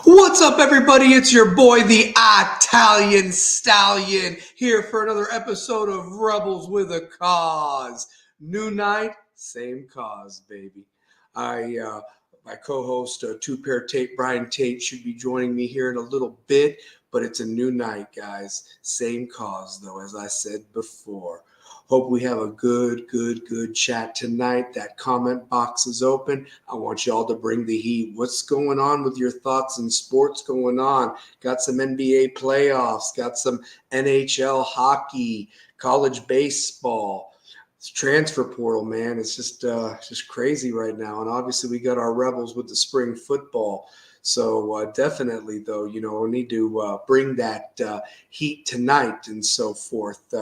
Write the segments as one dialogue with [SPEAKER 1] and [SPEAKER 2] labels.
[SPEAKER 1] What's up, everybody? It's your boy, the Italian Stallion, here for another episode of Rebels with a Cause. New night, same cause, baby. My co-host, two-pair Tate, Brian Tate, should be joining me here in a little bit, but it's a new night, guys. Same cause, though, as I said before. Hope we have a good chat tonight. That comment box is open. I want y'all to bring the heat. What's going on with your thoughts and sports going on? Got some NBA playoffs, got some NHL hockey, college baseball. It's transfer portal, man. It's just crazy right now. And obviously we got our Rebels with the spring football. So definitely, though, we need to bring that heat tonight and so forth.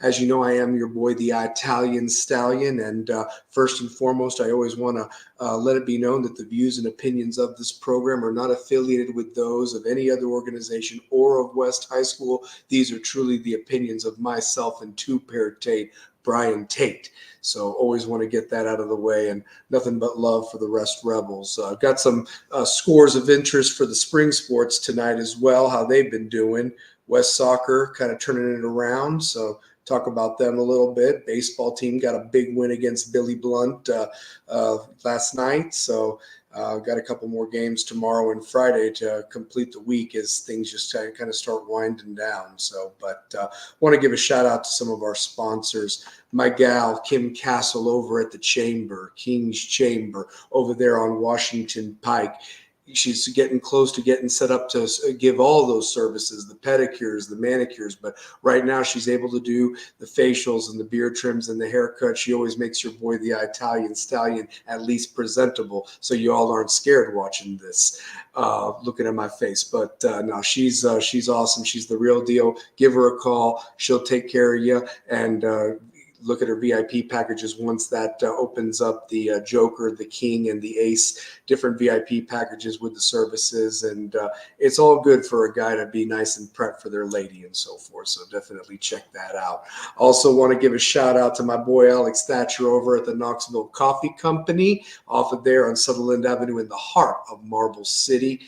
[SPEAKER 1] As you know, I am your boy, the Italian Stallion. And first and foremost, I always want to let it be known that the views and opinions of this program are not affiliated with those of any other organization or of West High School. These are truly the opinions of myself and two-pair Tate, Brian Tate. So always want to get that out of the way, and nothing but love for the rest Rebels. Got some scores of interest for the spring sports tonight as well, how they've been doing. West Soccer kind of turning it around, so talk about them a little bit. Baseball team got a big win against Billy Blunt last night, so got a couple more games tomorrow and Friday to complete the week as things just kind of start winding down. So, but want to give a shout out to some of our sponsors. My gal, Kim Castle over at the Chamber, King's Chamber, over there on Washington Pike. She's getting close to getting set up to give all those services, the pedicures, the manicures. But right now she's able to do the facials and the beard trims and the haircut. She always makes your boy, the Italian Stallion, at least presentable. So you all aren't scared watching this, looking at my face. But no, she's awesome. She's the real deal. Give her a call. She'll take care of you. And look at her VIP packages once that opens up, the Joker, the King, and the Ace, different VIP packages with the services. And it's all good for a guy to be nice and prep for their lady and so forth. So definitely check that out. Also want to give a shout out to my boy Alex Thatcher over at the Knoxville Coffee Company, off of there on Sutherland Avenue in the heart of Marble City.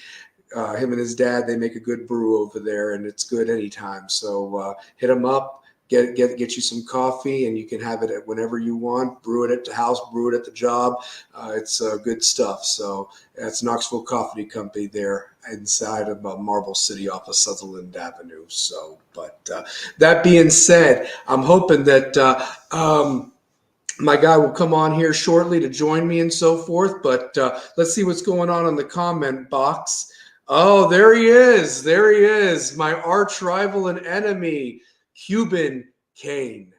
[SPEAKER 1] Him and his dad, they make a good brew over there, and it's good anytime. So hit him up. Get you some coffee, and you can have it at whenever you want. Brew it at the house, brew it at the job. It's good stuff. So that's Knoxville Coffee Company there inside of Marble City off of Sutherland Avenue. So, but that being said, I'm hoping that my guy will come on here shortly to join me and so forth. But let's see what's going on in the comment box. Oh, there he is. There he is. My arch rival and enemy, Cuban Kane.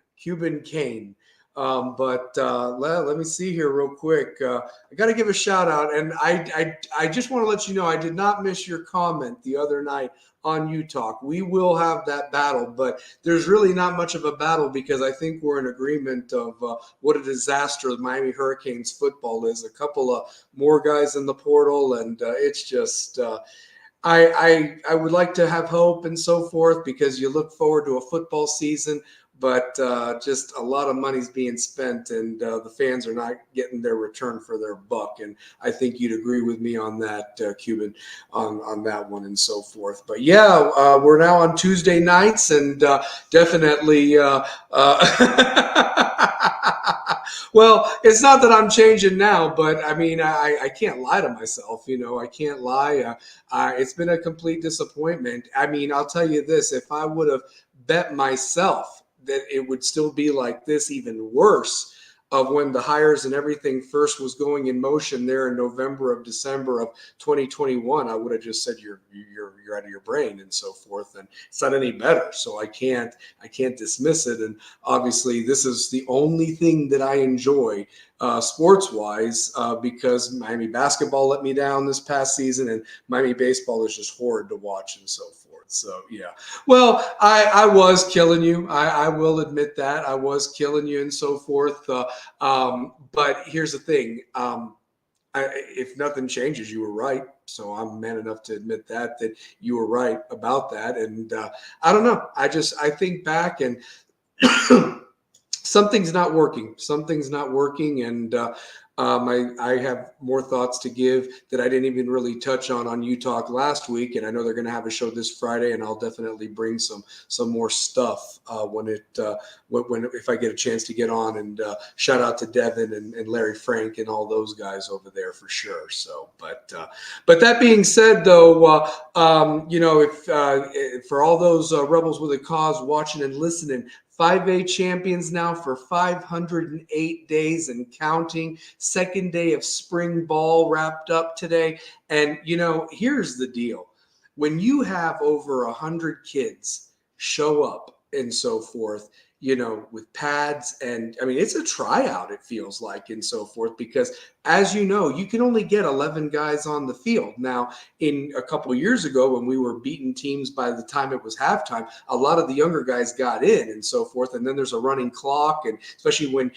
[SPEAKER 1] But let me see here real quick. I got to give a shout out, and I just want to let you know I did not miss your comment the other night on U-Talk. We will have that battle, but there's really not much of a battle because I think we're in agreement of what a disaster the Miami Hurricanes football is. A couple of more guys in the portal, and it's just I would like to have hope and so forth because you look forward to a football season, but just a lot of money's being spent, and the fans are not getting their return for their buck. And I think you'd agree with me on that, Cuban, on that one and so forth. But yeah, we're now on Tuesday nights, and definitely. Well, it's not that I'm changing now, but I mean, I can't lie to myself. I can't lie. It's been a complete disappointment. I mean, I'll tell you this: if I would have bet myself that it would still be like this, even worse, of when the hires and everything first was going in motion there in December of 2021, I would have just said you're out of your brain and so forth, and it's not any better. So I can't dismiss it. And obviously, this is the only thing that I enjoy sports-wise because Miami basketball let me down this past season, and Miami baseball is just horrid to watch and so forth. So, yeah. Well, I was killing you. I will admit that. I was killing you and so forth. But here's the thing. If nothing changes, you were right. So I'm man enough to admit that you were right about that. And I don't know. I think back and something's not working. And I have more thoughts to give that I didn't even really touch on U Talk last week, and I know they're going to have a show this Friday, and I'll definitely bring some more stuff when if I get a chance to get on. And shout out to Devin and Larry Frank and all those guys over there for sure. So, but that being said, though, if for all those rebels with a cause watching and listening. 5A champions now for 508 days and counting. Second day of spring ball wrapped up today. And, here's the deal. When you have over 100 kids show up and so forth, with pads, and I mean, it's a tryout, it feels like, and so forth, because as you know, you can only get 11 guys on the field. Now, in a couple of years ago, when we were beating teams by the time it was halftime, a lot of the younger guys got in and so forth. And then there's a running clock. And especially when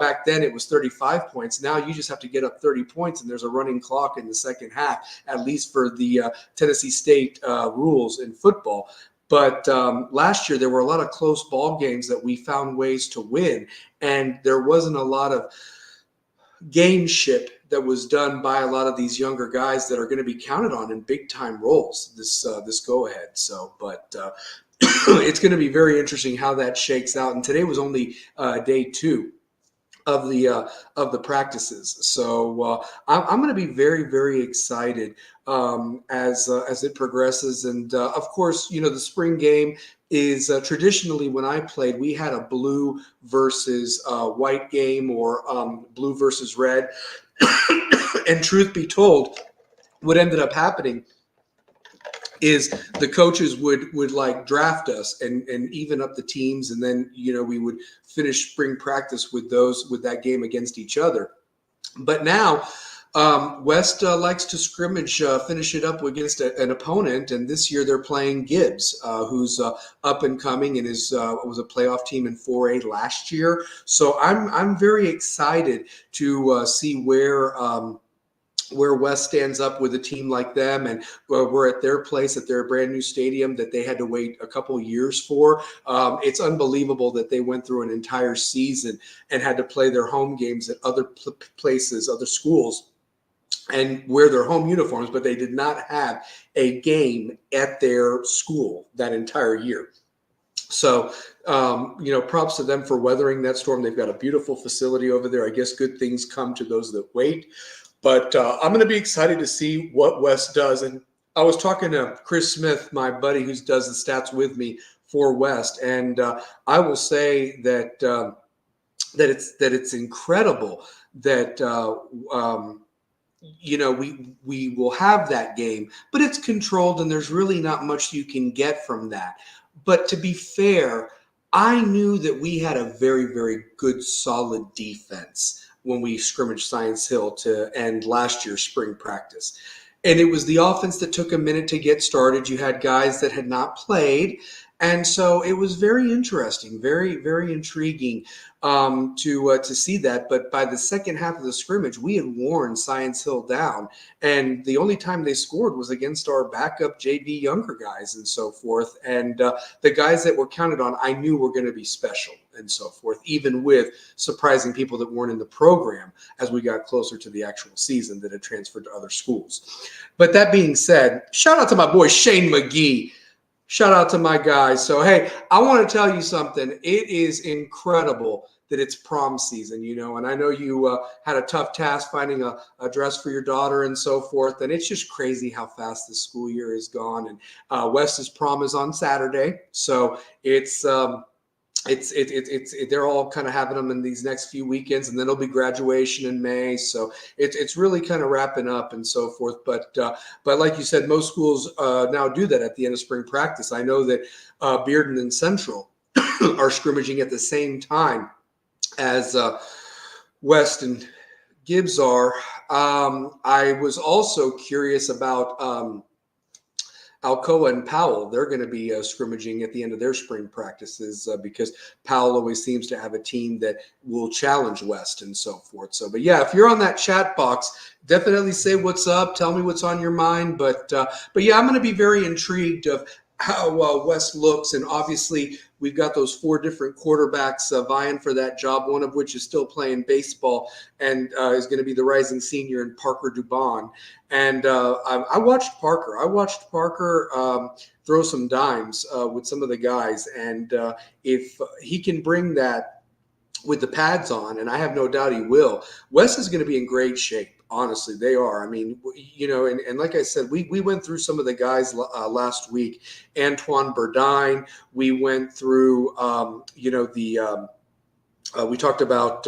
[SPEAKER 1] back then it was 35 points. Now you just have to get up 30 points and there's a running clock in the second half, at least for the Tennessee State rules in football. But last year, there were a lot of close ball games that we found ways to win. And there wasn't a lot of gameship that was done by a lot of these younger guys that are going to be counted on in big-time roles this go-ahead. So, but it's going to be very interesting how that shakes out. And today was only day 2 of the practices. So I'm going to be very, very excited as it progresses. And of course, the spring game is traditionally, when I played, we had a blue versus white game, or blue versus red. And truth be told, what ended up happening is the coaches would like draft us and even up the teams, and then we would finish spring practice with that game against each other. But now West likes to scrimmage, finish it up against an opponent, and this year they're playing Gibbs, who's up and coming and was a playoff team in 4A last year. So I'm very excited to see where West stands up with a team like them. And we're at their place, at their brand new stadium that they had to wait a couple years for. It's unbelievable that they went through an entire season and had to play their home games at other places, other schools, and wear their home uniforms, but they did not have a game at their school that entire year. So, props to them for weathering that storm. They've got a beautiful facility over there. I guess good things come to those that wait. But I'm going to be excited to see what West does. And I was talking to Chris Smith, my buddy who does the stats with me for West, and I will say that it's incredible that we will have that game, but it's controlled, and there's really not much you can get from that. But to be fair, I knew that we had a very, very good, solid defense when we scrimmaged Science Hill to end last year's spring practice. And it was the offense that took a minute to get started. You had guys that had not played. And so it was very interesting, very, very intriguing to see that. But by the second half of the scrimmage, we had worn Science Hill down. And the only time they scored was against our backup JV younger guys and so forth. And the guys that were counted on, I knew were going to be special and so forth, even with surprising people that weren't in the program as we got closer to the actual season that had transferred to other schools. But that being said, shout out to my boy Shane McGee. Shout out to my guys. So, hey, I want to tell you something. It is incredible that it's prom season, and I know you had a tough task finding a dress for your daughter and so forth. And it's just crazy how fast the school year is gone. And West's prom is on Saturday. So it's they're all kind of having them in these next few weekends, and then it'll be graduation in May. So it's really kind of wrapping up and so forth. But like you said, most schools now do that at the end of spring practice. I know that Bearden and Central are scrimmaging at the same time as West and Gibbs are. I was also curious about Alcoa and Powell. They're going to be scrimmaging at the end of their spring practices because Powell always seems to have a team that will challenge West and so forth. So, but yeah, if you're on that chat box, definitely say what's up. Tell me what's on your mind. But yeah, I'm going to be very intrigued of how West looks. And obviously we've got those 4 different quarterbacks vying for that job, one of which is still playing baseball and is going to be the rising senior in Parker Dubon. And I watched Parker. Throw some dimes with some of the guys. And if he can bring that with the pads on, and I have no doubt he will, Wes is going to be in great shape. Honestly, they are. I mean, and like I said, we went through some of the guys last week. Antoine Burdine. We went through, we talked about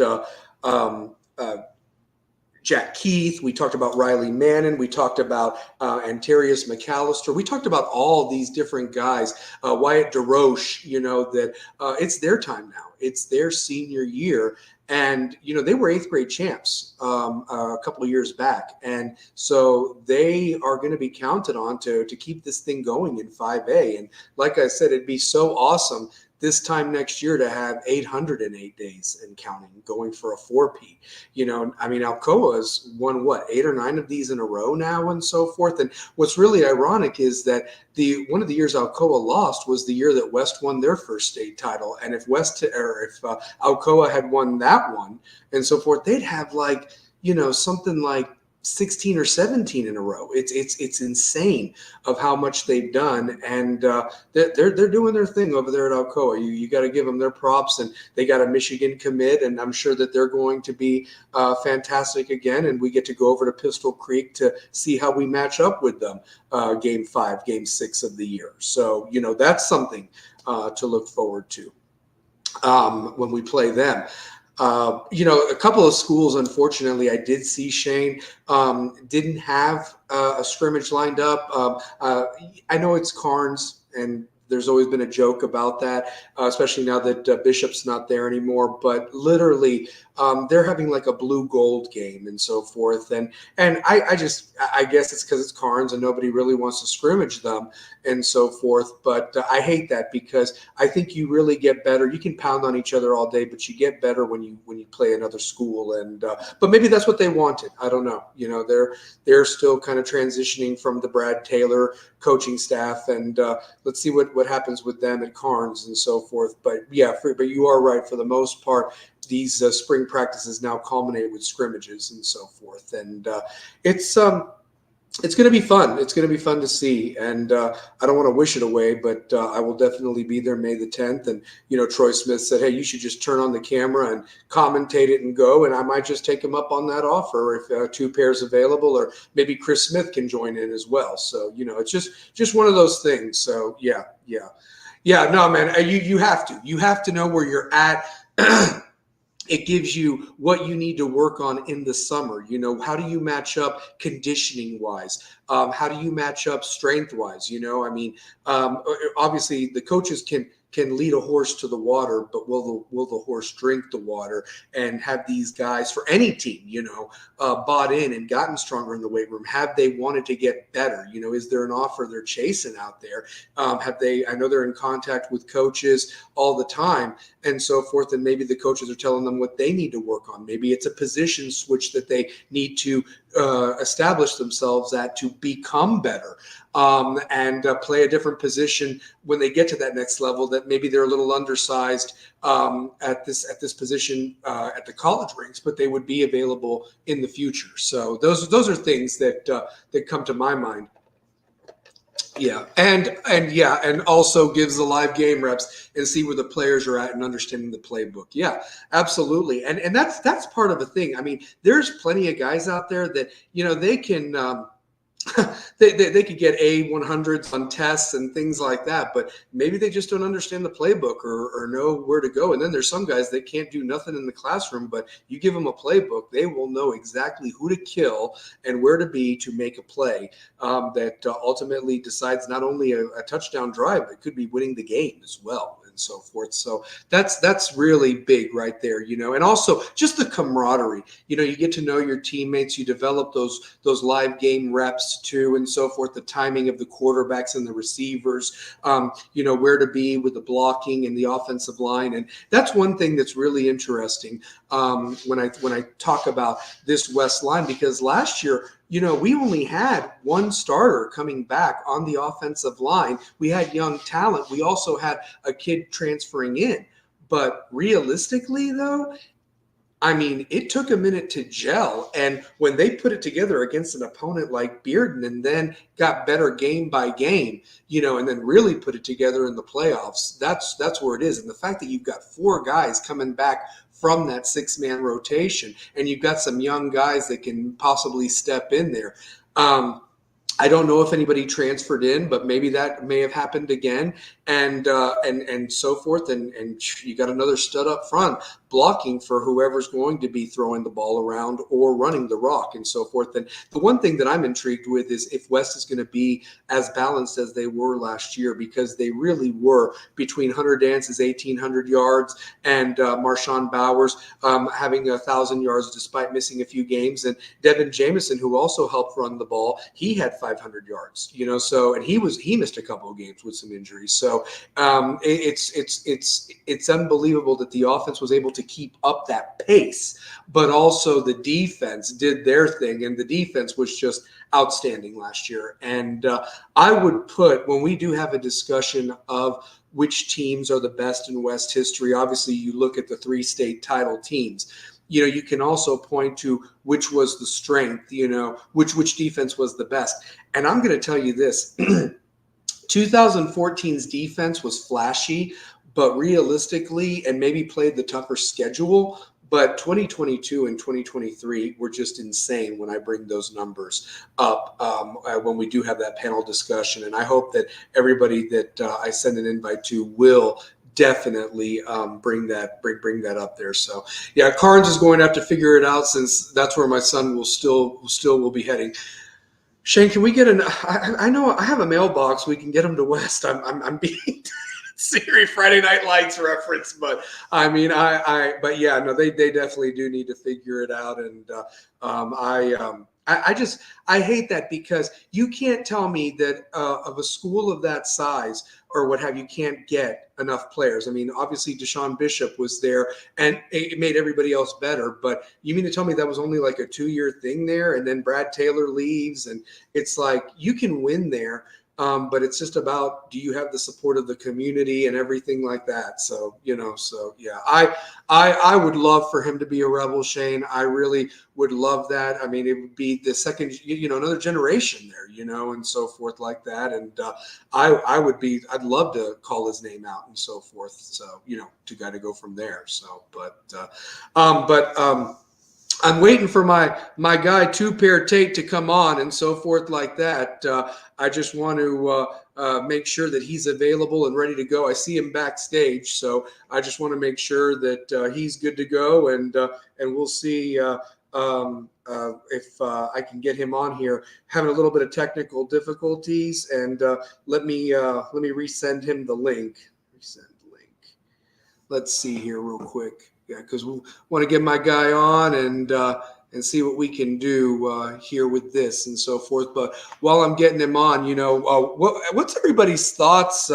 [SPEAKER 1] Jack Keith. We talked about Riley Mannon. We talked about Antarius McAllister. We talked about all these different guys. Wyatt DeRoche, that it's their time now. It's their senior year. And, they were 8th grade champs a couple of years back. And so they are going to be counted on to keep this thing going in 5A. And like I said, it'd be so awesome this time next year to have 808 days and counting going for a 4P. Alcoa has won 8 or 9 of these in a row now and so forth. And what's really ironic is that one of the years Alcoa lost was the year that West won their first state title. And if Alcoa had won that one and so forth, they'd have something like 16 or 17 in a row. It's insane of how much they've done, and they're doing their thing over there at Alcoa. You got to give them their props, and they got a Michigan commit, and I'm sure that they're going to be fantastic again. And we get to go over to Pistol Creek to see how we match up with them, Game 5, Game 6 of the year. So that's something to look forward to when we play them. A couple of schools, unfortunately, I did see, Shane, didn't have a scrimmage lined up. I know it's Carnes, and there's always been a joke about that, especially now that Bishop's not there anymore. But literally, they're having like a blue gold game and so forth. And I guess it's because it's Carnes and nobody really wants to scrimmage them and so forth. But I hate that, because I think you really get better. You can pound on each other all day, but you get better when you play another school. And but maybe that's what they wanted. I don't know. They're still kind of transitioning from the Brad Taylor coaching staff, and let's see what happens with them at Carnes and so forth. But yeah, but you are right. For the most part, these spring practices now culminate with scrimmages and so forth, and it's going to be fun. It's going to be fun to see, and I don't want to wish it away, but I will definitely be there May the 10th. And Troy Smith said, "Hey, you should just turn on the camera and commentate it and go." And I might just take him up on that offer if 2 pairs available, or maybe Chris Smith can join in as well. So it's just one of those things. So yeah. No, man, you have to know where you're at. It gives you what you need to work on in the summer. How do you match up conditioning wise? How do you match up strength wise? Obviously the coaches can lead a horse to the water, but will the horse drink the water? And have these guys, for any team, bought in and gotten stronger in the weight room? Have they wanted to get better? Is there an offer they're chasing out there? I know they're in contact with coaches all the time and so forth, and maybe the coaches are telling them what they need to work on. Maybe it's a position switch that they need to establish themselves at to become better, and play a different position when they get to that next level, that maybe they're a little undersized at this position at the college ranks, but they would be available in the future. So those are things that come to my mind. Yeah, and also gives the live game reps and see where the players are at and understanding the playbook. Yeah, absolutely, and that's part of the thing. I mean, there's plenty of guys out there that they can. They could get A100s on tests and things like that, but maybe they just don't understand the playbook or know where to go. And then there's some guys that can't do nothing in the classroom, but you give them a playbook, they will know exactly who to kill and where to be to make a play that ultimately decides not only a touchdown drive, but could be winning the game as well. And so forth. So that's really big right there, and also just the camaraderie. You get to know your teammates, you develop those live game reps too, and so forth. The timing of the quarterbacks and the receivers, where to be with the blocking and the offensive line, and that's one thing that's really interesting when I talk about this West line, because last year we only had one starter coming back on the offensive line. We had young talent. We also had a kid transferring in. But realistically, though, I mean, it took a minute to gel. And when they put it together against an opponent like Bearden and then got better game by game, and then really put it together in the playoffs, that's where it is. And the fact that you've got four guys coming back from that six-man rotation and you've got some young guys that can possibly step in there. I don't know if anybody transferred in, but maybe that may have happened again, and so forth. And you got another stud up front blocking for whoever's going to be throwing the ball around or running the rock and so forth. And the one thing that I'm intrigued with is if West is going to be as balanced as they were last year, because they really were, between Hunter Dance's 1,800 yards and Marshawn Bowers having 1,000 yards despite missing a few games, and Devin Jameson, who also helped run the ball, he had 500 yards. And he missed a couple of games with some injuries. So it's unbelievable that the offense was able to keep up that pace, but also the defense did their thing, and the defense was just outstanding last year. And I would put, when we do have a discussion of which teams are the best in West history, obviously you look at the three state title teams. You can also point to which was the strength, which defense was the best. And I'm going to tell you this, 2014's defense was flashy, but realistically, and maybe played the tougher schedule, but 2022 and 2023 were just insane when I bring those numbers up when we do have that panel discussion. And I hope that everybody that I send an invite to will definitely bring that up there. So yeah, Carnes is going to have to figure it out, since that's where my son will be heading. Shane, can we get I know I have a mailbox. We can get him to West. I'm being Siri Friday Night Lights reference, but I mean, but yeah, no, they definitely do need to figure it out. And I hate that, because you can't tell me that of a school of that size or what have you can't get enough players. I mean, obviously Deshaun Bishop was there and it made everybody else better, but you mean to tell me that was only like a 2-year thing there, and then Brad Taylor leaves, and it's like you can win there. But it's just about, do you have the support of the community and everything like that? So, yeah, I would love for him to be a Rebel, Shane. I really would love that. I mean, it would be the second, another generation there, and so forth like that. And I'd love to call his name out and so forth. So, to kind of go from there. So, I'm waiting for my guy Two-Pair Tate to come on and so forth like that. I just want to make sure that he's available and ready to go. I see him backstage, so I just want to make sure that he's good to go, and we'll see if I can get him on here. Having a little bit of technical difficulties, and let me resend him the link. Resend link. Let's see here real quick. Yeah, because we want to get my guy on and see what we can do here with this and so forth. But while I'm getting him on, what's everybody's thoughts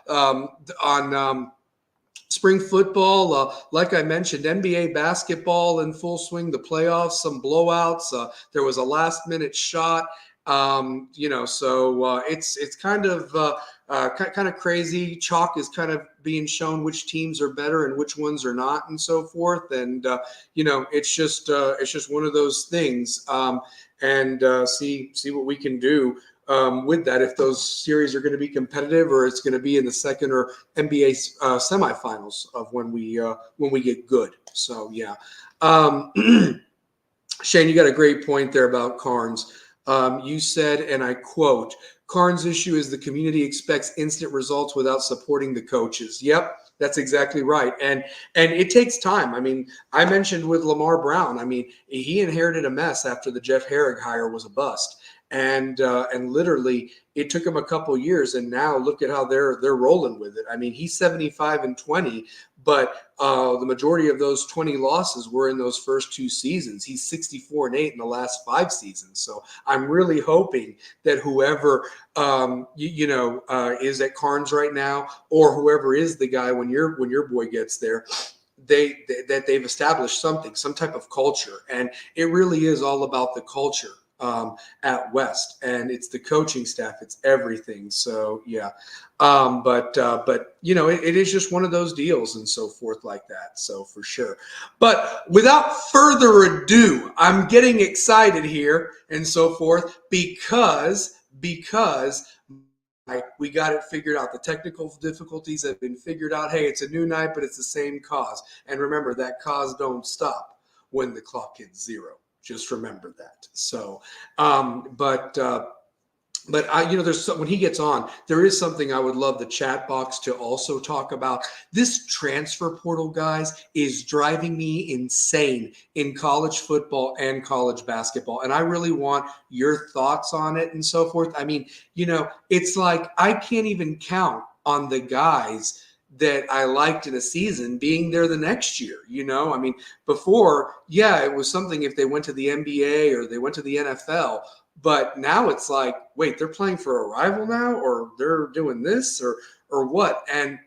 [SPEAKER 1] on spring football? Like I mentioned, NBA basketball in full swing, the playoffs, some blowouts. There was a last-minute shot. So it's kind of crazy. Chalk is kind of being shown which teams are better and which ones are not, and so forth. And it's just one of those things. See what we can do with that, if those series are going to be competitive or it's going to be in the second or NBA semifinals of when we get good. So yeah, Shane, you got a great point there about Carnes. You said, and I quote, Carnes' issue is the community expects instant results without supporting the coaches. Yep, that's exactly right. And it takes time. I mean, I mentioned with Lamar Brown, I mean, he inherited a mess after the Jeff Herrig hire was a bust. And literally it took him a couple years, and now look at how they're rolling with it. I mean, he's 75-20, but the majority of those 20 losses were in those first two seasons. He's 64-8 in the last 5 seasons. So I'm really hoping that whoever is at Carnes right now, or whoever is the guy when your boy gets there, that they've established some type of culture, and it really is all about the culture. at West, and it's the coaching staff, it's everything. So yeah, but you know, it is just one of those deals and so forth like that. So for sure. But without further ado, I'm getting excited here and so forth because we got it figured out. The technical difficulties have been figured out. Hey, it's a new night, but it's the same cause. And remember, that cause don't stop when the clock hits zero. Just remember that. So, but I, you know, when he gets on, there is something I would love the chat box to also talk about. This transfer portal, guys, is driving me insane in college football and college basketball. And I really want your thoughts on it and so forth. I mean, you know, it's like I can't even count on the guys that I liked in a season being there the next year. You know, I mean, before, yeah, it was something if they went to the NBA or they went to the NFL. But now it's like, wait, they're playing for a rival now, or they're doing this, or what? And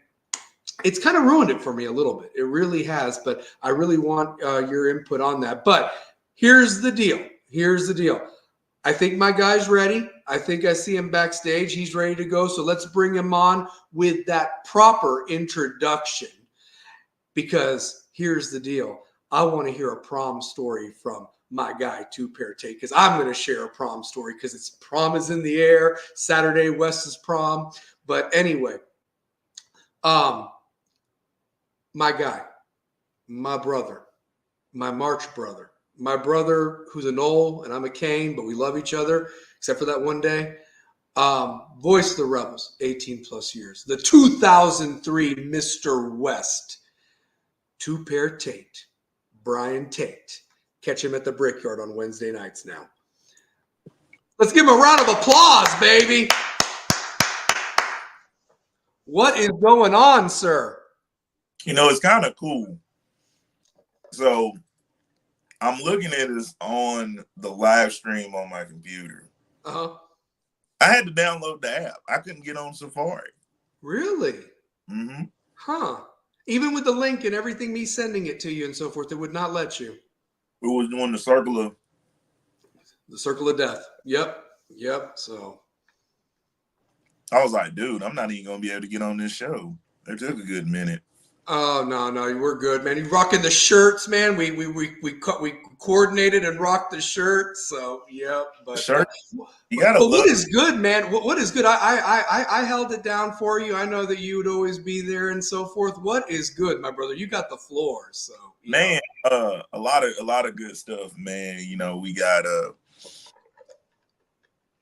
[SPEAKER 1] it's kind of ruined it for me a little bit. It really has. But I really want your input on that. But here's the deal. Here's the deal. I think my guy's ready. I think I see him backstage. He's ready to go. So let's bring him on with that proper introduction. Because here's the deal. I want to hear a prom story from my guy, Tate, because I'm going to share a prom story because it's prom is in the air. Saturday, West's prom. But anyway, my guy, my brother, my March brother, my brother who's a Knoll and I'm a Kane, but we love each other except for that one day. Voice of the Rebels, 18 plus years. The 2003 Mr. West, Tate, Brian Tate. Catch him at the Brickyard on Wednesday nights now. Let's give him a round of applause, baby. What is going on, sir?
[SPEAKER 2] You know, it's kind of cool. So I'm looking at this on the live stream on my computer.
[SPEAKER 1] Uh-huh.
[SPEAKER 2] I had to download the app. I couldn't get on Safari.
[SPEAKER 1] Really?
[SPEAKER 2] Mm-hmm.
[SPEAKER 1] Huh. Even with the link and everything, me sending it to you and so forth, it would not let you.
[SPEAKER 2] We was doing the circle of
[SPEAKER 1] death. Yep. So
[SPEAKER 2] I was like, dude, I'm not even gonna be able to get on this show. It took a good minute.
[SPEAKER 1] Oh no, we're good, man. You rocking the shirts, man. We coordinated and rocked the shirts. So yep. But
[SPEAKER 2] shirt. You gotta.
[SPEAKER 1] But what is good, man? What is good? I held it down for you. I know that you would always be there and so forth. What is good, my brother? You got the floor. So
[SPEAKER 2] man, a lot of good stuff, man. You know, we got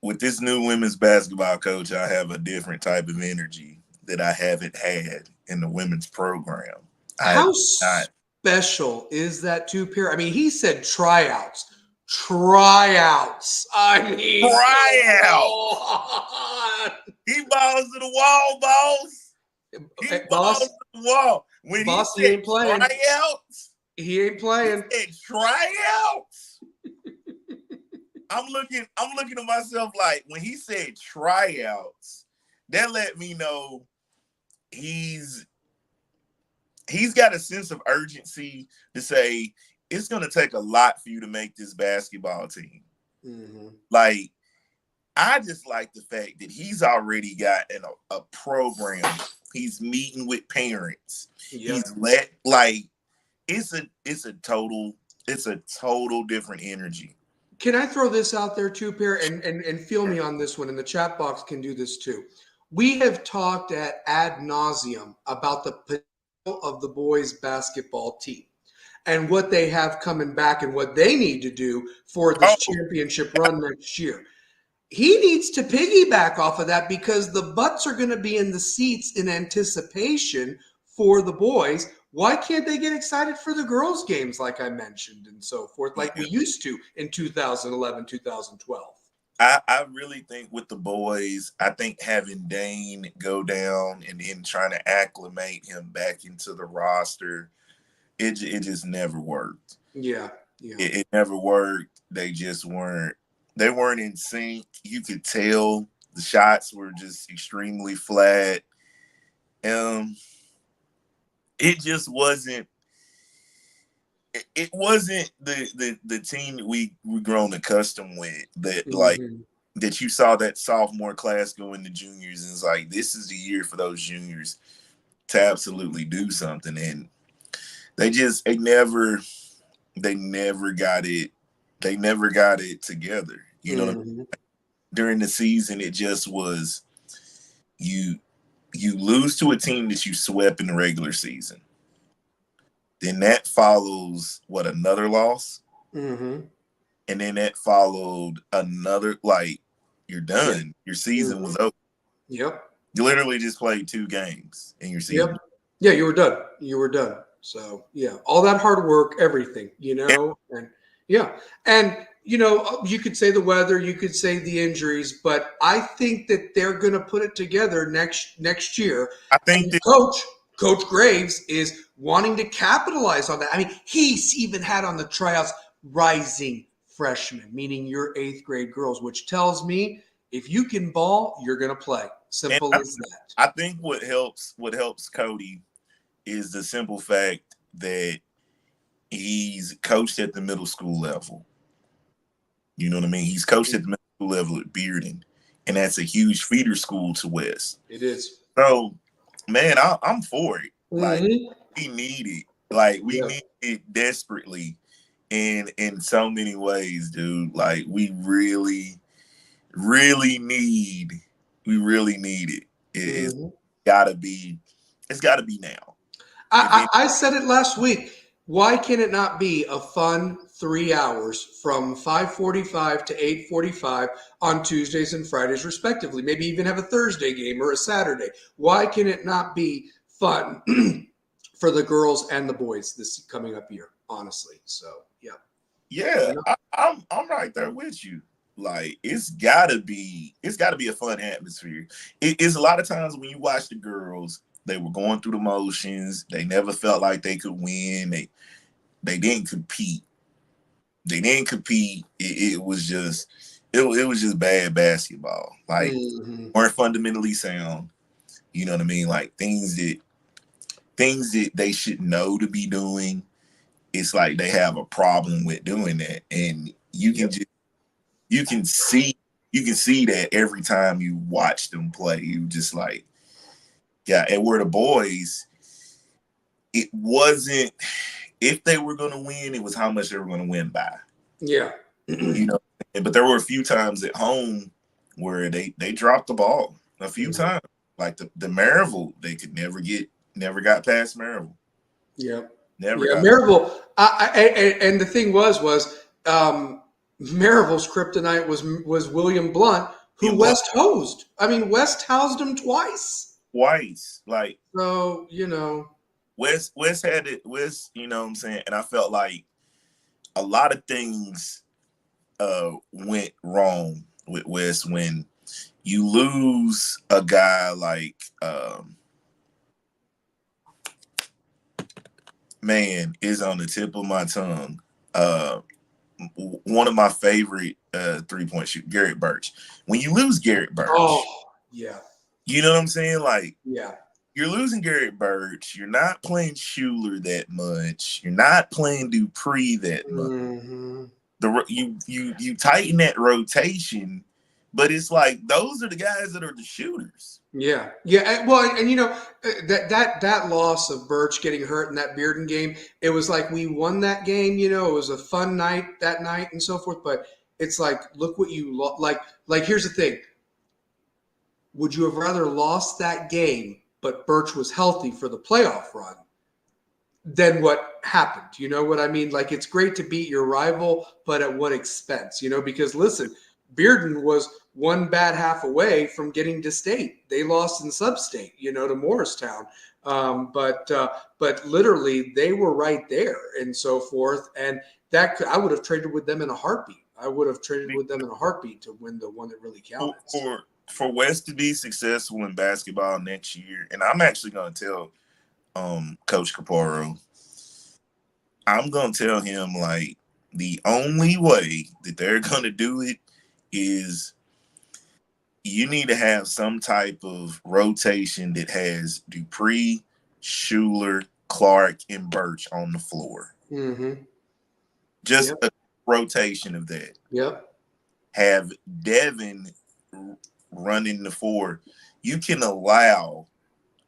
[SPEAKER 2] with this new women's basketball coach, I have a different type of energy that I haven't had in the women's program.
[SPEAKER 1] How special is that two-pair? I mean, he said tryouts. I mean,
[SPEAKER 2] tryouts. He balls to the wall, boss. He balls to the wall. When
[SPEAKER 1] boss,
[SPEAKER 2] he
[SPEAKER 1] ain't playing.
[SPEAKER 2] Tryouts,
[SPEAKER 1] he ain't playing.
[SPEAKER 2] He said tryouts. I'm looking at myself like when he said tryouts, that let me know he's got a sense of urgency to say it's going to take a lot for you to make this basketball team.
[SPEAKER 1] Mm-hmm.
[SPEAKER 2] Like, I just like the fact that he's already got a program. He's meeting with parents.
[SPEAKER 1] Yep.
[SPEAKER 2] It's a total different energy.
[SPEAKER 1] Can I throw this out there too, Pierre, and feel me on this one, and the chat box can do this too. We have talked ad nauseum about the potential of the boys basketball team and what they have coming back and what they need to do for this championship run next year. He needs to piggyback off of that because the butts are going to be in the seats in anticipation for the boys. Why can't they get excited for the girls' games like I mentioned and so forth, like we used to in 2011, 2012?
[SPEAKER 2] I really think with the boys, I think having Dane go down and then trying to acclimate him back into the roster, it just never worked.
[SPEAKER 1] Yeah.
[SPEAKER 2] It never worked. They weren't in sync. You could tell the shots were just extremely flat. It just wasn't it wasn't the team that we grown accustomed with that like
[SPEAKER 1] Mm-hmm.
[SPEAKER 2] that you saw that sophomore class go into juniors and it's like this is the year for those juniors to absolutely do something and they never got it together. You know what I mean?
[SPEAKER 1] Mm-hmm.
[SPEAKER 2] During the season it just was you you lose to a team that you swept in the regular season. Then that follows what another loss,
[SPEAKER 1] Mm-hmm.
[SPEAKER 2] and then that followed another like you're
[SPEAKER 1] Yeah.
[SPEAKER 2] done. Your season
[SPEAKER 1] Mm-hmm.
[SPEAKER 2] was over.
[SPEAKER 1] Yep.
[SPEAKER 2] You literally just played 2 games in your season.
[SPEAKER 1] Yep. Yeah, you were done. You were done. So yeah, all that hard work, everything, and yeah, and you could say the weather, you could say the injuries, but I think that they're going to put it together next year.
[SPEAKER 2] I think
[SPEAKER 1] And
[SPEAKER 2] that
[SPEAKER 1] Coach Graves is wanting to capitalize on that. I mean, he's even had on the tryouts rising freshmen, meaning your eighth grade girls, which tells me if you can ball, you're going to play.
[SPEAKER 2] and
[SPEAKER 1] Simple as that.
[SPEAKER 2] I think what helps Cody is the simple fact that he's coached at the middle school level. You know what I mean? He's coached at the middle school level at Bearden, and that's a huge feeder school to West.
[SPEAKER 1] It is.
[SPEAKER 2] So, man, I'm for it. Like
[SPEAKER 1] Mm-hmm.
[SPEAKER 2] we need it. Like we
[SPEAKER 1] Yeah.
[SPEAKER 2] need it desperately in so many ways, dude. Like really need it. It's
[SPEAKER 1] Mm-hmm.
[SPEAKER 2] gotta be it's gotta be now. If
[SPEAKER 1] I,
[SPEAKER 2] it
[SPEAKER 1] I I said it last week. Why can it not be a fun 3 hours from 5:45 to 8:45 on Tuesdays and Fridays, respectively? Maybe even have a Thursday game or a Saturday. Why can it not be fun for the girls and the boys this coming up year? Honestly, so yeah, why
[SPEAKER 2] yeah,
[SPEAKER 1] not?
[SPEAKER 2] I'm right there with you. Like it's gotta be a fun atmosphere. It's a lot of times when you watch the girls, they were going through the motions. They never felt like they could win. They didn't compete. They didn't compete. It was just bad basketball. Like
[SPEAKER 1] Mm-hmm.
[SPEAKER 2] weren't fundamentally sound. You know what I mean? Like things that they should know to be doing. It's like they have a problem with doing that, and
[SPEAKER 1] Yep.
[SPEAKER 2] you can see you can see that every time you watch them play. You just like yeah. And where the boys, it wasn't if they were going to win, it was how much they were going to win by.
[SPEAKER 1] Yeah.
[SPEAKER 2] You know, but there were a few times at home where they dropped the ball a few
[SPEAKER 1] Mhm.
[SPEAKER 2] times. Like the Maryville, they could never got past Maryville.
[SPEAKER 1] Yeah.
[SPEAKER 2] Never
[SPEAKER 1] Yeah.
[SPEAKER 2] got
[SPEAKER 1] Maryville. And the thing was Maryville's kryptonite was William Blunt, who
[SPEAKER 2] him block
[SPEAKER 1] West hosed. I mean, West housed him twice.
[SPEAKER 2] twice. Like
[SPEAKER 1] So
[SPEAKER 2] West had it. West, you know what I'm saying? And I felt like a lot of things went wrong with West when you lose a guy like man is on the tip of my tongue. One of my favorite 3-point shoot, Garrett Birch. When you lose Garrett
[SPEAKER 1] oh
[SPEAKER 2] Birch,
[SPEAKER 1] yeah,
[SPEAKER 2] you know what I'm saying? Like
[SPEAKER 1] yeah.
[SPEAKER 2] you're losing Garrett Birch. You're not playing Schuler that much. You're not playing Dupree that much.
[SPEAKER 1] Hmm.
[SPEAKER 2] You tighten that rotation, but it's like those are the guys that are the shooters.
[SPEAKER 1] Yeah, yeah. Well, and that loss of Birch getting hurt in that Bearden game, it was like we won that game. It was a fun night that night and so forth. But it's like, look what you like. Like, here's the thing: would you have rather lost that game, but Birch was healthy for the playoff run, than what happened? You know what I mean? Like, it's great to beat your rival, but at what expense? Because listen, Bearden was one bad half away from getting to state. They lost in sub-state, to Morristown. But literally, they were right there and so forth. And I would have traded with them in a heartbeat. I would have traded with them in a heartbeat to win the one that really counted.
[SPEAKER 2] For West to be successful in basketball next year, and I'm actually going to tell Coach Caparo, I'm going to tell him like the only way that they're going to do it is you need to have some type of rotation that has Dupree, Schuler, Clark, and Birch on the floor.
[SPEAKER 1] Mm-hmm.
[SPEAKER 2] Just a rotation of that.
[SPEAKER 1] Yep.
[SPEAKER 2] Have Devin running the 4. You can allow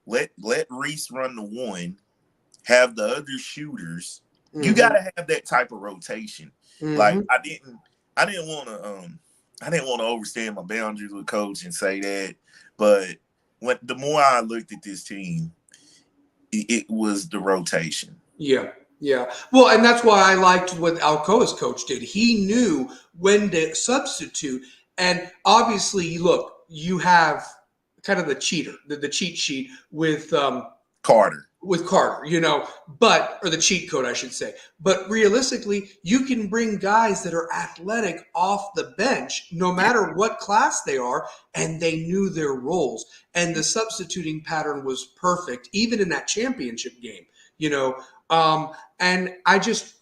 [SPEAKER 2] let Reese run the 1. Have the other shooters. You gotta have that type of rotation. Like I didn't want to overstand my boundaries with coach and say that, but the more I looked at this team, it was the rotation.
[SPEAKER 1] Yeah. Yeah. Well, and that's why I liked what Alcoa's coach did. He knew when to substitute. And obviously, look, you have kind of the cheat sheet
[SPEAKER 2] Carter.
[SPEAKER 1] with Carter, or the cheat code, I should say. But realistically, you can bring guys that are athletic off the bench, no matter what class they are, and they knew their roles. And the substituting pattern was perfect, even in that championship game, and I just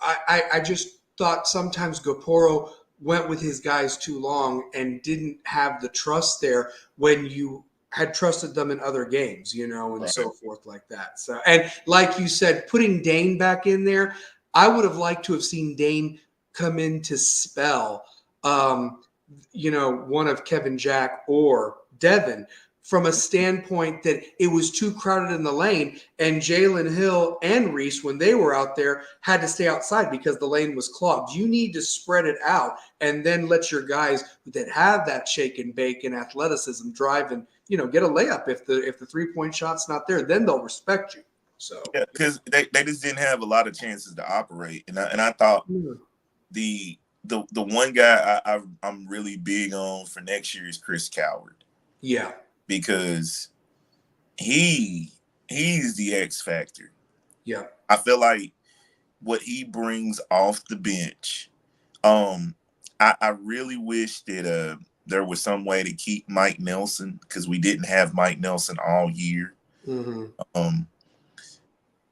[SPEAKER 1] thought sometimes Gaporo went with his guys too long and didn't have the trust there when you had trusted them in other games, and so forth like that. So, and like you said, putting Dane back in there, I would have liked to have seen Dane come in to spell, one of Kevin Jack or Devin, from a standpoint that it was too crowded in the lane, and Jalen Hill and Reese, when they were out there, had to stay outside because the lane was clogged. You need to spread it out and then let your guys that have that shake and bake and athleticism drive and get a layup. If the 3-point shot's not there, then they'll respect you. So
[SPEAKER 2] yeah, because they just didn't have a lot of chances to operate, and I thought the one guy I'm really big on for next year is Chris Coward.
[SPEAKER 1] Yeah.
[SPEAKER 2] Because he's the X factor.
[SPEAKER 1] Yeah.
[SPEAKER 2] I feel like what he brings off the bench. I really wish that there was some way to keep Mike Nelson, because we didn't have Mike Nelson all year.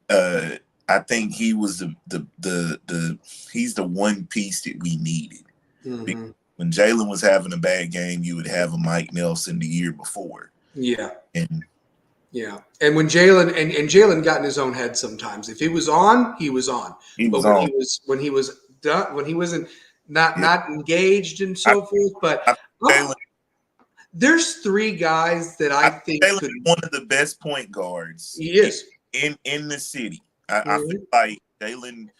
[SPEAKER 2] I think he was he's the one piece that we needed. When Jalen was having a bad game, you would have a Mike Nelson the year before.
[SPEAKER 1] Yeah.
[SPEAKER 2] And
[SPEAKER 1] when Jalen and Jalen got in his own head sometimes. If he was on, he was on. When he was done, when he wasn't not engaged and so forth. But there's 3 guys that I think
[SPEAKER 2] Jalen is one of the best point guards.
[SPEAKER 1] He is
[SPEAKER 2] in the city. I feel like Jalen's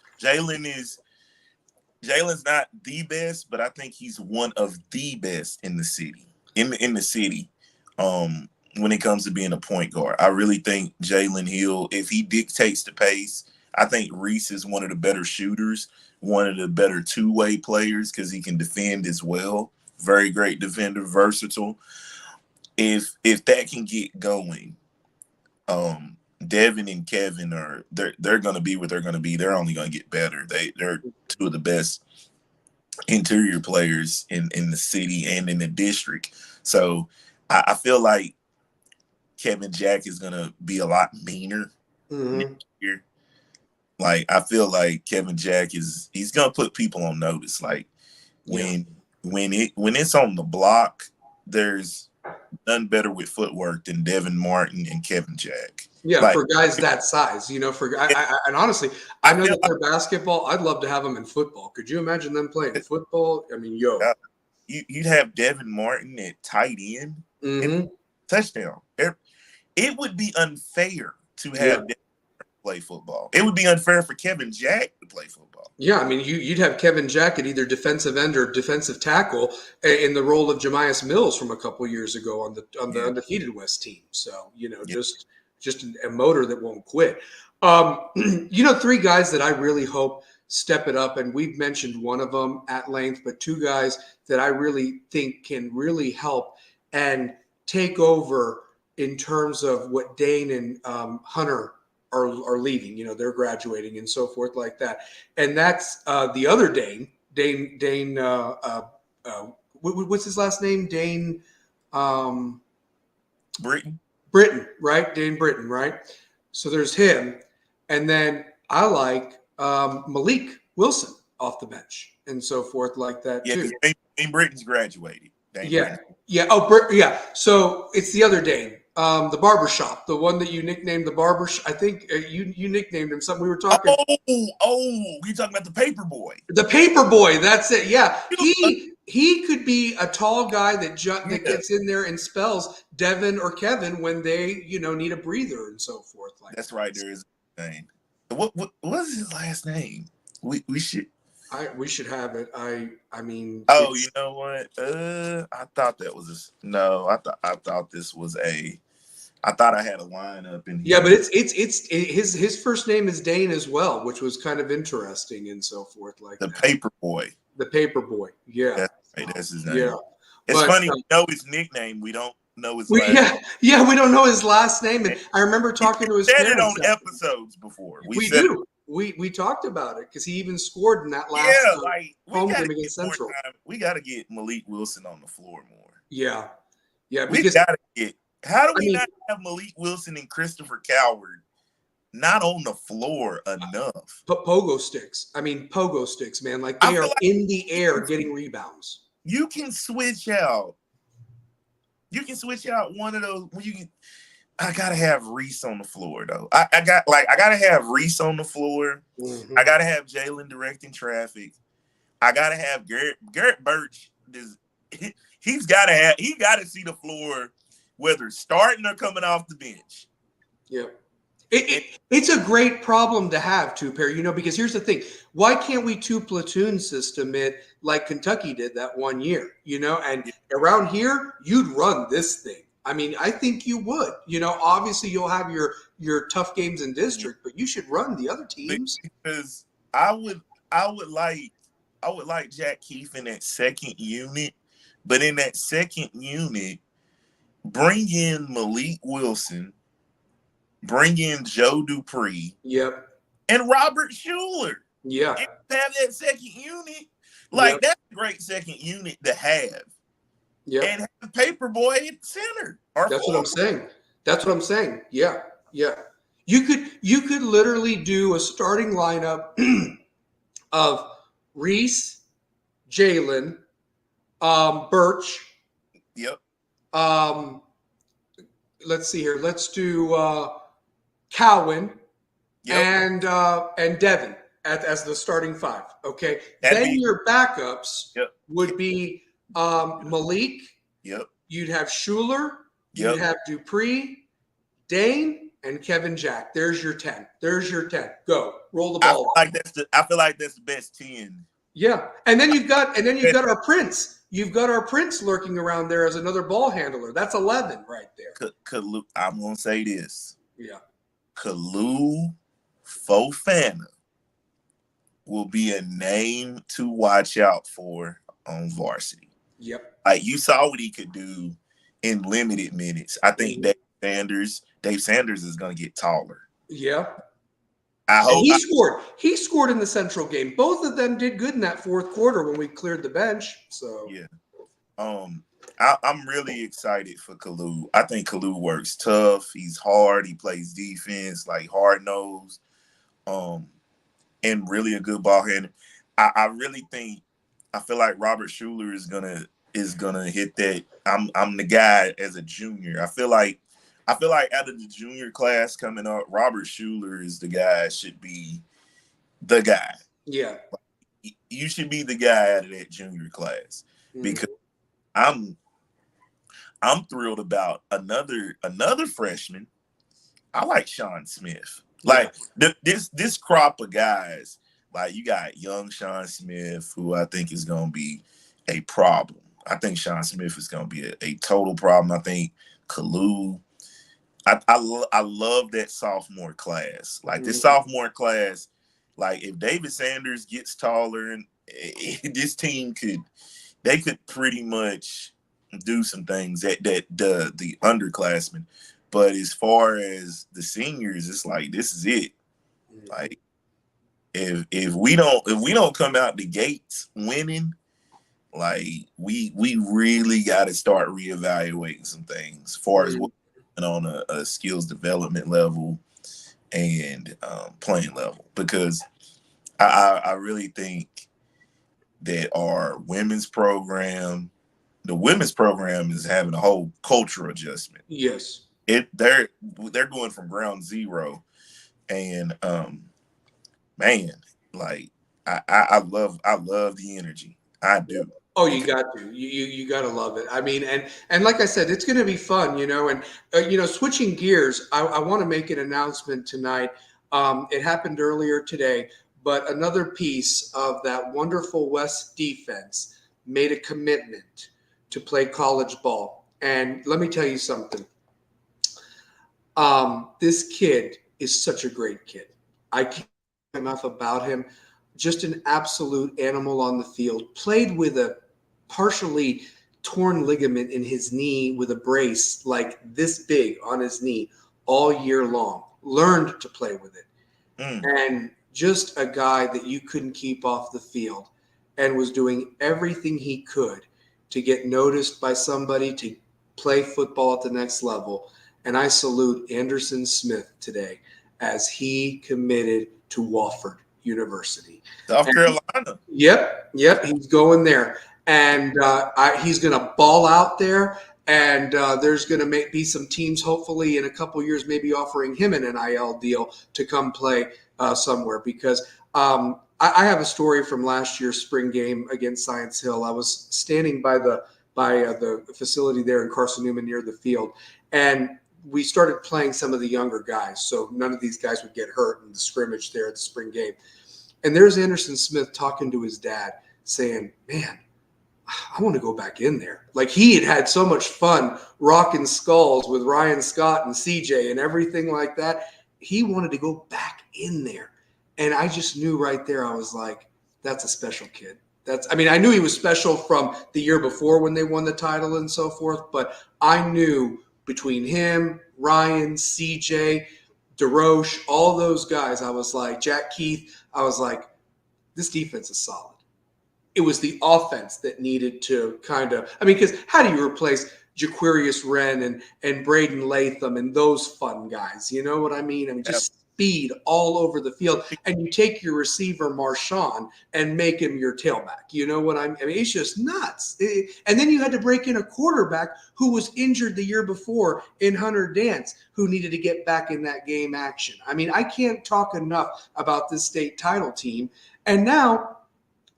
[SPEAKER 2] not the best, but I think he's one of the best in the city. In the city, when it comes to being a point guard, I really think Jalen Hill, if he dictates the pace, I think Reese is one of the better shooters, one of the better two-way players because he can defend as well. Very great defender, versatile. If that can get going, Devin and Kevin they're going to be what they're going to be. They're only going to get better. They're 2 of the best interior players in the city and in the district. So I feel like Kevin Jack is going to be a lot meaner next year. Like, I feel like Kevin Jack he's going to put people on notice. Like, when it's on the block, there's none better with footwork than Devin Martin and Kevin Jack.
[SPEAKER 1] Yeah, like, for guys that size, and honestly, I know that they're basketball. I'd love to have them in football. Could you imagine them playing football? I mean,
[SPEAKER 2] you'd have Devin Martin at tight end and touchdown. It would be unfair to have Devin play football. It would be unfair for Kevin Jack to play football.
[SPEAKER 1] Yeah, I mean, you'd have Kevin Jack at either defensive end or defensive tackle in the role of Jemias Mills from a couple years ago on the undefeated West team. So just a motor that won't quit. 3 guys that I really hope step it up, and we've mentioned one of them at length, but 2 guys that I really think can really help and take over in terms of what Dane and Hunter are leaving. They're graduating and so forth like that. And that's the other Dane. What's his last name? Dane. Britton, right? Dane Britton, right? So there's him. And then I like Malik Wilson off the bench and so forth like that too.
[SPEAKER 2] Dane Britton's graduated.
[SPEAKER 1] Yeah. Oh, yeah. So it's the other Dane. The barbershop, the one that you nicknamed the barbershop. I think you nicknamed him something. We were talking.
[SPEAKER 2] You talking about the paper boy?
[SPEAKER 1] The paper boy. That's it. Yeah,
[SPEAKER 2] Uh,
[SPEAKER 1] he could be a tall guy that
[SPEAKER 2] Yeah,
[SPEAKER 1] gets in there and spells Devin or Kevin when they need a breather and so forth. Like
[SPEAKER 2] that's right. There is a name. What's his last name? We should.
[SPEAKER 1] we should have it. I mean.
[SPEAKER 2] Oh, you know what? I thought that was no. I thought this was a. I thought I had a lineup in here.
[SPEAKER 1] Yeah, but it's his first name is Dane as well, which was kind of interesting and so forth like
[SPEAKER 2] The
[SPEAKER 1] that.
[SPEAKER 2] paper boy.
[SPEAKER 1] The paper boy. Yeah.
[SPEAKER 2] That's right. That's his name.
[SPEAKER 1] Yeah.
[SPEAKER 2] It's
[SPEAKER 1] But,
[SPEAKER 2] funny. We know his nickname. We don't know his last name.
[SPEAKER 1] Yeah, we don't know his last name. And I remember talking to his
[SPEAKER 2] said
[SPEAKER 1] parents.
[SPEAKER 2] it on episodes before.
[SPEAKER 1] We do. We talked about it because he even scored in that last home game against Central.
[SPEAKER 2] We got to get Malik Wilson on the floor more.
[SPEAKER 1] Yeah. Yeah.
[SPEAKER 2] We got to get. How do we not have Malik Wilson and Christopher Coward not on the floor enough?
[SPEAKER 1] Pogo sticks. I mean, pogo sticks, man. Like they are in the air getting rebounds.
[SPEAKER 2] You can switch out. You can switch out one of those. I gotta have Reese on the floor though. I gotta have Reese on the floor.
[SPEAKER 1] Mm-hmm.
[SPEAKER 2] I gotta have Jalen directing traffic. I gotta have Garrett Birch. He gotta see the floor, whether starting or coming off the bench.
[SPEAKER 1] Yeah. It's a great problem to have, too, Perry, because here's the thing. Why can't we two-platoon system it like Kentucky did that one year, And around here, you'd run this thing. I mean, I think you would. Obviously you'll have your tough games in district, but you should run the other teams.
[SPEAKER 2] Because I would like Jack Keefe in that second unit, but in that second unit, bring in Malik Wilson, bring in Joe Dupree,
[SPEAKER 1] yep,
[SPEAKER 2] and Robert Schuler.
[SPEAKER 1] Yeah,
[SPEAKER 2] and have that second unit. That's a great second unit to have.
[SPEAKER 1] Yeah,
[SPEAKER 2] and have Paperboy at center.
[SPEAKER 1] That's what I'm saying. Yeah. You could literally do a starting lineup of Reese, Jalen, Birch.
[SPEAKER 2] Yep.
[SPEAKER 1] Let's see here. Let's do Cowan and Devin as the starting five. Okay. Then your backups would be Malik.
[SPEAKER 2] Yep.
[SPEAKER 1] You'd have Schuler.
[SPEAKER 2] Yep.
[SPEAKER 1] You'd have Dupree, Dane, and Kevin Jack. There's your 10. Go. Roll the ball.
[SPEAKER 2] I feel like that's the best 10.
[SPEAKER 1] Yeah. And then you've got our Prince. You've got our Prince lurking around there as another ball handler. That's 11 right there.
[SPEAKER 2] I'm going to say this.
[SPEAKER 1] Yeah.
[SPEAKER 2] Kalu Fofana will be a name to watch out for on varsity.
[SPEAKER 1] Yep.
[SPEAKER 2] Like you saw what he could do in limited minutes. I think Dave Sanders is going to get taller.
[SPEAKER 1] Yeah.
[SPEAKER 2] I hope
[SPEAKER 1] he scored in the Central game. Both of them did good in that fourth quarter when we cleared the bench. So
[SPEAKER 2] yeah. I'm really excited for Kalu. I think Kalu works tough. He's hard. He plays defense, like hard nosed, and really a good ball handler. I feel like Robert Schuler is gonna hit that. I'm the guy as a junior. I feel like out of the junior class coming up, Robert Schuler is the guy. Should be the guy.
[SPEAKER 1] Yeah,
[SPEAKER 2] you should be the guy out of that junior class because I'm thrilled about another freshman. I like Sean Smith. Like this crop of guys. Like you got young Sean Smith, who I think is going to be a problem. I think Sean Smith is going to be a total problem. I think Kalu. I love that sophomore class. Like this sophomore class, like if David Sanders gets taller, and this team could pretty much do some things that the underclassmen. But as far as the seniors, it's like this is it. Like if we don't come out the gates winning, like we really got to start reevaluating some things as far as what's on a skills development level and playing level, because I really think that our women's program, the women's program is having a whole cultural adjustment.
[SPEAKER 1] Yes.
[SPEAKER 2] they're going from ground zero, and man, like I love the energy. I do.
[SPEAKER 1] Oh, you got to. You got to love it. I mean, and like I said, it's going to be fun, and switching gears, I want to make an announcement tonight. It happened earlier today, but another piece of that wonderful West defense made a commitment to play college ball. And let me tell you something. This kid is such a great kid. I can't say enough about him. Just an absolute animal on the field. Played with a partially torn ligament in his knee with a brace like this big on his knee all year long. Learned to play with it. And just a guy that you couldn't keep off the field and was doing everything he could to get noticed by somebody to play football at the next level. And I salute Anderson Smith today as he committed to Wofford University.
[SPEAKER 2] South Carolina.
[SPEAKER 1] Yep, he's going there. And he's going to ball out there. And there's going to be some teams, hopefully, in a couple of years, maybe offering him an NIL deal to come play somewhere. Because I have a story from last year's spring game against Science Hill. I was standing by the facility there in Carson Newman near the field, and we started playing some of the younger guys, so none of these guys would get hurt in the scrimmage there at the spring game. And there's Anderson Smith talking to his dad, saying, "Man, I want to go back in there." Like, he had so much fun rocking skulls with Ryan Scott and CJ and everything like that. He wanted to go back in there. And I just knew right there, I was like, that's a special kid. I knew he was special from the year before when they won the title and so forth, but I knew between him, Ryan, CJ, DeRoche, all those guys, I was like, Jack Keith, I was like, this defense is solid. It was the offense that needed to because how do you replace Jaquarius Wren and Braden Latham and those fun guys? You know what I mean? Just speed all over the field. And you take your receiver, Marshawn, and make him your tailback. You know what I mean? It's just nuts. And then you had to break in a quarterback who was injured the year before in Hunter Dance, who needed to get back in that game action. I can't talk enough about this state title team. And now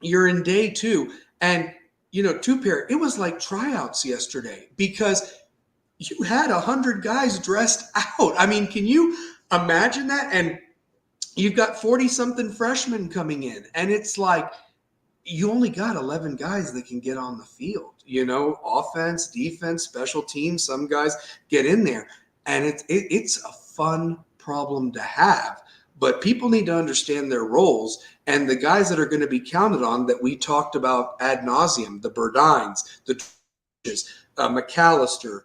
[SPEAKER 1] you're in day 2, and two-pair, it was like tryouts yesterday because you had 100 guys dressed out. Can you imagine that? And you've got 40-something freshmen coming in, and it's like you only got 11 guys that can get on the field. Offense, defense, special teams. Some guys get in there, and it's a fun problem to have. But people need to understand their roles, and the guys that are going to be counted on that we talked about ad nauseum, the Burdines, the McAllister,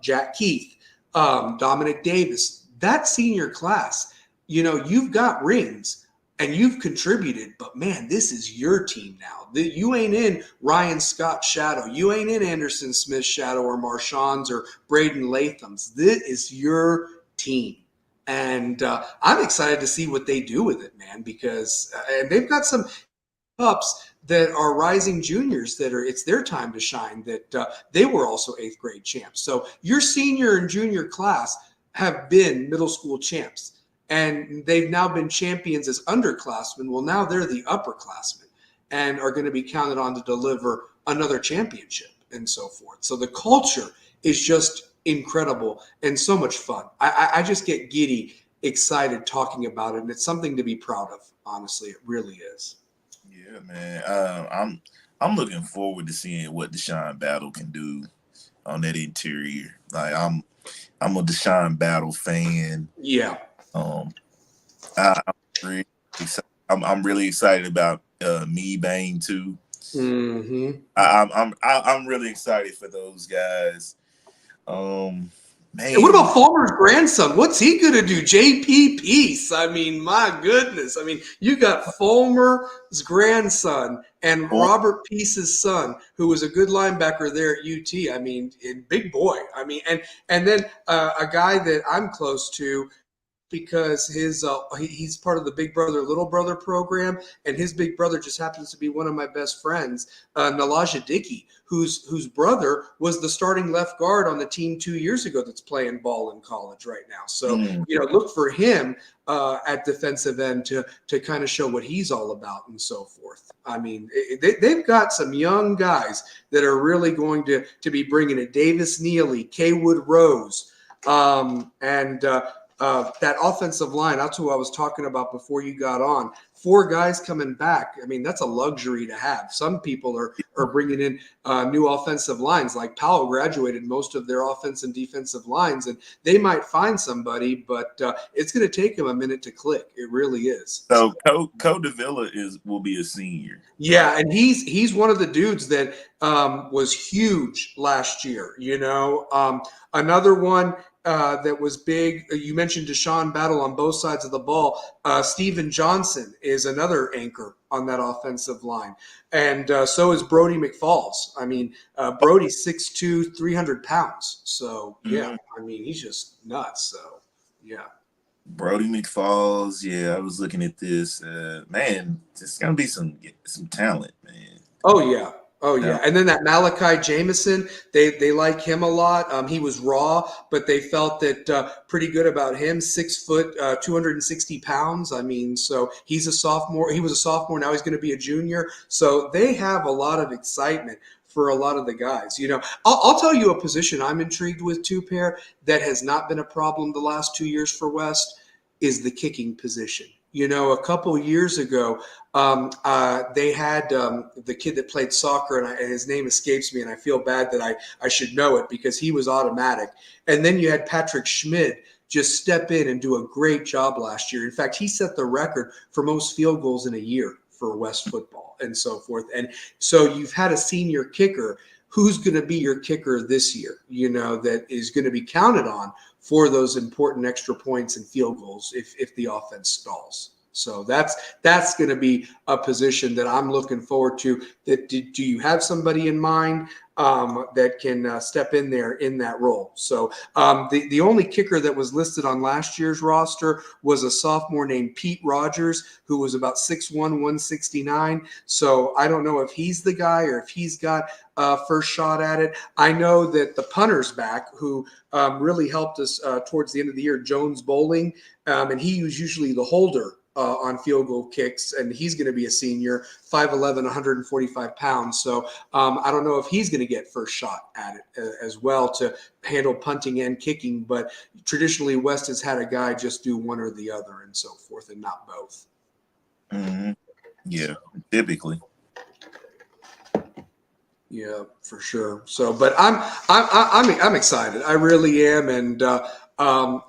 [SPEAKER 1] Jack Keith, Dominic Davis, that senior class, you've got rings and you've contributed, but man, this is your team now. You ain't in Ryan Scott's shadow. You ain't in Anderson Smith's shadow or Marshawn's or Braden Latham's. This is your team. And I'm excited to see what they do with it, man, because and they've got some pups that are rising juniors it's their time to shine, that they were also 8th grade champs. So your senior and junior class have been middle school champs, and they've now been champions as underclassmen. Well, now they're the upperclassmen and are going to be counted on to deliver another championship and so forth. So the culture is just incredible and so much fun. I just get giddy, excited talking about it, and it's something to be proud of. Honestly, it really is.
[SPEAKER 2] Yeah, man. I'm looking forward to seeing what Deshaun Battle can do on that interior. Like, I'm a Deshaun Battle fan.
[SPEAKER 1] Yeah.
[SPEAKER 2] I'm really excited about Me Bane too.
[SPEAKER 1] Mm-hmm.
[SPEAKER 2] I'm really excited for those guys. Man.
[SPEAKER 1] And what about Fulmer's grandson? What's he going to do? JP Peace. My goodness. You got Fulmer's grandson and Robert Peace's son, who was a good linebacker there at UT. Big boy. And then a guy that I'm close to, because he's part of the Big Brother Little Brother program, and his big brother just happens to be one of my best friends, Nalaja Dickey, whose brother was the starting left guard on the team 2 years ago that's playing ball in college right now. So look for him at defensive end to kind of show what he's all about and so forth. I mean, they've got some young guys that are really going to be bringing it. Davis Neely, Kaywood Rose, and that offensive line. That's who I was talking about before you got on. 4 guys coming back. I mean, that's a luxury to have. Some people are bringing in new offensive lines. Like Powell graduated most of their offense and defensive lines, and they might find somebody, but it's going to take them a minute to click. It really is.
[SPEAKER 2] So Co Davila will be a senior.
[SPEAKER 1] Yeah, and he's one of the dudes that was huge last year. Another one that was big. You mentioned Deshaun Battle on both sides of the ball. Steven Johnson is another anchor on that offensive line. And so is Brody McFalls. I mean, Brody's 6'2", 300 pounds. So, yeah, I mean, he's just nuts. So, yeah.
[SPEAKER 2] Brody McFalls. Yeah, I was looking at this. Man, it's going to be some talent, man.
[SPEAKER 1] Oh, yeah. Oh, yeah. And then that Malachi Jameson, they like him a lot. He was raw, but they felt that pretty good about him. 6 foot, 260 pounds. I mean, so he's a sophomore. He was a sophomore. Now he's going to be a junior. So they have a lot of excitement for a lot of the guys. I'll tell you a position I'm intrigued with too, Pear, that has not been a problem the last 2 years for West is the kicking position. A couple years ago, they had the kid that played soccer, and his name escapes me, and I feel bad that I should know it because he was automatic. And then you had Patrick Schmidt just step in and do a great job last year. In fact, he set the record for most field goals in a year for West football and so forth. And so you've had a senior kicker. Who's going to be your kicker this year, that is going to be counted on for those important extra points and field goals if the offense stalls. So that's going to be a position that I'm looking forward to. Do you have somebody in mind that can step in there in that role? So the only kicker that was listed on last year's roster was a sophomore named Pete Rogers, who was about 6'1", 169. So I don't know if he's the guy or if he's got first shot at it. I know that the punter's back, who really helped us towards the end of the year, Jones Bowling, and he was usually the holder on field goal kicks, and he's going to be a senior, 5'11", 145 pounds. So I don't know if he's going to get first shot at it as well to handle punting and kicking, but traditionally West has had a guy just do one or the other and so forth, and not both.
[SPEAKER 2] Mm-hmm. Yeah, typically.
[SPEAKER 1] Yeah, for sure. So, but I'm excited. I really am, and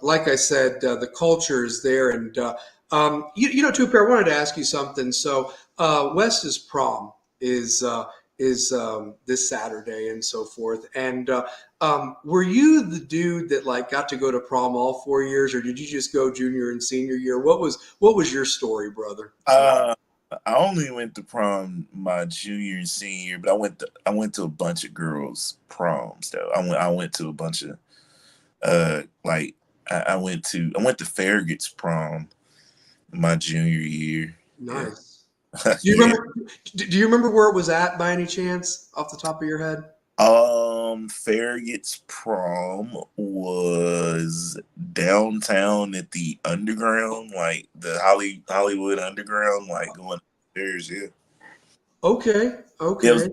[SPEAKER 1] like I said, the culture is there, and Tupac, I wanted to ask you something. So, West's prom is this Saturday and so forth. And were you the dude that got to go to prom all 4 years, or did you just go junior and senior year? What was your story, brother?
[SPEAKER 2] I only went to prom my junior and senior year, but I went to a bunch of girls' proms though. I went to a bunch of I went to Farragut's prom my junior year.
[SPEAKER 1] Nice.
[SPEAKER 2] Yeah.
[SPEAKER 1] Do you remember where it was at by any chance, off the top of your head?
[SPEAKER 2] Farragut's prom was downtown at the underground, like the Hollywood underground, like going upstairs. Yeah.
[SPEAKER 1] Okay.
[SPEAKER 2] It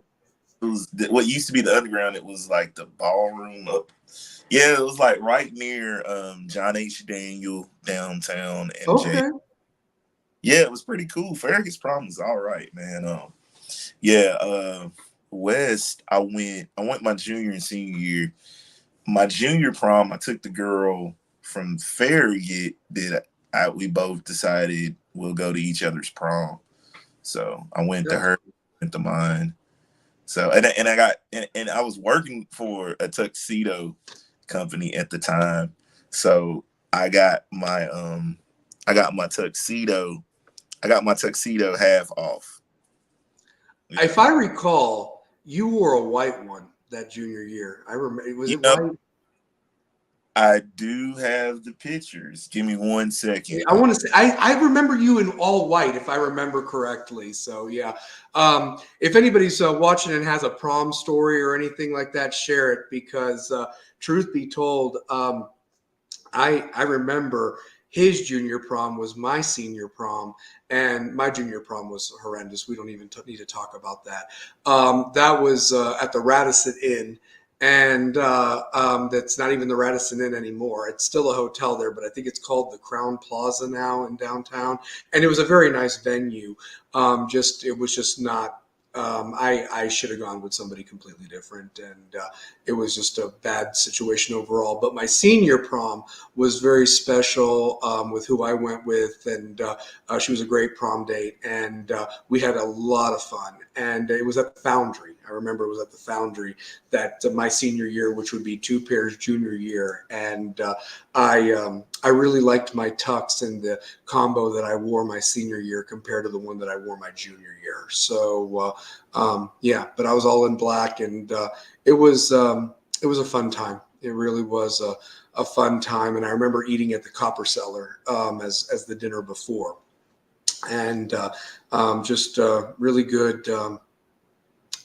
[SPEAKER 2] was what used to be the underground. It was like the ballroom up. Yeah, it was like right near John H. Daniel downtown. And
[SPEAKER 1] okay.
[SPEAKER 2] Yeah, it was pretty cool. Farragut's prom was all right, man. West, I went my junior and senior year. My junior prom, I took the girl from Farragut that we both decided we'll go to each other's prom. So I went to her, went to mine. So and I was working for a tuxedo company at the time. So I got my tuxedo half off.
[SPEAKER 1] Yeah. If I recall, you wore a white one that junior year. I remember. Was it white?
[SPEAKER 2] I do have the pictures. Give me 1 second.
[SPEAKER 1] I want to say I remember you in all white, if I remember correctly. So yeah, if anybody's watching and has a prom story or anything like that, share it because truth be told, I remember his junior prom was my senior prom, and my junior prom was horrendous. We don't even need to talk about that. That was at the Radisson Inn, and that's not even the Radisson Inn anymore. It's still a hotel there, but I think it's called the Crown Plaza now in downtown. And it was a very nice venue. It was just not. I should have gone with somebody completely different, and it was just a bad situation overall. But my senior prom was very special with who I went with, and she was a great prom date, and we had a lot of fun. And it was at the Foundry. I remember it was at the Foundry that my senior year, which would be Two Pairs junior year, and I really liked my tux and the combo that I wore my senior year compared to the one that I wore my junior year. So yeah, but I was all in black, and it was a fun time. It really was a fun time, and I remember eating at the Copper Cellar as the dinner before, and just really good.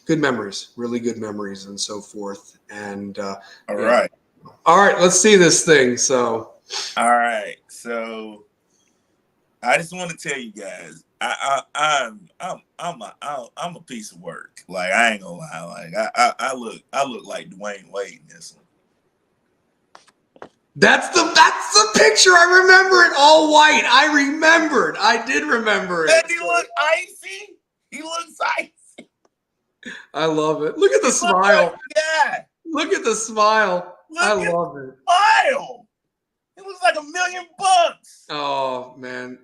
[SPEAKER 1] Good memories, really good memories, and so forth. And
[SPEAKER 2] all right,
[SPEAKER 1] let's see this thing. So,
[SPEAKER 2] all right, so I just want to tell you guys, I'm a piece of work. Like I ain't gonna lie, like I look like Dwayne Wade in this one.
[SPEAKER 1] That's the picture. I remember it all white. I did remember it.
[SPEAKER 2] Does he look icy? He looks icy.
[SPEAKER 1] I love it. Look at the smile.
[SPEAKER 2] Yeah.
[SPEAKER 1] Look at the smile. I love it.
[SPEAKER 2] Smile. It looks like $1 million.
[SPEAKER 1] Oh man.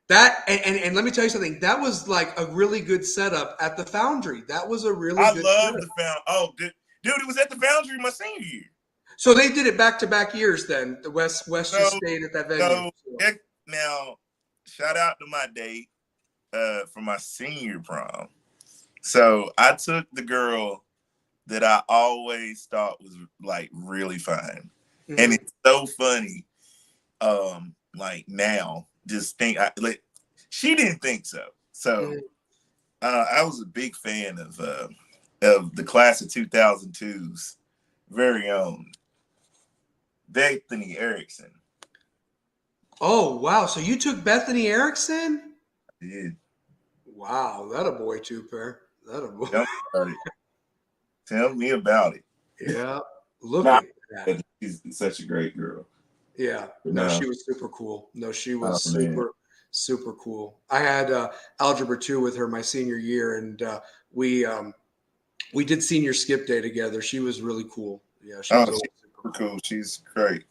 [SPEAKER 1] That and let me tell you something. That was like a really good setup at the Foundry. That was a really good
[SPEAKER 2] love
[SPEAKER 1] setup.
[SPEAKER 2] the Foundry. Oh, dude, it was at the Foundry my senior year.
[SPEAKER 1] So they did it back-to-back years then. The West just stayed at that venue.
[SPEAKER 2] Now, shout out to my date for my senior prom. So I took the girl that I always thought was like really fine. Mm-hmm. And it's so funny. Like now, just think she didn't think so. So I was a big fan of the class of 2002's very own Bethany Erickson.
[SPEAKER 1] Oh wow! So you took Bethany Erickson?
[SPEAKER 2] I did.
[SPEAKER 1] Wow, that a boy, Two Pair. That a boy.
[SPEAKER 2] Tell me about it.
[SPEAKER 1] Yeah, look at that.
[SPEAKER 2] She's such a great girl.
[SPEAKER 1] Yeah, no, she was super cool. No, she was super cool. I had Algebra 2 with her my senior year, and we did senior skip day together. She was really cool. Yeah, she was
[SPEAKER 2] super cool. She's great.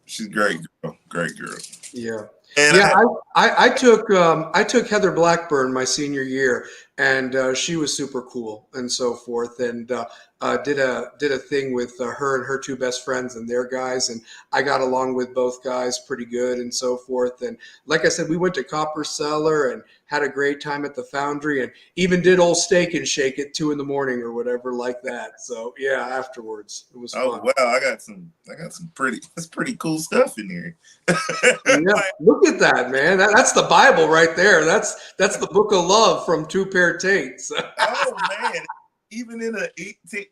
[SPEAKER 2] She's a great girl. Great girl.
[SPEAKER 1] Yeah. And yeah, I took Heather Blackburn my senior year, and she was super cool and so forth, and did a thing with her and her two best friends and their guys, and I got along with both guys pretty good and so forth. And like I said, we went to Copper Cellar and had a great time at the Foundry, and even did old Steak and Shake at 2 a.m. or whatever like that. So yeah, afterwards it was fun.
[SPEAKER 2] Oh wow, I got some pretty cool stuff in here.
[SPEAKER 1] Yeah, look at that, man. That's the Bible right there. That's the book of love from Two Pair Tate. So.
[SPEAKER 2] Oh man, even in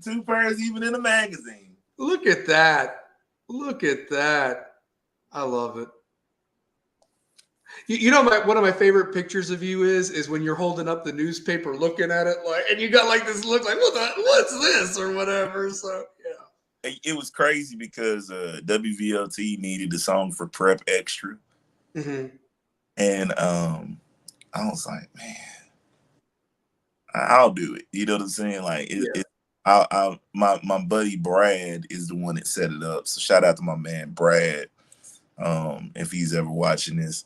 [SPEAKER 2] Two Pairs, even in a magazine.
[SPEAKER 1] Look at that. Look at that. I love it. You know, one of my favorite pictures of you is when you're holding up the newspaper, looking at it like, and you got like this look like, what's this or whatever. So yeah.
[SPEAKER 2] It was crazy because WVLT needed a song for Prep Extra, and I was like, man, I'll do it. You know what I'm saying? Like, my buddy Brad is the one that set it up. So shout out to my man Brad, if he's ever watching this.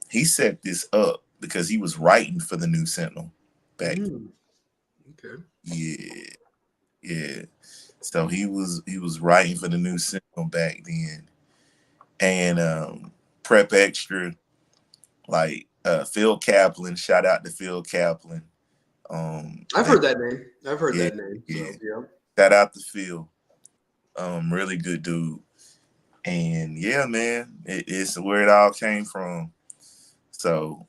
[SPEAKER 2] He set this up because he was writing for the New Sentinel back.
[SPEAKER 1] Okay.
[SPEAKER 2] Yeah. So he was writing for the New Sentinel back then, and Prep Extra, like Phil Kaplan. Shout out to Phil Kaplan.
[SPEAKER 1] I've heard that name. That name. So, yeah.
[SPEAKER 2] Shout out to Phil. Really good dude. And yeah, man, it's where it all came from. So,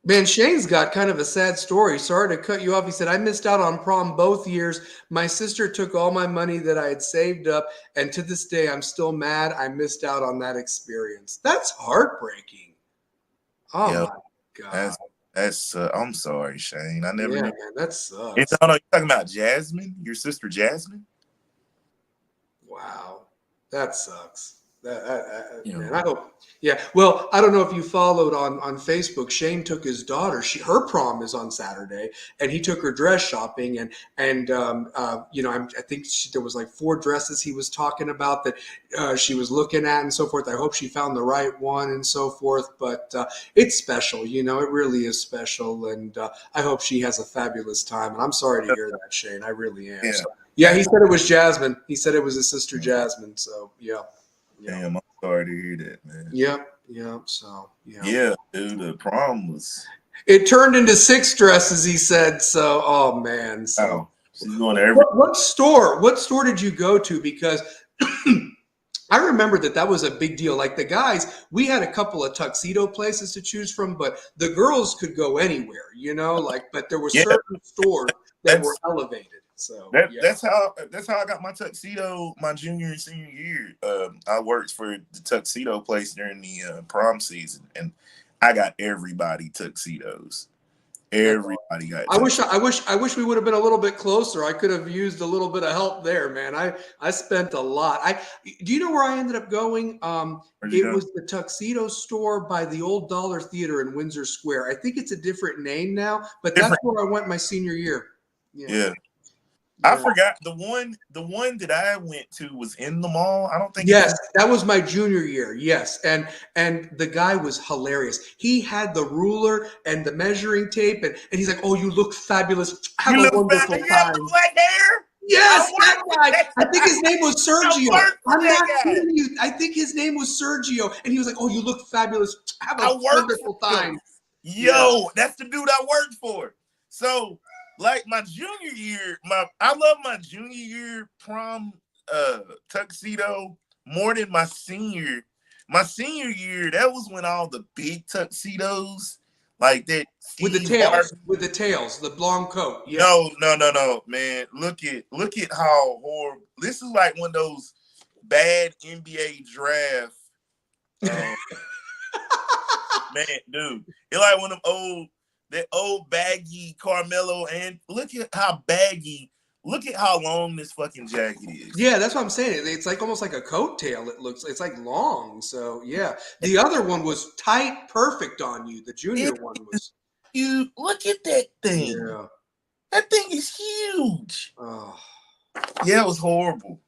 [SPEAKER 1] Man, Shane's got kind of a sad story. Sorry to cut you off. He said, I missed out on prom both years. My sister took all my money that I had saved up, and to this day, I'm still mad I missed out on that experience. That's heartbreaking. Oh
[SPEAKER 2] yeah,
[SPEAKER 1] my God.
[SPEAKER 2] that's. I'm sorry, Shane. I never
[SPEAKER 1] Yeah,
[SPEAKER 2] knew.
[SPEAKER 1] man, that
[SPEAKER 2] It's,
[SPEAKER 1] sucks.
[SPEAKER 2] I don't know. You're talking about Jasmine, your sister Jasmine.
[SPEAKER 1] Wow. That sucks.
[SPEAKER 2] You
[SPEAKER 1] Man,
[SPEAKER 2] know,
[SPEAKER 1] I hope. Yeah. Well, I don't know if you followed on Facebook. Shane took his daughter. Her prom is on Saturday, and he took her dress shopping. I think there was like 4 dresses he was talking about that she was looking at and so forth. I hope she found the right one and so forth. But it's special. It really is special, and I hope she has a fabulous time. And I'm sorry to hear that, Shane. I really am.
[SPEAKER 2] yeah.
[SPEAKER 1] So, yeah, he said it was Jasmine. He said it was his sister Jasmine. So yeah. Yeah.
[SPEAKER 2] Damn, I'm sorry to hear that, man.
[SPEAKER 1] Yep. Yep. So yeah.
[SPEAKER 2] Yeah, dude, the prom was.
[SPEAKER 1] It turned into 6 dresses, he said. So oh man. So
[SPEAKER 2] Wow. She's going to every.
[SPEAKER 1] what store? What store did you go to? Because I remember that was a big deal. Like the guys, we had a couple of tuxedo places to choose from, but the girls could go anywhere, but there were
[SPEAKER 2] Yeah,
[SPEAKER 1] certain stores that were
[SPEAKER 2] that's
[SPEAKER 1] elevated. So yeah.
[SPEAKER 2] that's how I got my tuxedo my junior and senior year. I worked for the tuxedo place during the prom season, and I got everybody tuxedos.
[SPEAKER 1] That's awesome.
[SPEAKER 2] Everybody got
[SPEAKER 1] I wish
[SPEAKER 2] tuxedos.
[SPEAKER 1] I wish we would have been a little bit closer. I could have used a little bit of help there, man. I spent a lot. I Do you know where I ended up going?
[SPEAKER 2] Where'd you
[SPEAKER 1] It
[SPEAKER 2] go?
[SPEAKER 1] was the tuxedo store by the old Dollar Theater in Windsor Square. I think it's a different name now, but that's
[SPEAKER 2] Different.
[SPEAKER 1] where I went my senior year. Yeah.
[SPEAKER 2] Yeah. I
[SPEAKER 1] Yeah.
[SPEAKER 2] forgot the one that I went to was in the mall. I don't think it's
[SPEAKER 1] Yes,
[SPEAKER 2] in.
[SPEAKER 1] that was my junior year. Yes, and the guy was hilarious. He had the ruler and the measuring tape, and he's like, "Oh, you look fabulous. Have
[SPEAKER 2] You
[SPEAKER 1] a
[SPEAKER 2] look fat.
[SPEAKER 1] wonderful
[SPEAKER 2] You have the
[SPEAKER 1] time."
[SPEAKER 2] black hair. I
[SPEAKER 1] Yes, that
[SPEAKER 2] worked with
[SPEAKER 1] guy.
[SPEAKER 2] that.
[SPEAKER 1] I think his name was
[SPEAKER 2] I
[SPEAKER 1] Sergio.
[SPEAKER 2] worked with
[SPEAKER 1] I'm not
[SPEAKER 2] that guy.
[SPEAKER 1] kidding you. I think his name was Sergio, and he was like, "Oh, you look fabulous. Have
[SPEAKER 2] I
[SPEAKER 1] a
[SPEAKER 2] worked for
[SPEAKER 1] wonderful
[SPEAKER 2] him.
[SPEAKER 1] time." Yeah.
[SPEAKER 2] Yo, that's the dude I worked for. So, like my junior year, I love my junior year prom tuxedo more than my senior. My senior year, that was when all the big tuxedos, like that
[SPEAKER 1] With the
[SPEAKER 2] Steve
[SPEAKER 1] tails,
[SPEAKER 2] Harvey.
[SPEAKER 1] the long coat. Yeah.
[SPEAKER 2] No, man. Look at how horrible. This is like one of those bad NBA draft. Um, Man, dude, it's like one of them that old baggy Carmelo, and look at how baggy. Look at how long this fucking jacket is.
[SPEAKER 1] Yeah, that's what I'm saying. It's like almost like a coat tail. It's like long. So yeah. The other one was tight, perfect on you. The junior
[SPEAKER 2] It
[SPEAKER 1] one
[SPEAKER 2] is
[SPEAKER 1] was.
[SPEAKER 2] huge. Look at that thing.
[SPEAKER 1] Yeah.
[SPEAKER 2] That thing is huge.
[SPEAKER 1] Oh.
[SPEAKER 2] Yeah, it was horrible.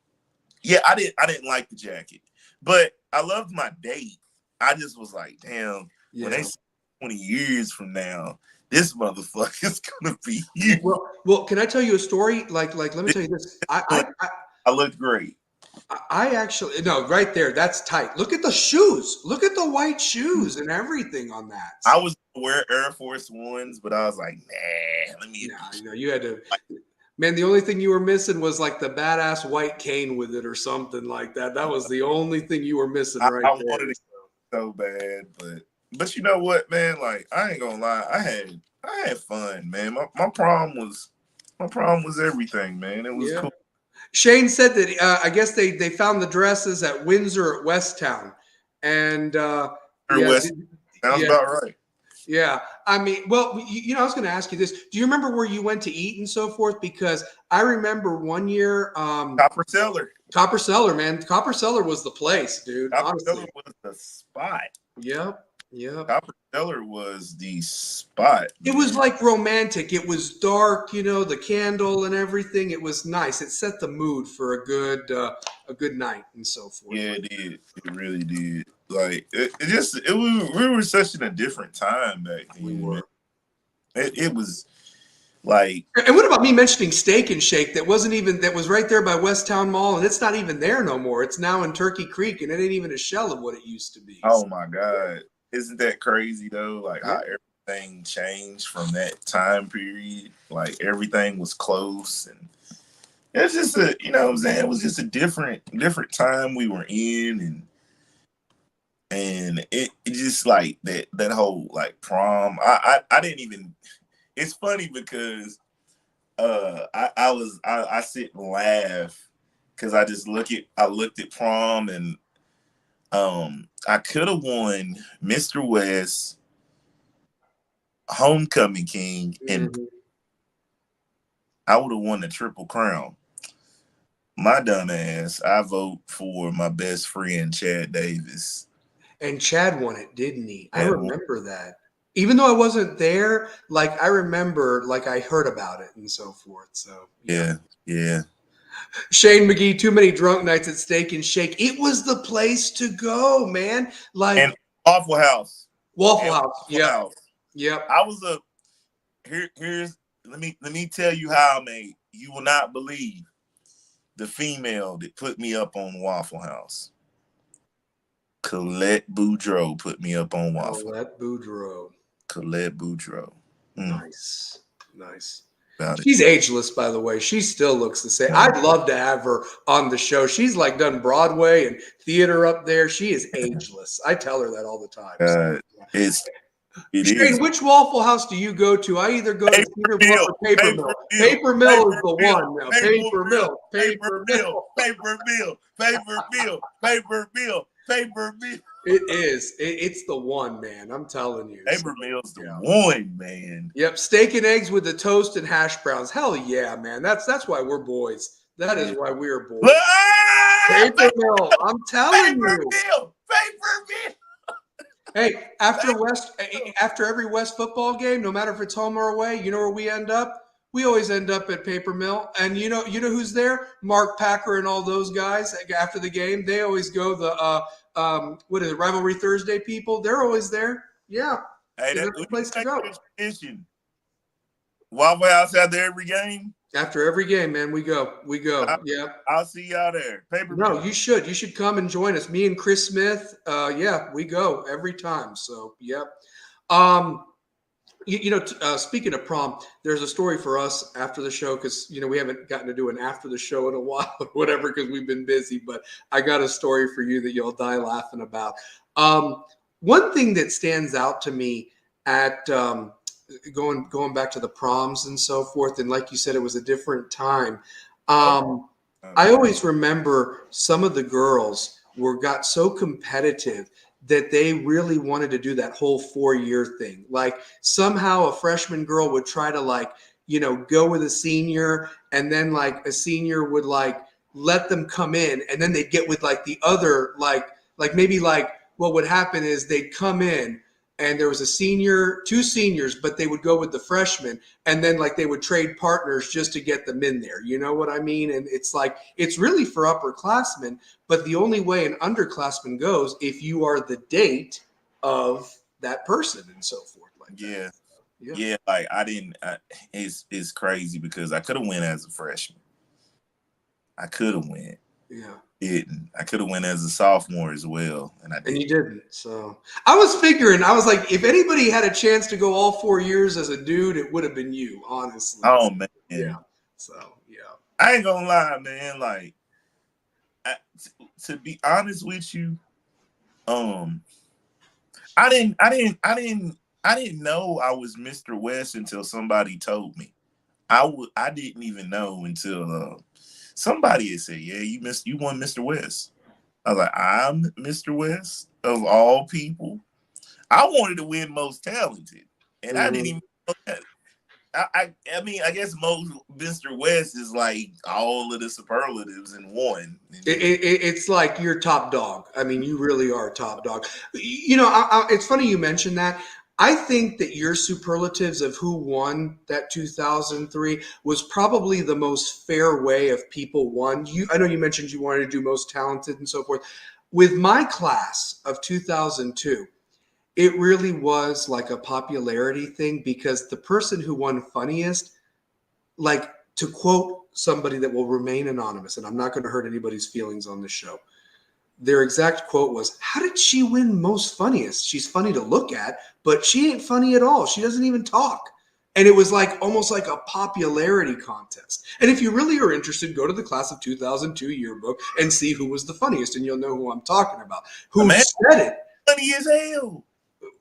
[SPEAKER 2] Yeah, I didn't like the jacket, but I loved my date. I just was like, damn. When they
[SPEAKER 1] Yeah.
[SPEAKER 2] say 20 years from now, this motherfucker's gonna be huge.
[SPEAKER 1] Well, can I tell you a story? Let me tell you this.
[SPEAKER 2] I looked great.
[SPEAKER 1] I actually no, right there. That's tight. Look at the shoes. Look at the white shoes and everything on that.
[SPEAKER 2] I was gonna wear Air Force Ones, but I was like, nah, let me.
[SPEAKER 1] Nah, you had to. Man, the only thing you were missing was like the badass white cane with it or something like that. That was the only thing you were missing right
[SPEAKER 2] I
[SPEAKER 1] there.
[SPEAKER 2] wanted it so bad, but you know what, man? Like, I ain't gonna lie, I had fun, man. My prom was everything, man. It was
[SPEAKER 1] Yeah.
[SPEAKER 2] cool.
[SPEAKER 1] Shane said that I guess they found the dresses at Windsor at Westtown, and yeah,
[SPEAKER 2] West sounds
[SPEAKER 1] yeah,
[SPEAKER 2] about right.
[SPEAKER 1] yeah. I mean, well, I was going to ask you this. Do you remember where you went to eat and so forth? Because I remember one year,
[SPEAKER 2] Copper Cellar.
[SPEAKER 1] Copper Cellar, man. Copper Cellar was the place, dude.
[SPEAKER 2] Copper
[SPEAKER 1] Honestly.
[SPEAKER 2] Cellar was the spot.
[SPEAKER 1] Yep. Yep.
[SPEAKER 2] Copper Cellar was the spot.
[SPEAKER 1] It was like romantic. It was dark, the candle and everything. It was nice. It set the mood for a good night and so forth.
[SPEAKER 2] Yeah, it did. It really did. Like we were such in a different time back then.
[SPEAKER 1] We were.
[SPEAKER 2] It was like.
[SPEAKER 1] And what about me mentioning Steak and Shake that was right there by Westtown Mall, and it's not even there no more. It's now in Turkey Creek, and it ain't even a shell of what it used to be.
[SPEAKER 2] Oh my God. Isn't that crazy though? Like
[SPEAKER 1] Yeah.
[SPEAKER 2] how everything changed from that time period. Like everything was close, and It's just a, you know what I'm saying? It was just a different time we were in, and it just like that whole like prom. I didn't even. It's funny because I sit and laugh because I looked at prom, and I could have won Mr. West, Homecoming King, and
[SPEAKER 1] Mm-hmm.
[SPEAKER 2] I would have won the Triple Crown. My dumb ass, I vote for my best friend Chad Davis.
[SPEAKER 1] And Chad won it, didn't he? I
[SPEAKER 2] Chad won.
[SPEAKER 1] remember that. Even though I wasn't there, like I remember, like I heard about it and so forth. So yeah.
[SPEAKER 2] Yeah, yeah.
[SPEAKER 1] Shane McGee, too many drunk nights at Steak and Shake. It was the place to go, man. Like
[SPEAKER 2] And Waffle House.
[SPEAKER 1] Waffle
[SPEAKER 2] And
[SPEAKER 1] House.
[SPEAKER 2] Waffle
[SPEAKER 1] Yep.
[SPEAKER 2] House.
[SPEAKER 1] Yep.
[SPEAKER 2] I was a here's let me tell you how I made. You will not believe the female that put me up on Waffle House. Colette Boudreaux put me up on Waffle.
[SPEAKER 1] Colette Boudreaux.
[SPEAKER 2] Colette Boudreaux.
[SPEAKER 1] Nice. Nice.
[SPEAKER 2] About it.
[SPEAKER 1] She's ageless, by the way. She still looks the same. I'd love to have her on the show. She's like done Broadway and theater up there. She is ageless. I tell her that all the time. So.
[SPEAKER 2] It
[SPEAKER 1] Shane,
[SPEAKER 2] is.
[SPEAKER 1] which Waffle House do you go to? I either go to Cedar Bluff or Paper Mill. Paper Mill is the one now. Paper Mill. Paper Mill.
[SPEAKER 2] Paper Mill. Paper Mill. Paper Mill. Paper Mill.
[SPEAKER 1] It is. It's the one, man. I'm telling you.
[SPEAKER 2] Paper Mill's the one, man.
[SPEAKER 1] Yep. Steak and eggs with the toast and hash browns. Hell yeah, man. That's why we're boys. That is why we're boys. Paper Mill. I'm telling you.
[SPEAKER 2] Paper Mill. Paper Mill.
[SPEAKER 1] Hey, after every West football game, no matter if it's home or away, you know where we end up? We always end up at Paper Mill. And you know who's there? Mark Packer and all those guys after the game. They always go what is it, Rivalry Thursday people? They're always there. Yeah.
[SPEAKER 2] Hey, that's
[SPEAKER 1] the place to go.
[SPEAKER 2] Tradition. Waffle House out there every game.
[SPEAKER 1] After every game, man, we go. Yeah.
[SPEAKER 2] I'll see y'all there. Paper
[SPEAKER 1] No,
[SPEAKER 2] Mill.
[SPEAKER 1] you should. You should come and join us. Me and Chris Smith. Yeah, we go every time. So, yep. Speaking of prom, there's a story for us after the show because we haven't gotten to do an after the show in a while or whatever because we've been busy. But I got a story for you that you'll die laughing about. One thing that stands out to me at going back to the proms and so forth, and like you said, it was a different time. I always remember some of the girls got so competitive that they really wanted to do that whole 4-year thing. Like somehow a freshman girl would try to go with a senior, and then like a senior would like let them come in, and then they'd get with like the other maybe what would happen is they'd come in and there was two seniors, but they would go with the freshmen, and then like they would trade partners just to get them in there. You know what I mean? And it's like, it's really for upperclassmen, but the only way an underclassman goes if you are the date of that person and so forth.
[SPEAKER 2] Yeah. Like it's crazy because I could have went as a freshman. I could have went.
[SPEAKER 1] Yeah.
[SPEAKER 2] Didn't. I could have went as a sophomore as well, and I didn't.
[SPEAKER 1] And you didn't. So I was like, if anybody had a chance to go all 4 years as a dude, it would have been you, honestly.
[SPEAKER 2] Oh man.
[SPEAKER 1] Yeah. So yeah.
[SPEAKER 2] I ain't gonna lie, man. Like, to be honest with you, I didn't know I was Mr. West until somebody told me. I didn't even know until somebody had said, "Yeah, you won Mr. West." I was like, "I'm Mr. West of all people." I wanted to win most talented, and I didn't even know that. I mean, I guess most Mr. West is like all of the superlatives in one.
[SPEAKER 1] It's like you're top dog. I mean, you really are top dog. It's funny you mentioned that. I think that your superlatives of who won that 2003 was probably the most fair way of people won. I know you mentioned you wanted to do most talented and so forth. With my class of 2002, it really was like a popularity thing because the person who won funniest, like to quote somebody that will remain anonymous, and I'm not going to hurt anybody's feelings on this show, their exact quote was, "How did she win most funniest? She's funny to look at, but she ain't funny at all. She doesn't even talk." And it was like almost like a popularity contest. And if you really are interested, go to the class of 2002 yearbook and see who was the funniest, and you'll know who I'm talking about. Who said it?
[SPEAKER 2] Funny as hell.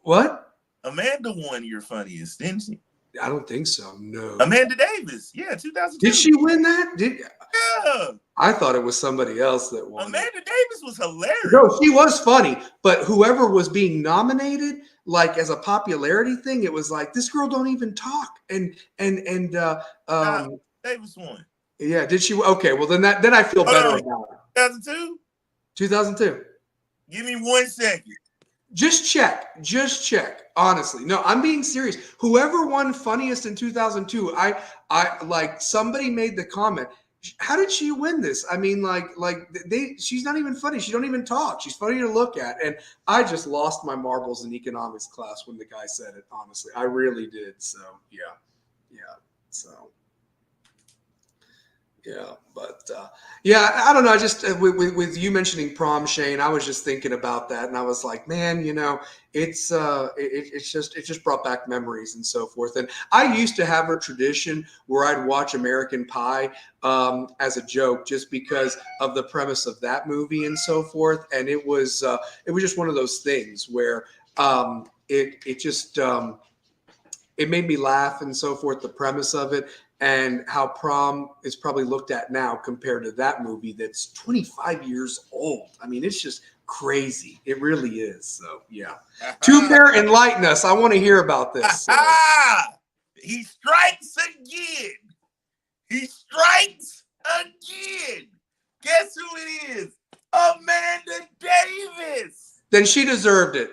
[SPEAKER 1] What?
[SPEAKER 2] Amanda won your funniest, didn't she?
[SPEAKER 1] I don't think so. No.
[SPEAKER 2] Amanda Davis. Yeah, 2002.
[SPEAKER 1] Did she win that?
[SPEAKER 2] Yeah.
[SPEAKER 1] I thought it was somebody else that won.
[SPEAKER 2] Amanda Davis was hilarious.
[SPEAKER 1] No, she was funny, but whoever was being nominated, like as a popularity thing, it was like this girl don't even talk. And
[SPEAKER 2] Davis won.
[SPEAKER 1] Yeah, did she? Okay, well then I feel better about it.
[SPEAKER 2] 2002.
[SPEAKER 1] 2002.
[SPEAKER 2] Give me 1 second.
[SPEAKER 1] Just check. Honestly, no, I'm being serious. Whoever won funniest in 2002, I like somebody made the comment. How did she win this? I mean, she's not even funny. She don't even talk. She's funny to look at. And I just lost my marbles in economics class when the guy said it. Honestly, I really did. So yeah. So. Yeah, but I don't know. I just with you mentioning prom, Shane, I was just thinking about that, and I was like, man, it's just brought back memories and so forth. And I used to have a tradition where I'd watch American Pie as a joke, just because of the premise of that movie and so forth. And it was just one of those things where it made me laugh and so forth. The premise of it. And how prom is probably looked at now compared to that movie that's 25 years old. I mean, it's just crazy. It really is. So, yeah. Two-Pair, enlighten us. I want to hear about this.
[SPEAKER 2] He strikes again. Guess who it is? Amanda Davis.
[SPEAKER 1] Then she deserved it.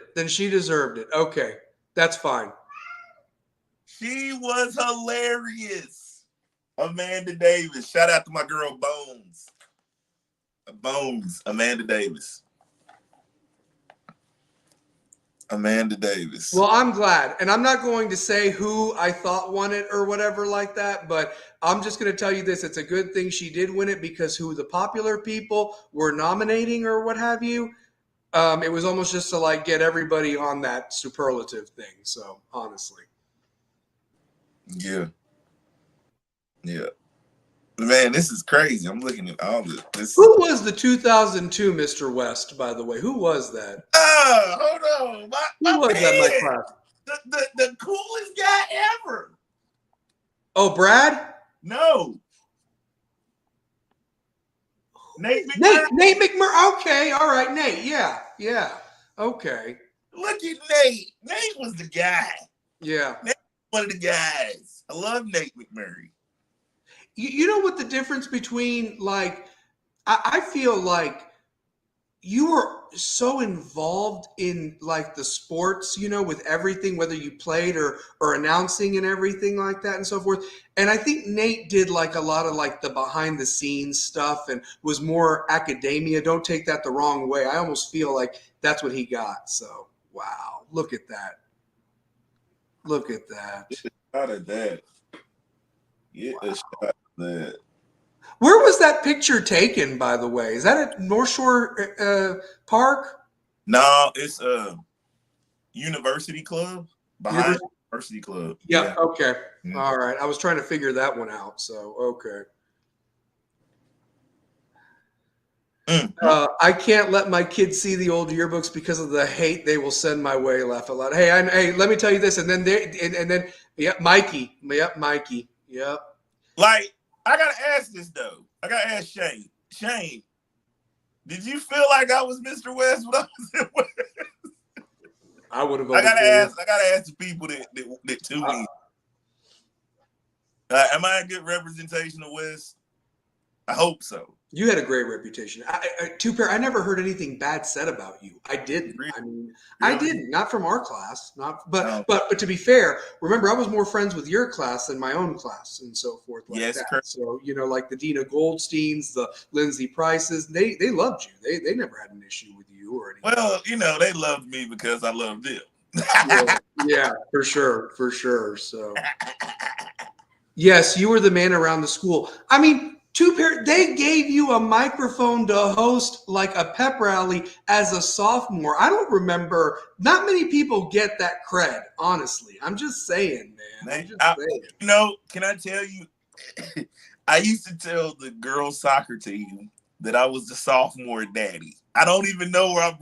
[SPEAKER 1] Okay, that's fine.
[SPEAKER 2] She was hilarious. Amanda Davis. Shout out to my girl Bones. Amanda Davis.
[SPEAKER 1] Well, I'm glad. And I'm not going to say who I thought won it or whatever like that, but I'm just going to tell you this. It's a good thing she did win it, because who the popular people were nominating or what have you, it was almost just to get everybody on that superlative thing. So, honestly.
[SPEAKER 2] Yeah. Man, this is crazy. I'm looking at all this.
[SPEAKER 1] Who was the 2002 Mr. West, by the way? Who was that?
[SPEAKER 2] Hold on.
[SPEAKER 1] Who was that in my class?
[SPEAKER 2] The coolest guy ever.
[SPEAKER 1] Oh, Brad?
[SPEAKER 2] No. Nate McMurray.
[SPEAKER 1] Nate McMurray. Okay. All right, Nate. Yeah. Okay.
[SPEAKER 2] Look at Nate. Nate was the guy.
[SPEAKER 1] Yeah.
[SPEAKER 2] Nate was one of the guys. I love Nate McMurray.
[SPEAKER 1] You know what the difference between, I feel like you were so involved in the sports, with everything, whether you played or announcing and everything like that and so forth. And I think Nate did a lot of the behind the scenes stuff and was more academia. Don't take that the wrong way. I almost feel like that's what he got. So, wow. Look at that.
[SPEAKER 2] Out of that. Get a shot of that.
[SPEAKER 1] Where was that picture taken, by the way? Is that at North Shore Park?
[SPEAKER 2] No, it's a University Club. Behind University Club.
[SPEAKER 1] Yeah. Okay. Mm-hmm. All right. I was trying to figure that one out. So, okay. Mm-hmm. I can't let my kids see the old yearbooks because of the hate they will send my way. Laugh out loud. Hey, let me tell you this. And then, Mikey. Yep, Mikey. Yep.
[SPEAKER 2] I gotta ask this though. I gotta ask Shane. Shane, did you feel like I was Mr. West when I was in West?
[SPEAKER 1] I would have.
[SPEAKER 2] I gotta ask the people that tune in. Am I a good representation of West? I hope so.
[SPEAKER 1] You had a great reputation. Two-Pair, I never heard anything bad said about you. I didn't.
[SPEAKER 2] Really?
[SPEAKER 1] I mean,
[SPEAKER 2] really?
[SPEAKER 1] I didn't. Not from our class. But to be fair, remember, I was more friends with your class than my own class and so forth.
[SPEAKER 2] Yes,
[SPEAKER 1] that.
[SPEAKER 2] Correct.
[SPEAKER 1] So, the Dina Goldsteins, the Lindsay Prices, they loved you. They never had an issue with you or anything.
[SPEAKER 2] Well, they loved me because I loved them.
[SPEAKER 1] yeah, for sure. So, yes, you were the man around the school. I mean, They gave you a microphone to host like a pep rally as a sophomore. I don't remember. Not many people get that cred, honestly. I'm just saying, man. I'm just saying.
[SPEAKER 2] You know, can I tell you? I used to tell the girls' soccer team that I was the sophomore daddy. I don't even know where I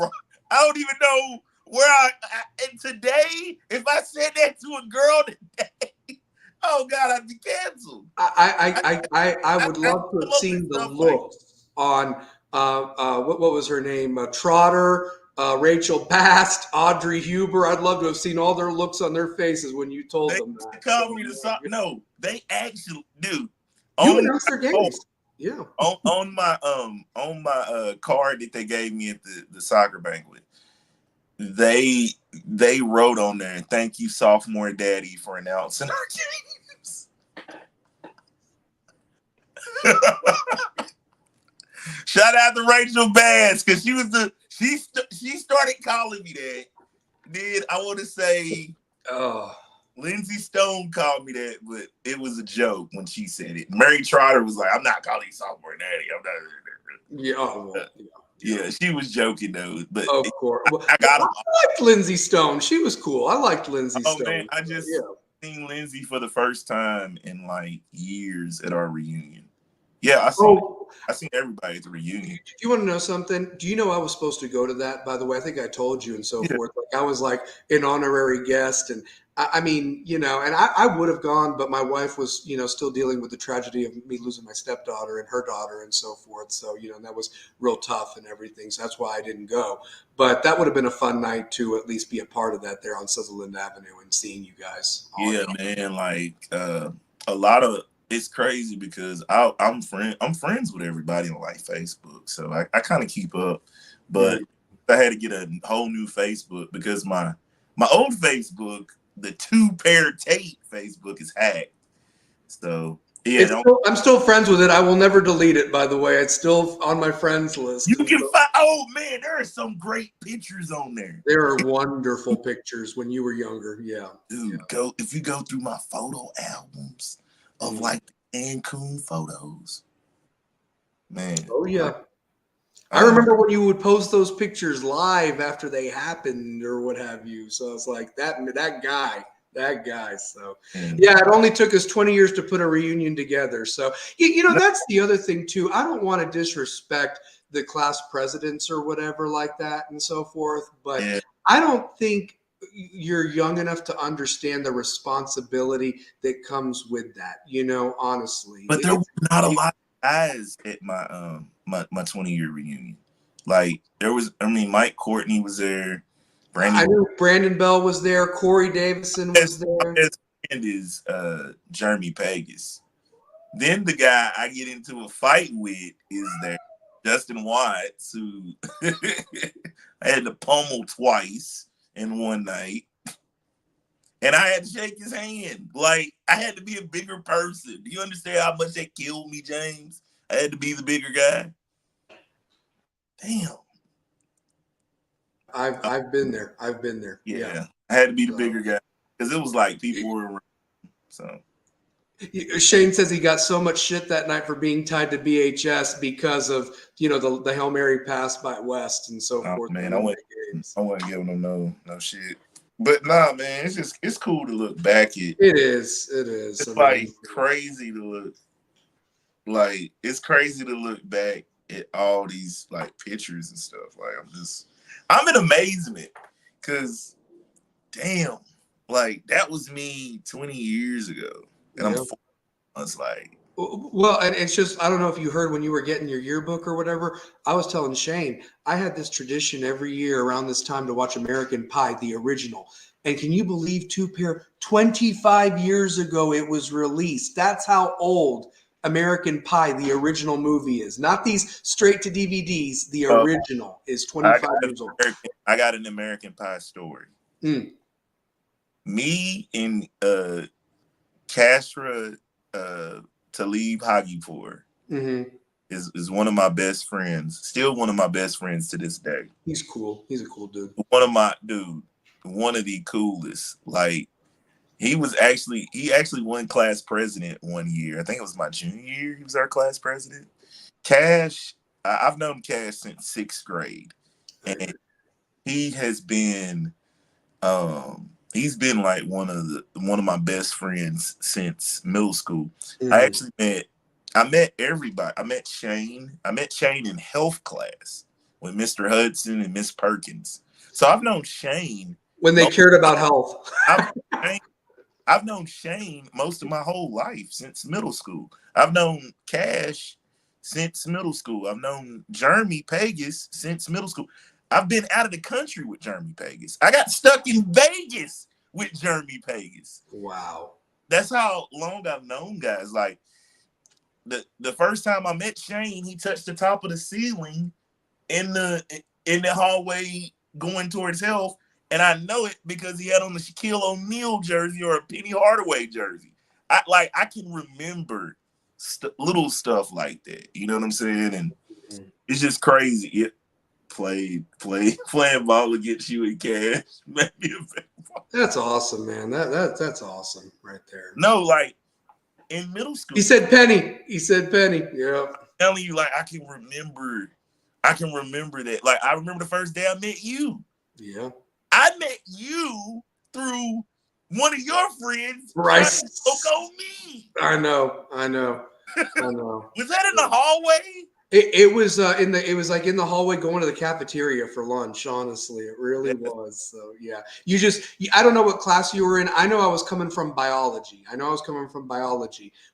[SPEAKER 2] don't even know where and today, if I said that to a girl today, oh God, I'd be canceled.
[SPEAKER 1] I would love to have seen the looks on what was her name? Trotter, Rachel Bast, Audrey Huber. I'd love to have seen all their looks on their faces when you told them that.
[SPEAKER 2] Called me no, they actually do.
[SPEAKER 1] You announced their games. Yeah.
[SPEAKER 2] On my card that they gave me at the soccer banquet, they wrote on there, "Thank you, sophomore daddy, for announcing our games." Shout out to Rachel Bass, because she started calling me that. Then I want to say, Lindsay Stone called me that, but it was a joke when she said it. Mary Trotter was like, "I'm not calling you sophomore daddy. I'm not." Yeah, she was joking though. But
[SPEAKER 1] of course,
[SPEAKER 2] I
[SPEAKER 1] liked Lindsay Stone. She was cool. I liked Lindsay Stone.
[SPEAKER 2] Man, I just seen Lindsay for the first time in like years at our reunion. Yeah, I seen everybody at the reunion.
[SPEAKER 1] Do you want to know something? Do you know I was supposed to go to that, by the way? I think I told you and so forth. Like, I was like an honorary guest. And I mean, and I would have gone, but my wife was, still dealing with the tragedy of me losing my stepdaughter and her daughter and so forth. So, and that was real tough and everything. So that's why I didn't go. But that would have been a fun night to at least be a part of that there on Sutherland Avenue and seeing you guys.
[SPEAKER 2] Yeah, man. Like a lot of, it's crazy because I'm friends with everybody on like Facebook, so I kind of keep up. But I had to get a whole new Facebook because my old Facebook, the 2-pair Tate Facebook, is hacked. So yeah,
[SPEAKER 1] I'm still friends with it. I will never delete it. By the way, it's still on my friends list.
[SPEAKER 2] You can find. Oh man, there are some great pictures on there.
[SPEAKER 1] There are wonderful pictures when you were younger. Yeah,
[SPEAKER 2] dude. If you go through my photo albums of like Cancun photos, man.
[SPEAKER 1] Oh yeah. I remember when you would post those pictures live after they happened or what have you. So it's like that guy. So yeah, it only took us 20 years to put a reunion together. So that's the other thing too. I don't want to disrespect the class presidents or whatever like that and so forth, but I don't think you're young enough to understand the responsibility that comes with that, honestly.
[SPEAKER 2] But there were not a lot of guys at my my 20-year reunion. Like there was, Mike Courtney was there.
[SPEAKER 1] I knew Brandon Bell was there. Corey Davison was there.
[SPEAKER 2] His friend is Jeremy Pegas. Then the guy I get into a fight with is there, Justin Watts, who I had to pummel twice in one night. And I had to shake his hand. Like, I had to be a bigger person. Do you understand how much that killed me, James? I had to be the bigger guy. Damn.
[SPEAKER 1] I've been there.
[SPEAKER 2] Yeah. I had to be the bigger guy. Because it was like people were around. So
[SPEAKER 1] Shane says he got so much shit that night for being tied to BHS because of the Hail Mary pass by West and so forth.
[SPEAKER 2] Man, I wasn't giving them no shit. But nah, man, it's cool to look back at.
[SPEAKER 1] It is.
[SPEAKER 2] It's crazy to look. Like it's crazy to look back at all these like pictures and stuff. Like I'm in amazement because, damn, like that was me 20 years ago, and I'm 4 months like.
[SPEAKER 1] Well, and it's just, I don't know if you heard when you were getting your yearbook or whatever, I was telling Shane, I had this tradition every year around this time to watch American Pie, the original. And can you believe 2-pair, 25 years ago it was released. That's how old American Pie, the original movie is. Not these straight to DVDs. The original is 25 years old.
[SPEAKER 2] I got an American Pie story. Me and Kastra Talib Hagipour is one of my best friends. Still one of my best friends to this day.
[SPEAKER 1] He's cool. He's a cool dude.
[SPEAKER 2] One of the coolest. Like he actually won class president one year. I think it was my junior year. He was our class president. Cash, I've known Cash since sixth grade, and he has been he's been like one of my best friends since middle school. I actually met everybody. I met Shane. I met Shane in health class with Mr. Hudson and Miss Perkins. So I've known Shane
[SPEAKER 1] when they cared about health.
[SPEAKER 2] I've known Shane most of my whole life since middle school. I've known Cash since middle school. I've known Jeremy Pegas since middle school. I've been out of the country with Jeremy Pegas. I got stuck in Vegas with Jeremy Pegas.
[SPEAKER 1] Wow.
[SPEAKER 2] That's how long I've known guys. Like the first time I met Shane, he touched the top of the ceiling in the hallway going towards health. And I know it because he had on the Shaquille O'Neal jersey or a Penny Hardaway jersey. I can remember little stuff like that. You know what I'm saying? And it's just crazy. It playing ball against you and Cash.
[SPEAKER 1] That's awesome, man. That's awesome right there.
[SPEAKER 2] No, like in middle school.
[SPEAKER 1] He said Penny. Yeah.
[SPEAKER 2] I'm telling you, like I can remember that. Like I remember the first day I met you.
[SPEAKER 1] Yeah.
[SPEAKER 2] I met you through one of your friends.
[SPEAKER 1] Right.
[SPEAKER 2] Spoke on me.
[SPEAKER 1] I know.
[SPEAKER 2] Was that in the hallway?
[SPEAKER 1] It was it was like in the hallway going to the cafeteria for lunch. Honestly, it really was. So yeah, I don't know what class you were in. I know I was coming from biology.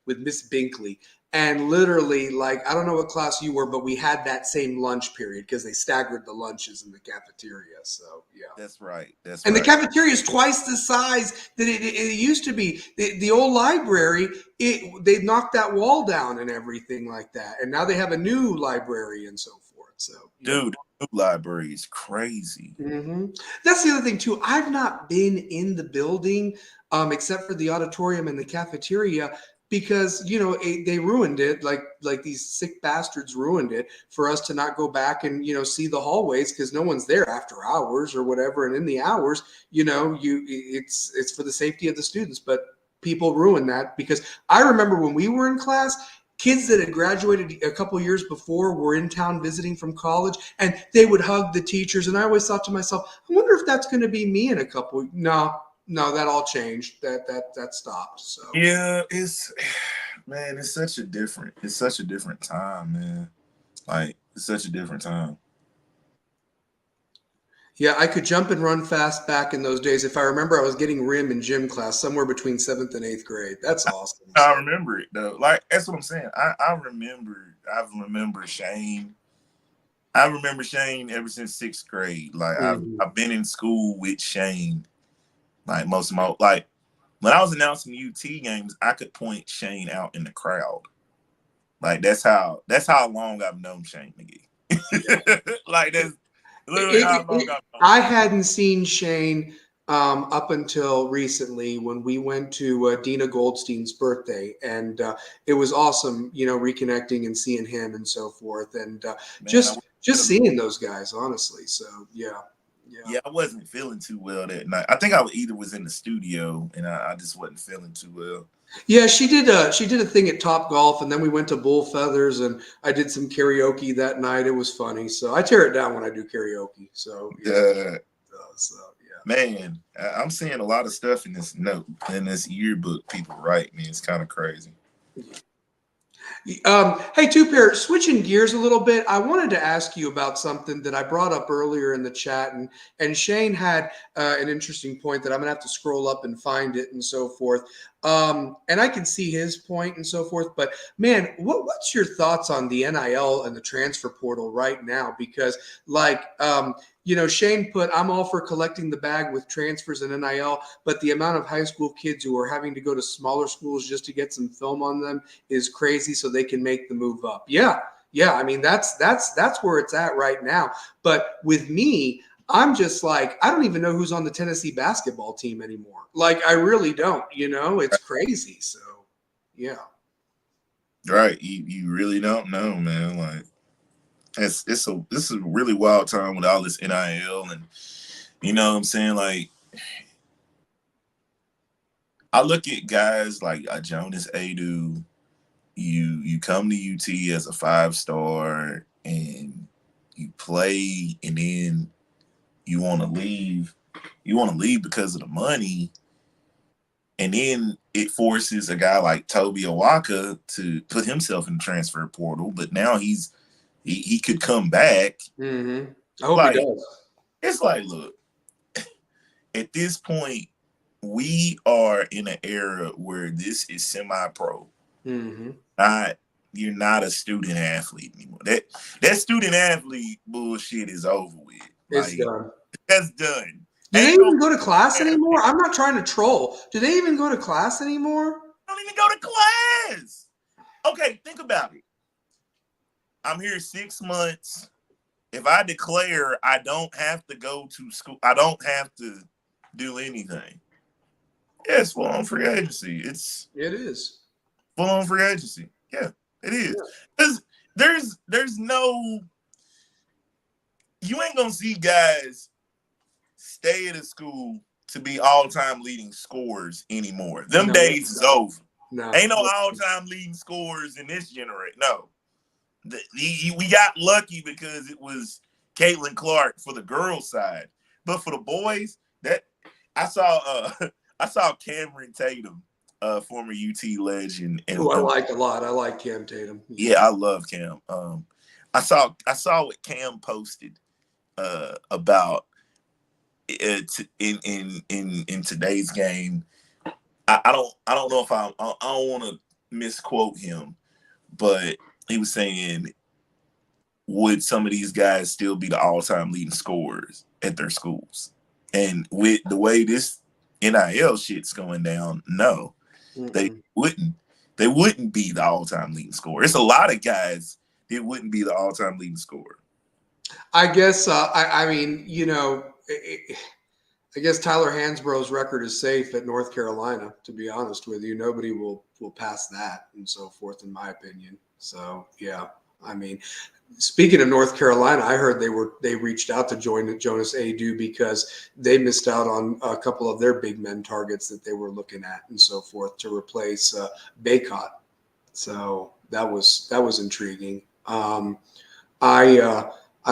[SPEAKER 1] With Miss Binkley. And literally, like, I don't know what class you were, but we had that same lunch period because they staggered the lunches in the cafeteria. So, yeah.
[SPEAKER 2] That's right.
[SPEAKER 1] And the cafeteria is twice the size that it used to be. The old library, they knocked that wall down and everything like that. And now they have a new library and so forth. So,
[SPEAKER 2] dude, the new library is crazy.
[SPEAKER 1] Mm-hmm. That's the other thing, too. I've not been in the building except for the auditorium and the cafeteria. Because, they ruined it, like these sick bastards ruined it for us to not go back and, see the hallways because no one's there after hours or whatever. And in the hours, it's for the safety of the students. But people ruin that because I remember when we were in class, kids that had graduated a couple years before were in town visiting from college and they would hug the teachers. And I always thought to myself, I wonder if that's going to be me in a couple. No, that all changed. That stopped. So
[SPEAKER 2] yeah, it's such a different time, man. Like it's such a different time.
[SPEAKER 1] Yeah, I could jump and run fast back in those days. If I remember, I was getting rim in gym class somewhere between 7th and 8th grade. That's awesome.
[SPEAKER 2] I remember it though. Like that's what I'm saying. I remember Shane. I remember Shane ever since 6th grade. Like I've been in school with Shane. Like most of my when I was announcing UT games, I could point Shane out in the crowd. Like that's how long I've known Shane McGee. Like that's literally how long I've known.
[SPEAKER 1] I hadn't seen Shane up until recently when we went to Dina Goldstein's birthday, and it was awesome, reconnecting and seeing him and so forth, and just seeing those guys, honestly. So yeah.
[SPEAKER 2] Yeah, I wasn't feeling too well that night. I think I either was in the studio and I just wasn't feeling too well.
[SPEAKER 1] Yeah, she did a thing at Top Golf, and then we went to Bull Feathers, and I did some karaoke that night. It was funny. So I tear it down when I do karaoke. So yeah.
[SPEAKER 2] Man, I'm seeing a lot of stuff in this yearbook people write. Man, it's kind of crazy.
[SPEAKER 1] Hey, Two-Pair, switching gears a little bit, I wanted to ask you about something that I brought up earlier in the chat, and Shane had an interesting point that I'm going to have to scroll up and find it and so forth. And I can see his point and so forth, but man, what's your thoughts on the NIL and the transfer portal right now? Because Shane put, I'm all for collecting the bag with transfers and NIL, but the amount of high school kids who are having to go to smaller schools just to get some film on them is crazy so they can make the move up. Yeah. I mean, that's where it's at right now. But with me, I'm just like, I don't even know who's on the Tennessee basketball team anymore. Like, I really don't, it's crazy. So, yeah.
[SPEAKER 2] Right. You really don't know, man. Like, this is a really wild time with all this NIL and you know what I'm saying? Like I look at guys like Jonas Adu. You come to UT as a 5-star and you play, and then you want to leave. You want to leave because of the money, and then it forces a guy like Toby Awaka to put himself in the transfer portal. But now he could come back.
[SPEAKER 1] Mm-hmm. I hope he
[SPEAKER 2] Like,
[SPEAKER 1] does.
[SPEAKER 2] it's like, look, at this point, we are in an era where this is semi-pro.
[SPEAKER 1] Mm-hmm.
[SPEAKER 2] Not You're not a student athlete anymore. That student athlete bullshit is over with.
[SPEAKER 1] It's
[SPEAKER 2] Like,
[SPEAKER 1] done.
[SPEAKER 2] that's done.
[SPEAKER 1] Do they
[SPEAKER 2] Ain't no
[SPEAKER 1] even go to class anymore? I'm not trying to troll. Do they even go to class anymore?
[SPEAKER 2] don't even go to class. Okay, think about it. I'm here 6 months. If I declare I don't have to go to school, I don't have to do anything. Yeah, it's full on free agency. It's
[SPEAKER 1] It is.
[SPEAKER 2] full on free agency. Yeah, it is.
[SPEAKER 1] Yeah.
[SPEAKER 2] Because there's no, you ain't gonna see guys stay at a school to be all-time leading scorers anymore. Them days is over.
[SPEAKER 1] No.
[SPEAKER 2] Ain't no all-time leading scorers in this generation. No. We got lucky because it was Caitlin Clark for the girls' side. But for the boys, that I saw Cameron Tatum, former UT legend. And
[SPEAKER 1] Who I like a lot. I like Cam Tatum.
[SPEAKER 2] yeah, I love Cam. I saw what Cam posted about it in today's game. I don't know if I don't want to misquote him, but he was saying, would some of these guys still be the all-time leading scorers at their schools? And with the way this NIL shit's going down, no, they wouldn't. They wouldn't be the all-time leading scorer. It's a lot of guys that wouldn't be the all-time leading scorer.
[SPEAKER 1] I guess. I mean, I guess Tyler Hansborough's record is safe at North Carolina. To be honest with you, nobody will pass that and so forth, in my opinion. So yeah, I mean, speaking of North Carolina, I heard they reached out to join Jonas Adu because they missed out on a couple of their big men targets that they were looking at and so forth to replace Baycott. So that was intriguing. I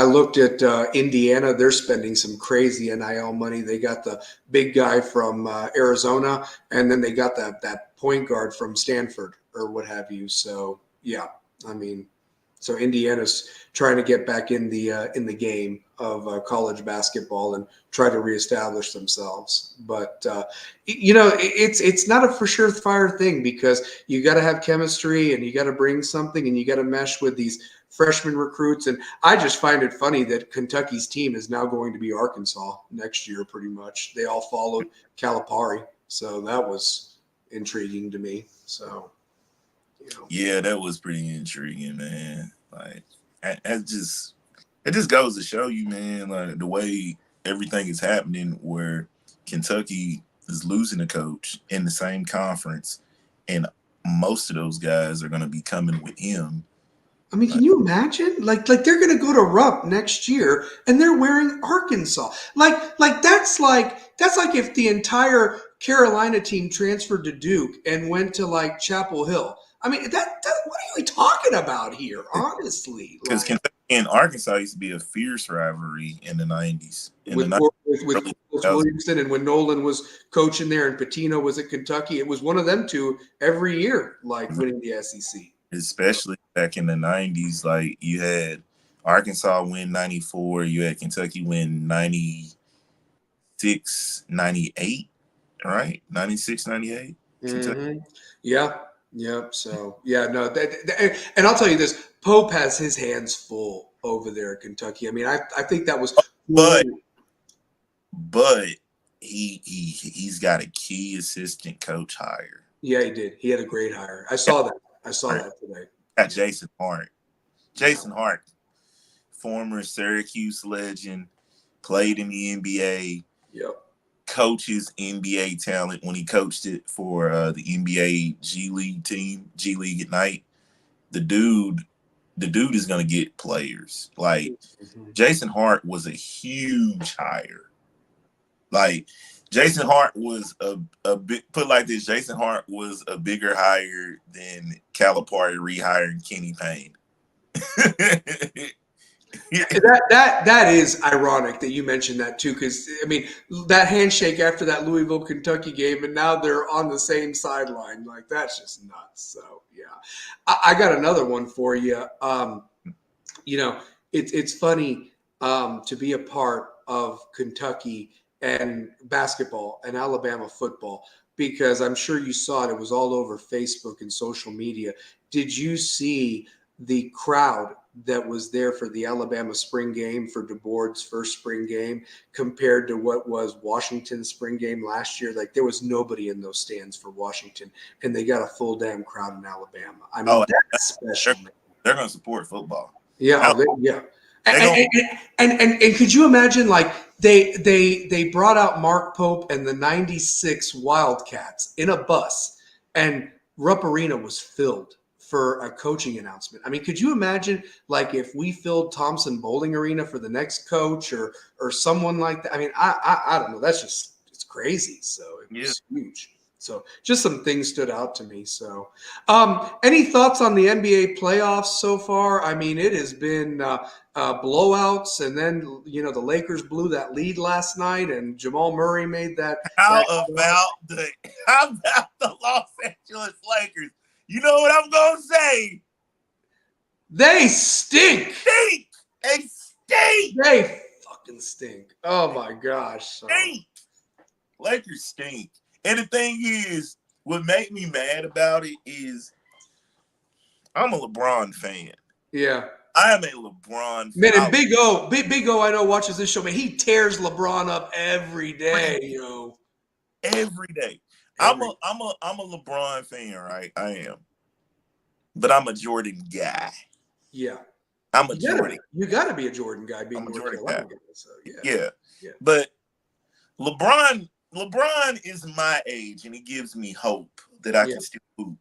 [SPEAKER 1] looked at Indiana. They're spending some crazy NIL money. They got the big guy from Arizona, and then they got that point guard from Stanford or what have you. So yeah, I mean, so Indiana's trying to get back in the game of college basketball and try to reestablish themselves. But it's not a for sure fire thing because you got to have chemistry and you got to bring something and you got to mesh with these freshman recruits. And I just find it funny that Kentucky's team is now going to be Arkansas next year. Pretty much, they all followed Calipari, so that was intriguing to me. So.
[SPEAKER 2] Yeah, that was pretty intriguing, man. Like, it just goes to show you, man, like the way everything is happening, where Kentucky is losing a coach in the same conference, and most of those guys are going to be coming with him.
[SPEAKER 1] I mean, can you imagine? Like they're going to go to Rupp next year, and they're wearing Arkansas. Like that's like if the entire Carolina team transferred to Duke and went to like Chapel Hill. I mean, that what are we talking about here? Honestly,
[SPEAKER 2] because Kentucky and Arkansas used to be a fierce rivalry in the '90s.
[SPEAKER 1] With Williamson, and when Nolan was coaching there and Pitino was at Kentucky, it was one of them two every year, like winning the SEC.
[SPEAKER 2] Especially back in the '90s, like you had Arkansas win '94, you had Kentucky win '96, '98, right? '96, '98.
[SPEAKER 1] Mm-hmm. Yeah. Yep. So yeah, no, and I'll tell you this: Pope has his hands full over there at Kentucky. I mean, I think that was,
[SPEAKER 2] but he's got a key assistant coach hire.
[SPEAKER 1] Yeah, he did. He had a great hire. I saw that today.
[SPEAKER 2] Got Jason Hart. Jason Hart, former Syracuse legend, played in the NBA.
[SPEAKER 1] Yep.
[SPEAKER 2] Coaches NBA talent when he coached it for the NBA G League team, G League at night. The dude is gonna get players. Like Jason Hart was a huge hire. Like Jason Hart was a bit put like this. Jason Hart was a bigger hire than Calipari rehiring Kenny Payne.
[SPEAKER 1] That is ironic that you mentioned that too, because I mean that handshake after that Louisville Kentucky game, and now they're on the same sideline. Like that's just nuts. So yeah, I got another one for you. It's funny to be a part of Kentucky and basketball and Alabama football because I'm sure you saw it. It was all over Facebook and social media. Did you see the crowd that was there for the Alabama spring game for DeBoer's first spring game compared to what was Washington's spring game last year? Like there was nobody in those stands for Washington, and they got a full damn crowd in Alabama. I mean, that's special.
[SPEAKER 2] They're going to support football.
[SPEAKER 1] Yeah, yeah. And could you imagine like they brought out Mark Pope and the 96 Wildcats in a bus and Rupp Arena was filled for a coaching announcement. I mean, could you imagine like if we filled Thompson Bowling Arena for the next coach or someone like that? I mean, I don't know. That's just it's crazy. So it was huge. So just some things stood out to me. So any thoughts on the NBA playoffs so far? I mean, it has been blowouts, and then the Lakers blew that lead last night, and Jamal Murray made that.
[SPEAKER 2] How about the Los Angeles Lakers? You know what I'm gonna say?
[SPEAKER 1] They stink.
[SPEAKER 2] They stink.
[SPEAKER 1] They fucking stink. Oh my gosh.
[SPEAKER 2] Stink. Lakers stink. And the thing is, what made me mad about it is I'm a LeBron fan.
[SPEAKER 1] Yeah.
[SPEAKER 2] I am a LeBron fan.
[SPEAKER 1] Man, and Big O, I know watches this show, man. He tears LeBron up every day, yo.
[SPEAKER 2] Every day. I'm a LeBron fan, right? I am. But I'm a Jordan guy.
[SPEAKER 1] Yeah.
[SPEAKER 2] I'm a Jordan.
[SPEAKER 1] You gotta be a Jordan guy being
[SPEAKER 2] I'm a
[SPEAKER 1] North
[SPEAKER 2] Jordan
[SPEAKER 1] Carolina
[SPEAKER 2] guy.
[SPEAKER 1] guy, so
[SPEAKER 2] Yeah. But LeBron is my age, and he gives me hope that I can still hoop.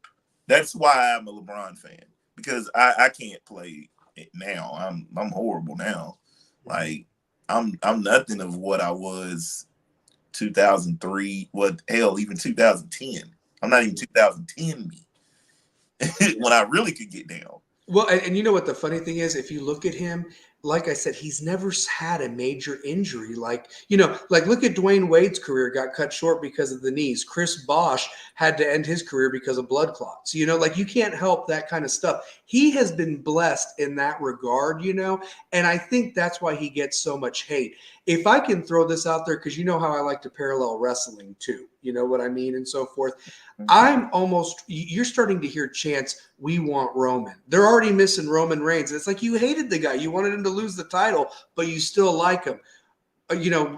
[SPEAKER 2] That's why I'm a LeBron fan, because I can't play it now. I'm horrible now. Like I'm nothing of what I was 2003. What hell, even 2010. I'm not even 2010 me when I really could get down.
[SPEAKER 1] Well, and you know what the funny thing is? If you look at him, like I said, he's never had a major injury. Like look at Dwayne Wade's career got cut short because of the knees. Chris Bosh had to end his career because of blood clots. You can't help that kind of stuff. He has been blessed in that regard, and I think that's why he gets so much hate. If I can throw this out there, because you know how I like to parallel wrestling too, you know what I mean, and so forth. You're starting to hear chants, "We want Roman." They're already missing Roman Reigns. It's like you hated the guy. You wanted him to lose the title, but you still like him.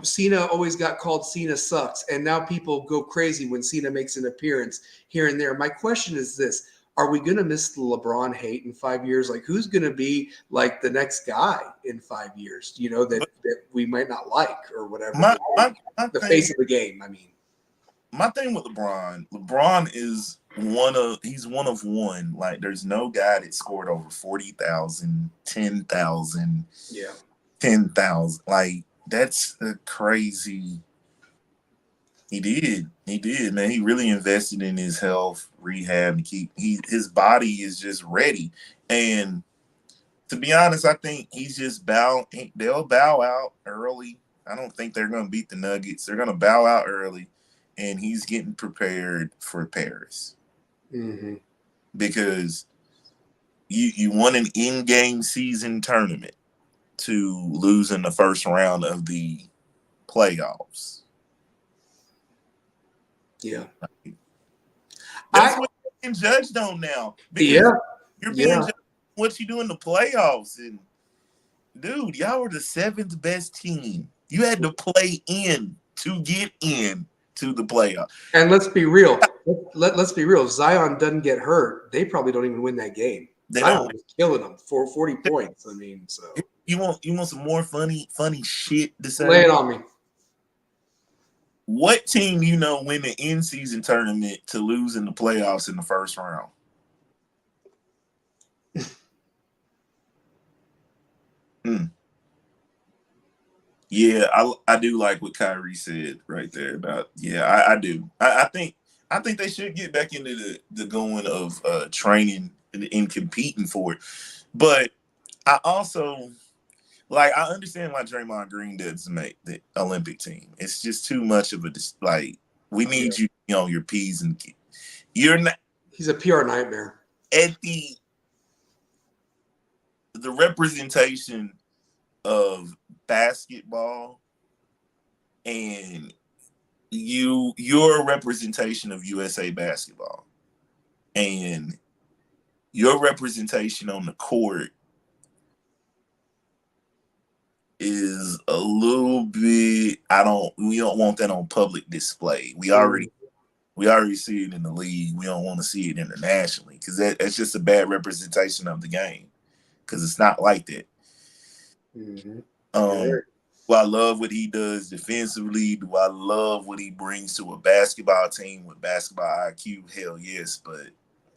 [SPEAKER 1] Cena always got called Cena sucks. And now people go crazy when Cena makes an appearance here and there. My question is this. Are we going to miss the LeBron hate in 5 years? Like, who's going to be like the next guy in 5 years, that we might not like or whatever? The face of the game, I mean.
[SPEAKER 2] My thing with LeBron is he's one of one. Like, there's no guy that scored over 40,000, 10,000, 10,000. Like, that's a crazy. He did, man. He really invested in his health, rehab, to his body is just ready. And to be honest, I think he's just they'll bow out early. I don't think they're going to beat the Nuggets. They're going to bow out early. And he's getting prepared for Paris.
[SPEAKER 1] Mm-hmm.
[SPEAKER 2] Because you won an in-game season tournament to lose in the first round of the playoffs.
[SPEAKER 1] Yeah.
[SPEAKER 2] That's what you're being judged on now. Because you're being judged on what you do in the playoffs. And, dude, y'all were the 7th best team. You had to play in to get in to the playoff.
[SPEAKER 1] And let's be real. Let's be real. If Zion doesn't get hurt, they probably don't even win that game. Zion was killing them for 40 points. I mean, so
[SPEAKER 2] you want some more funny shit to say?
[SPEAKER 1] Lay it on me.
[SPEAKER 2] What team win the in-season tournament to lose in the playoffs in the first round? Yeah, I do like what Kyrie said right there about I do. I think they should get back into the going of training and competing for it. But I also I understand why Draymond Green doesn't make the Olympic team. It's just too much of a we
[SPEAKER 1] Yeah.
[SPEAKER 2] need you on your P's and Q's. You're not
[SPEAKER 1] He's a PR nightmare.
[SPEAKER 2] at the representation of basketball, and you're a representation of USA basketball, and your representation on the court is a little bit we don't want that on public display. We already see it in the league. We don't want to see it internationally because that's just a bad representation of the game, because it's not like that.
[SPEAKER 1] Mm-hmm.
[SPEAKER 2] Do I love what he does defensively? Do I love what he brings to a basketball team with basketball IQ? Hell yes, but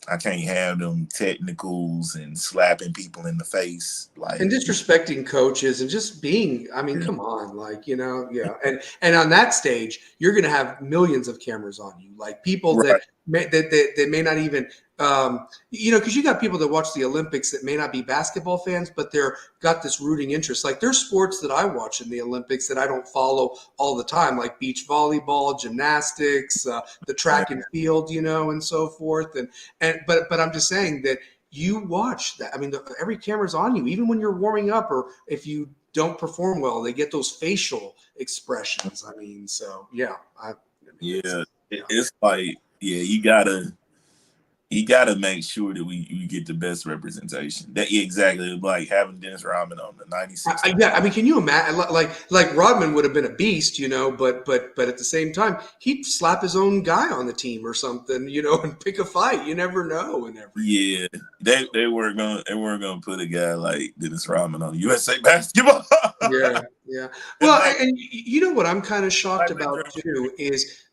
[SPEAKER 2] I can't have them technicals and slapping people in the face
[SPEAKER 1] And disrespecting coaches and just being, I mean, come on, yeah. And on that stage, you're going to have millions of cameras on you, like people
[SPEAKER 2] right.
[SPEAKER 1] that may not even, because you got people that watch the Olympics that may not be basketball fans, but they're got this rooting interest. Like there's sports that I watch in the Olympics that I don't follow all the time, like beach volleyball, gymnastics, the track and field, and so forth. But I'm just saying that you watch that. I mean, every camera's on you, even when you're warming up, or if you don't perform well, they get those facial expressions. I mean, so yeah,
[SPEAKER 2] it's like you gotta make sure that we get the best representation. That exactly, like having Dennis Rodman on the 96.
[SPEAKER 1] Yeah, I mean, can you imagine? Like Rodman would have been a beast, but at the same time, he'd slap his own guy on the team or something, and pick a fight. You never know, and everything.
[SPEAKER 2] Yeah, they weren't gonna put a guy like Dennis Rodman on USA basketball.
[SPEAKER 1] Yeah. Well, and you know what I'm kind of shocked about too is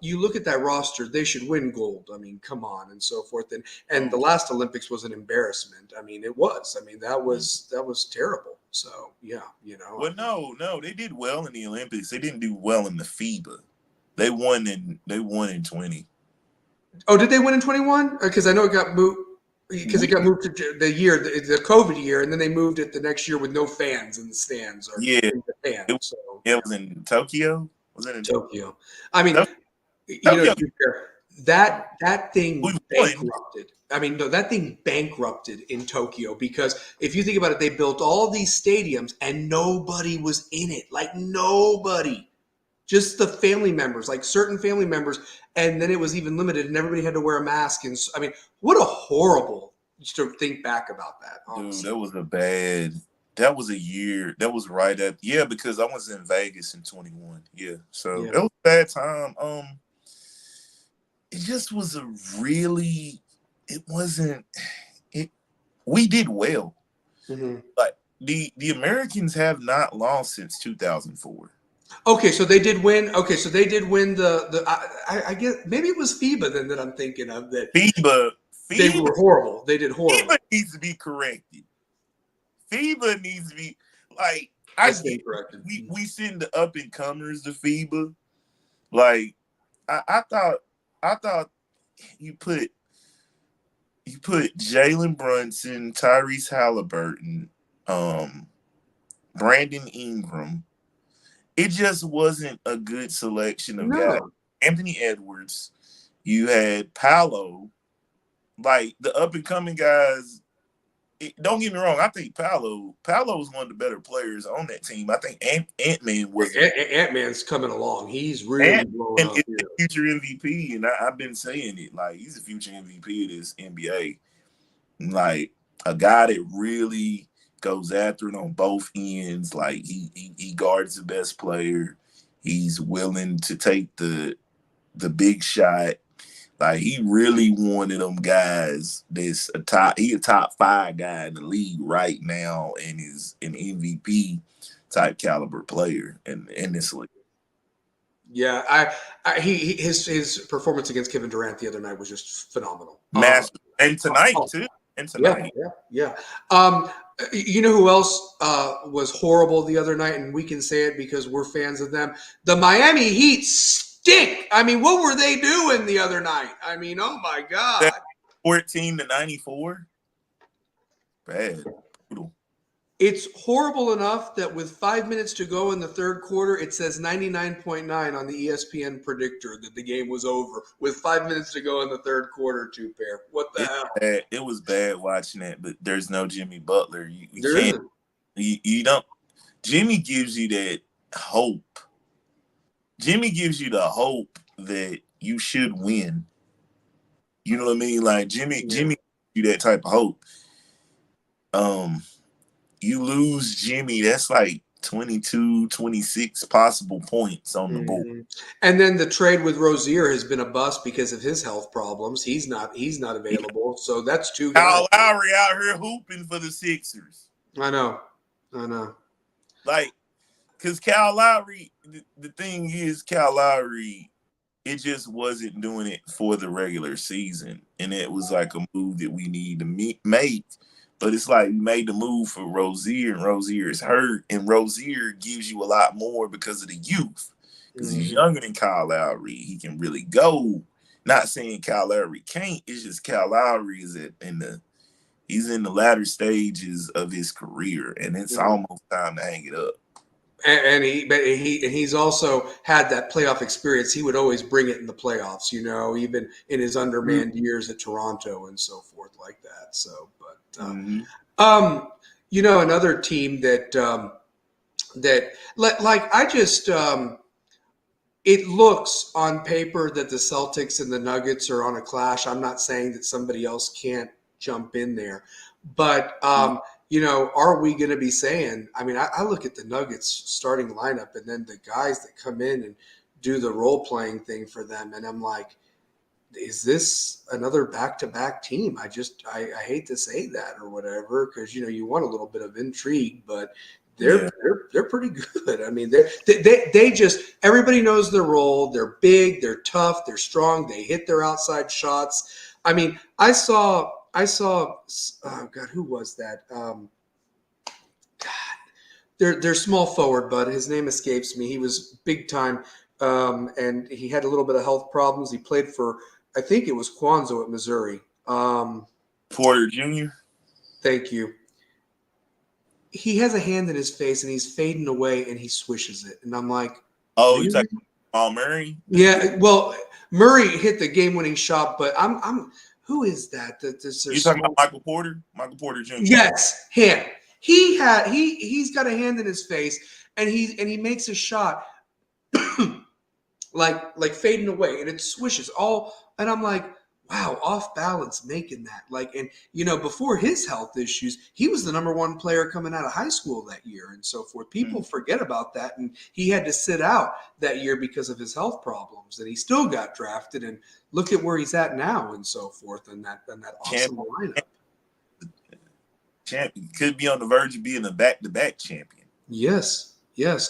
[SPEAKER 1] you look at that roster, they should win gold. I mean, come on, and so forth. And the last Olympics was an embarrassment. I mean, it was. I mean, that was terrible. So yeah,
[SPEAKER 2] Well, no, they did well in the Olympics. They didn't do well in the FIBA. They won in 20.
[SPEAKER 1] Oh, did they win in 21? Because I know it got moved. Because it got moved to the COVID year, and then they moved it the next year with no fans in the stands or in Japan.
[SPEAKER 2] It was in Tokyo. Was it in
[SPEAKER 1] Tokyo? I mean, that thing bankrupted. I mean, no, that thing bankrupted in Tokyo because if you think about it, they built all these stadiums and nobody was in it. Like nobody. Just the family members, like certain family members, and then it was even limited, and everybody had to wear a mask. And I mean, what a horrible to think back about that. Honestly.
[SPEAKER 2] Dude, that was a year. That was right at because I was in Vegas in 21. Yeah, so it was a bad time. It just was it wasn't. We did well, but the Americans have not lost since 2004.
[SPEAKER 1] Okay, so they did win. Okay, so they did win I guess maybe it was FIBA then that I'm thinking of. That
[SPEAKER 2] FIBA,
[SPEAKER 1] they were horrible. They did horrible.
[SPEAKER 2] FIBA needs to be corrected. FIBA needs to be corrected. We send the up and comers to FIBA. Like I thought you put Jalen Brunson, Tyrese Halliburton, Brandon Ingram. It just wasn't a good selection of guys. Anthony Edwards, you had Paolo, like the up and coming guys. Don't get me wrong. I think Paolo was one of the better players on that team. I think Ant-Man was.
[SPEAKER 1] Ant-Man's coming along. He's really blowing up.
[SPEAKER 2] He's a future MVP, and I've been saying it. Like he's a future MVP of this NBA. Like a guy that really goes after it on both ends. Like he guards the best player. He's willing to take the big shot. Like he really one of them guys that's a top 5 guy in the league right now, and is an MVP type caliber player in this league.
[SPEAKER 1] Yeah, his performance against Kevin Durant the other night was just phenomenal.
[SPEAKER 2] Massive, and tonight too. And
[SPEAKER 1] Yeah,
[SPEAKER 2] tonight.
[SPEAKER 1] yeah. You know who else was horrible the other night, and we can say it because we're fans of them. The Miami Heat stink. I mean, what were they doing the other night? I mean, oh my God.
[SPEAKER 2] 14-94. Bad. Brutal.
[SPEAKER 1] It's horrible enough that with 5 minutes to go in the third quarter, it says 99.9 on the ESPN predictor that the game was over with 5 minutes to go in the third quarter, two pair. What the hell?
[SPEAKER 2] It was bad watching that, but there's no Jimmy Butler. You
[SPEAKER 1] There
[SPEAKER 2] can't.
[SPEAKER 1] isn't.
[SPEAKER 2] You don't. Jimmy gives you that hope. Jimmy gives you the hope that you should win. You know what I mean? Like Jimmy
[SPEAKER 1] Yeah.
[SPEAKER 2] gives you that type of hope. You lose Jimmy, that's like 22, 26 possible points on the board.
[SPEAKER 1] Mhm. And then the trade with Rozier has been a bust because of his health problems. He's not available. So that's two guys.
[SPEAKER 2] Kyle Lowry out here hooping for the Sixers.
[SPEAKER 1] I know. I know.
[SPEAKER 2] Like, because Kyle Lowry, the thing is, Kyle Lowry, it just wasn't doing it for the regular season. And it was like a move that we need to make. But it's like we made the move for Rozier, and Rozier is hurt. And Rozier gives you a lot more because of the youth. Because he's younger than Kyle Lowry. He can really go. Not saying Kyle Lowry can't. It's just Kyle Lowry is he's in the latter stages of his career. And it's almost time to hang it up.
[SPEAKER 1] And he's also had that playoff experience. He would always bring it in the playoffs, you know, even in his undermanned years at Toronto and so forth like that. So, but you know, another team that it looks on paper that the Celtics and the Nuggets are on a clash. I'm not saying that somebody else can't jump in there, but you know, are we going to be saying? I mean, I look at the Nuggets starting lineup and then the guys that come in and do the role playing thing for them, and I'm like, is this another back-to-back team? I hate to say that or whatever, because you know you want a little bit of intrigue, but they're pretty good. I mean, they just, everybody knows their role. They're big, they're tough, they're strong. They hit their outside shots. I mean, I saw. Oh God, who was that? God, their small forward, but his name escapes me. He was big time, and he had a little bit of health problems. He played for, I think it was Quanzo at Missouri.
[SPEAKER 2] Porter Jr.
[SPEAKER 1] Thank you. He has a hand in his face and he's fading away and he swishes it. And I'm like,
[SPEAKER 2] oh,
[SPEAKER 1] really?
[SPEAKER 2] you talking about Murray?
[SPEAKER 1] Yeah. Well, Murray hit the game-winning shot, but I'm who is that?
[SPEAKER 2] You talking about Michael Porter? Michael Porter Jr.
[SPEAKER 1] Yes, him. He's got a hand in his face and he makes a shot like fading away and it swishes all, and I'm like, wow, off balance making that. Like, and you know, before his health issues, he was the number one player coming out of high school that year and so forth. People forget about that, and he had to sit out that year because of his health problems, and he still got drafted, and look at where he's at now and so forth, and that awesome lineup.
[SPEAKER 2] Champion could be on the verge of being a back-to-back champion.
[SPEAKER 1] Yes.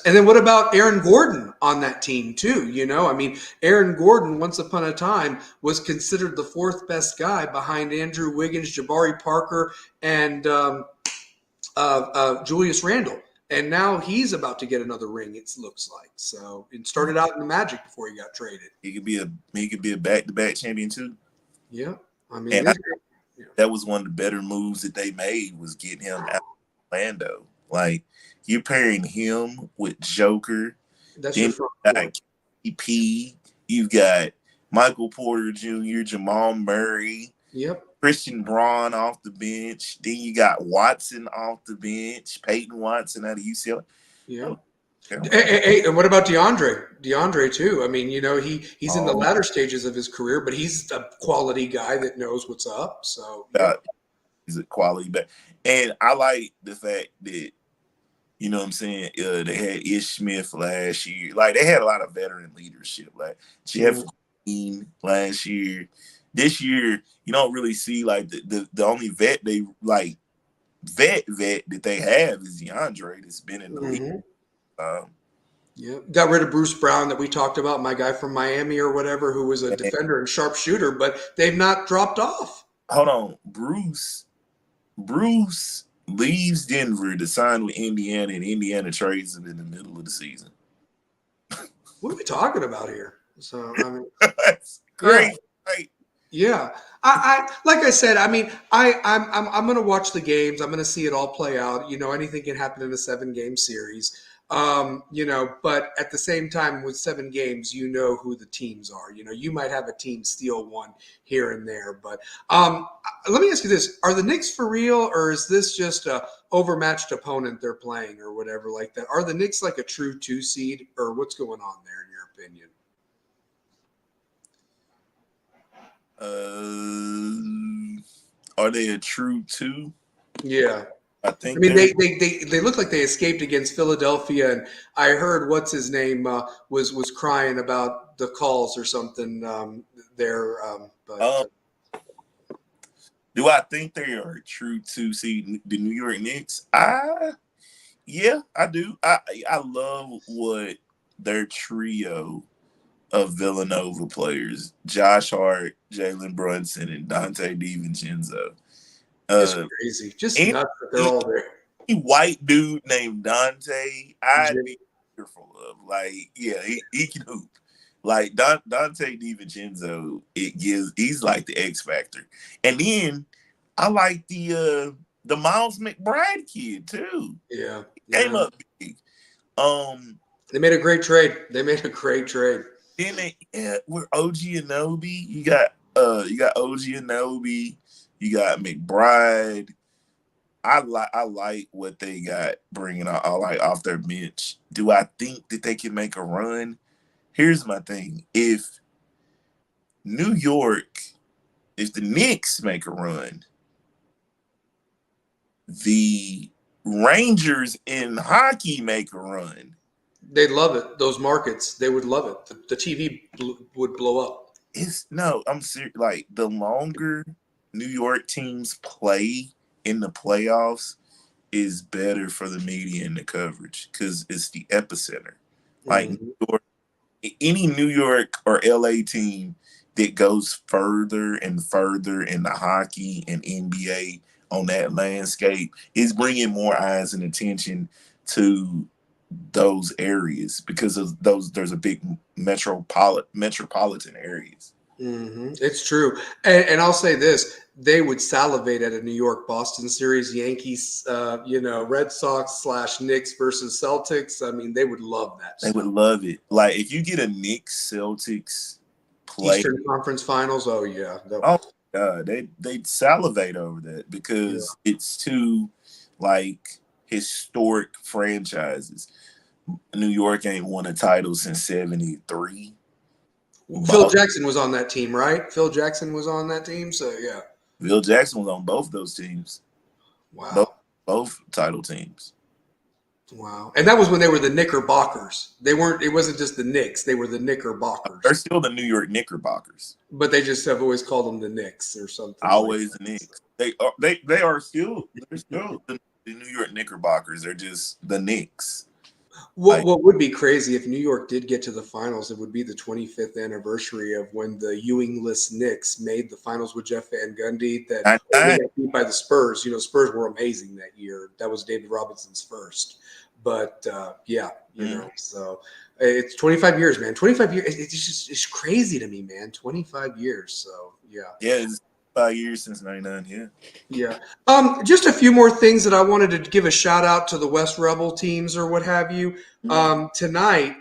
[SPEAKER 1] And then what about Aaron Gordon on that team too? You know, I mean, Aaron Gordon once upon a time was considered the fourth best guy behind Andrew Wiggins, Jabari Parker, and Julius Randle. And now he's about to get another ring, it looks like. So it started out in the Magic before he got traded.
[SPEAKER 2] He could be a back-to-back champion too.
[SPEAKER 1] Yeah. I mean,
[SPEAKER 2] that was one of the better moves that they made, was getting him out of Orlando. Like, you're pairing him with Joker.
[SPEAKER 1] That's
[SPEAKER 2] then
[SPEAKER 1] your front court.
[SPEAKER 2] KP. You've got Michael Porter Jr., Jamal Murray.
[SPEAKER 1] Yep.
[SPEAKER 2] Christian Braun off the bench. Then you got Watson off the bench. Peyton Watson out of UCLA.
[SPEAKER 1] Yeah. Hey, and what about DeAndre? DeAndre too. I mean, you know, he's in the latter stages of his career, but he's a quality guy that knows what's up. So yeah.
[SPEAKER 2] He's a quality back. And I like the fact that, you know what I'm saying, they had Ish Smith last year. Like, they had a lot of veteran leadership. Like, Jeff Green last year. This year, you don't really see, like, the only vet that they have is DeAndre that's been in the league.
[SPEAKER 1] Yeah, got rid of Bruce Brown that we talked about, my guy from Miami or whatever, who was a defender and sharpshooter, but they've not dropped off.
[SPEAKER 2] Hold on. Bruce Bruce leaves Denver to sign with Indiana, and Indiana trades him in the middle of the season.
[SPEAKER 1] What are we talking about here? So I mean,
[SPEAKER 2] That's
[SPEAKER 1] yeah.
[SPEAKER 2] crazy. Right?
[SPEAKER 1] Yeah, I like I said. I mean, I'm going to watch the games. I'm going to see it all play out. Anything can happen in a 7-game series. But at the same time, with 7 games, who the teams are. You might have a team steal one here and there. But let me ask you this: are the Knicks for real, or is this just a overmatched opponent they're playing, or whatever like that? Are the Knicks like a true 2 seed, or what's going on there in your opinion?
[SPEAKER 2] Are they a true 2?
[SPEAKER 1] Yeah.
[SPEAKER 2] I
[SPEAKER 1] I
[SPEAKER 2] think
[SPEAKER 1] mean,
[SPEAKER 2] they're.
[SPEAKER 1] they look like they escaped against Philadelphia, and I heard what's his name was crying about the calls or something there. But
[SPEAKER 2] Um, do I think they are a true 2 seed? The New York Knicks? Yeah, I do. I love what their trio of Villanova players: Josh Hart, Jalen Brunson, and Dante DiVincenzo.
[SPEAKER 1] it's
[SPEAKER 2] Uh,
[SPEAKER 1] crazy, just
[SPEAKER 2] any,
[SPEAKER 1] nuts that they're all there.
[SPEAKER 2] white dude named Dante, I'd
[SPEAKER 1] Jim-
[SPEAKER 2] be fearful of. Like, yeah, he can hoop. Like Dante DiVincenzo, he's like the X factor. And then I like the Miles McBride kid too.
[SPEAKER 1] Yeah,
[SPEAKER 2] Came
[SPEAKER 1] yeah.
[SPEAKER 2] up big.
[SPEAKER 1] They made a great trade. They made a great trade.
[SPEAKER 2] Then with OG Anunoby, you got OG Anunoby, you got McBride. I like what they got bringing out. I like off their bench. Do I think that they can make a run? Here's my thing: if New York, if the Knicks make a run, the Rangers in hockey make a run.
[SPEAKER 1] They'd love it. Those markets, they would love it. The TV would blow up.
[SPEAKER 2] I'm serious. Like the longer New York teams play in the playoffs is better for the media and the coverage because it's the epicenter. Like New
[SPEAKER 1] Mm-hmm.
[SPEAKER 2] York, any New York or LA team that goes further and further in the hockey and NBA on that landscape is bringing more eyes and attention to those areas because of those. There's a big metropolitan areas.
[SPEAKER 1] Mm-hmm. It's true, and I'll say this: they would salivate at a New York Boston series, Yankees, Red Sox / Knicks versus Celtics. I mean, they would love that
[SPEAKER 2] They would
[SPEAKER 1] stuff.
[SPEAKER 2] love it. Like if you get a Knicks Celtics play,
[SPEAKER 1] Eastern Conference Finals. Oh yeah,
[SPEAKER 2] oh my god, they'd salivate over that
[SPEAKER 1] yeah.
[SPEAKER 2] because it's two like historic franchises. New York ain't won a title since '73.
[SPEAKER 1] Phil Jackson was on that team, right? Phil Jackson was on that team, so yeah.
[SPEAKER 2] Phil Jackson was on both those teams, both
[SPEAKER 1] Wow,
[SPEAKER 2] both title teams.
[SPEAKER 1] wow, and that was when they were the Knickerbockers. They weren't. It wasn't just the Knicks; they were the Knickerbockers.
[SPEAKER 2] They're still the New York Knickerbockers.
[SPEAKER 1] But they just have always called them the Knicks or something like
[SPEAKER 2] Always the
[SPEAKER 1] that. So.
[SPEAKER 2] Knicks. They're still the New York Knickerbockers. They're just the Knicks. Like
[SPEAKER 1] What would be crazy if New York did get to the finals? It would be the 25th anniversary of when the Ewingless Knicks made the finals with Jeff Van Gundy. That only
[SPEAKER 2] 99.
[SPEAKER 1] got beat by the Spurs. Spurs were amazing that year. That was David Robinson's first. But yeah, so it's 25 years, man. 25 years. It's crazy to me, man. 25 years. So yeah.
[SPEAKER 2] Yeah, it's 5 years since '99. Yeah.
[SPEAKER 1] Yeah. Just a few more things that I wanted to give a shout out to the West Rebel teams or what have you. Tonight,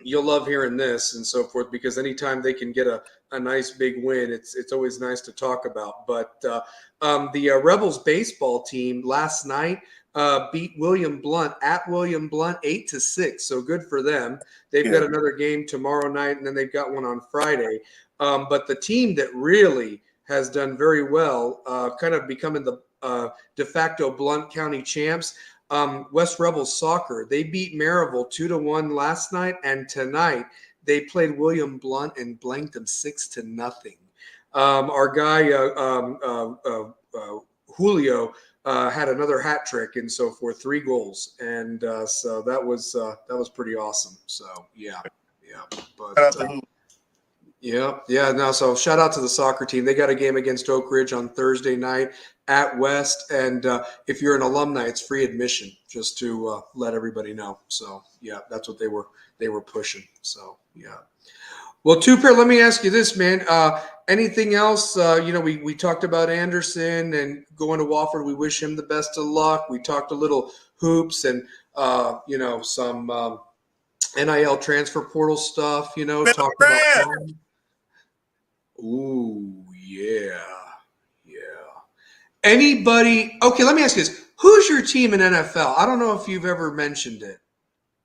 [SPEAKER 1] you'll love hearing this and so forth because anytime they can get a nice big win, it's always nice to talk about. But the Rebels baseball team last night beat William Blunt at William Blunt 8-6. So good for them. They've got
[SPEAKER 2] Yeah.
[SPEAKER 1] another game tomorrow night, and then they've got one on Friday. But the team that really has done very well, kind of becoming the de facto Blount County champs. West Rebels soccer. They beat Maryville 2-1 last night, and tonight they played William Blunt and blanked them 6-0. Our guy Julio had another hat trick and so forth, 3 goals, and so that was pretty awesome. So yeah, but.
[SPEAKER 2] Shout out to who?
[SPEAKER 1] Yeah. No. So shout out to the soccer team. They got a game against Oak Ridge on Thursday night. at West. And if you're an alumni, it's free admission, just to let everybody know. So, yeah, that's what they were pushing. So, yeah. Well, Two-Pair, let me ask you this, man. Anything else? We talked about Anderson and going to Wofford. We wish him the best of luck. We talked a little hoops and, some NIL transfer portal stuff, talked about that. Ooh, yeah. Anybody? Okay, let me ask you this. Who's your team in NFL? I don't know if you've ever mentioned it.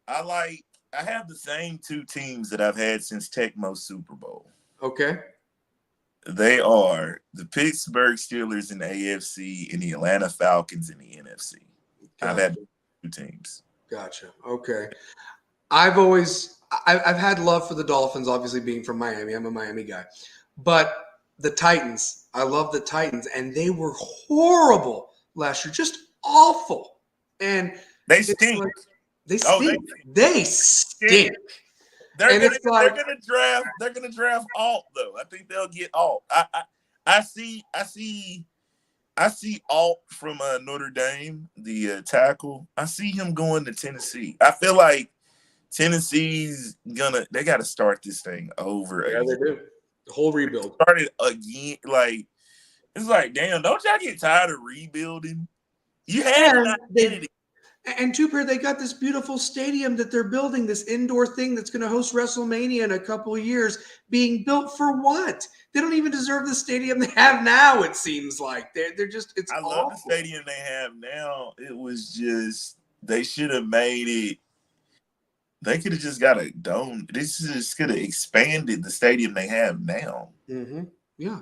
[SPEAKER 2] I have the same two teams that I've had since Tecmo Super Bowl.
[SPEAKER 1] Okay.
[SPEAKER 2] They are the Pittsburgh Steelers in the AFC and the Atlanta Falcons in the NFC. Gotcha. I've had two teams.
[SPEAKER 1] Gotcha. Okay. I've had love for the Dolphins, obviously being from Miami. I'm a Miami guy. But the Titans, I love the Titans, and they were horrible last year, just awful. And
[SPEAKER 2] they stink.
[SPEAKER 1] They stink. They stink.
[SPEAKER 2] They're gonna draft Alt though. I think they'll get Alt. I see Alt from Notre Dame, the tackle. I see him going to Tennessee. I feel like Tennessee's they got to start this thing over.
[SPEAKER 1] Yeah, they do. The whole rebuild.
[SPEAKER 2] Started again. Like, it's like, damn, don't y'all get tired of rebuilding? You had an identity.
[SPEAKER 1] And Two-Pair, they got this beautiful stadium that they're building, this indoor thing that's going to host WrestleMania in a couple of years. Being built for what? They don't even deserve the stadium they have now, it seems like. They're just, it's awful.
[SPEAKER 2] Love the stadium they have now. It was just, they should have made it. They could have just got a dome. This just could have expanded the stadium they have now.
[SPEAKER 1] Mm-hmm. Yeah.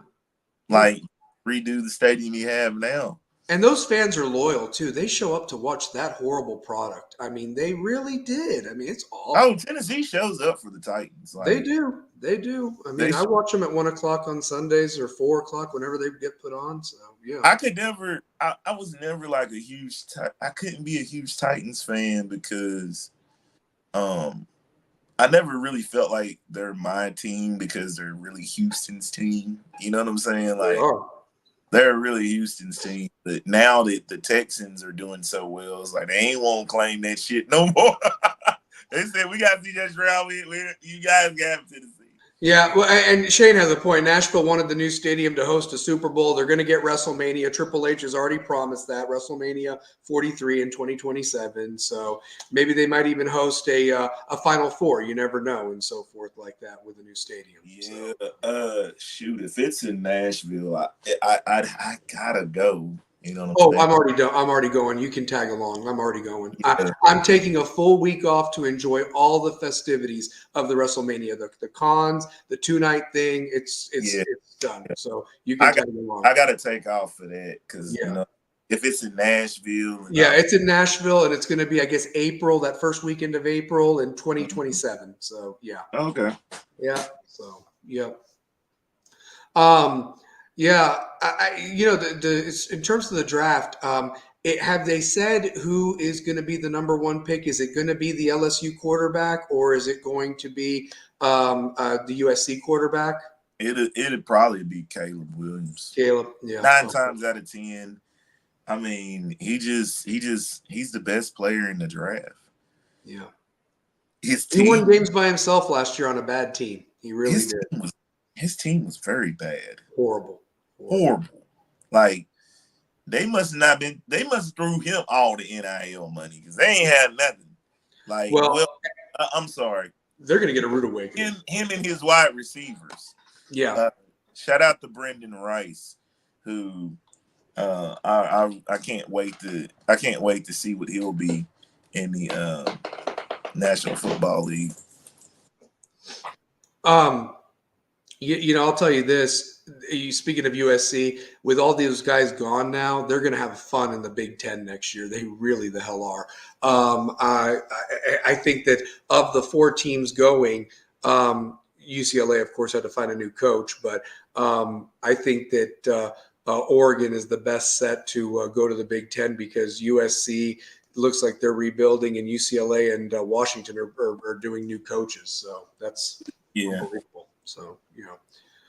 [SPEAKER 2] Like, redo the stadium you have now.
[SPEAKER 1] And those fans are loyal, too. They show up to watch that horrible product. I mean, they really did. I mean, it's awful.
[SPEAKER 2] Oh, Tennessee shows up for the Titans.
[SPEAKER 1] Like, they do. I mean, I watch them at 1 o'clock on Sundays or 4 o'clock whenever they get put on. So, yeah.
[SPEAKER 2] I was never like I couldn't be a huge Titans fan because I never really felt like they're my team because they're really Houston's team. You know what I'm saying? Like, they're really Houston's team. But now that the Texans are doing so well, it's like they ain't won't claim that shit no more. They said, we got to see that round. You guys got to see.
[SPEAKER 1] Yeah, well, and Shane has a point. Nashville wanted the new stadium to host a Super Bowl. They're going to get WrestleMania. Triple H has already promised that, WrestleMania 43 in 2027. So maybe they might even host a Final Four. You never know, and so forth like that with a new stadium.
[SPEAKER 2] Yeah, so. Shoot, if it's in Nashville, I gotta go. You know what I'm saying?
[SPEAKER 1] I'm already going. You can tag along. I'm already going. Yeah. I'm taking a full week off to enjoy all the festivities of the WrestleMania, the cons, the 2-night thing. It's done. So you can tag along.
[SPEAKER 2] I got to take off for that because if it's in Nashville.
[SPEAKER 1] It's in Nashville, and it's going to be, I guess, April, that first weekend of April in 2027. So yeah.
[SPEAKER 2] Okay.
[SPEAKER 1] Yeah. So yeah. Yeah, in terms of the draft, have they said who is going to be the number one pick? Is it going to be the LSU quarterback, or is it going to be the USC quarterback?
[SPEAKER 2] It'd probably be Caleb Williams.
[SPEAKER 1] Caleb, yeah.
[SPEAKER 2] 9 times out of 10. I mean, he's the best player in the draft.
[SPEAKER 1] Yeah.
[SPEAKER 2] He
[SPEAKER 1] won games by himself last year on a bad team. He really did.
[SPEAKER 2] His team was very bad.
[SPEAKER 1] Horrible.
[SPEAKER 2] Like, they must threw him all the NIL money because they ain't had nothing. Like, I'm sorry.
[SPEAKER 1] They're going to get a rude awakening.
[SPEAKER 2] Him and his wide receivers.
[SPEAKER 1] Yeah.
[SPEAKER 2] Shout out to Brendan Rice, who I can't wait to see what he'll be in the National Football League.
[SPEAKER 1] I'll tell you this. Speaking of USC, with all these guys gone now, they're going to have fun in the Big Ten next year. They really the hell are. I think that of the 4 teams going, UCLA, of course, had to find a new coach, but I think that Oregon is the best set to go to the Big Ten because USC looks like they're rebuilding, and UCLA and Washington are doing new coaches. So that's unbelievable. So,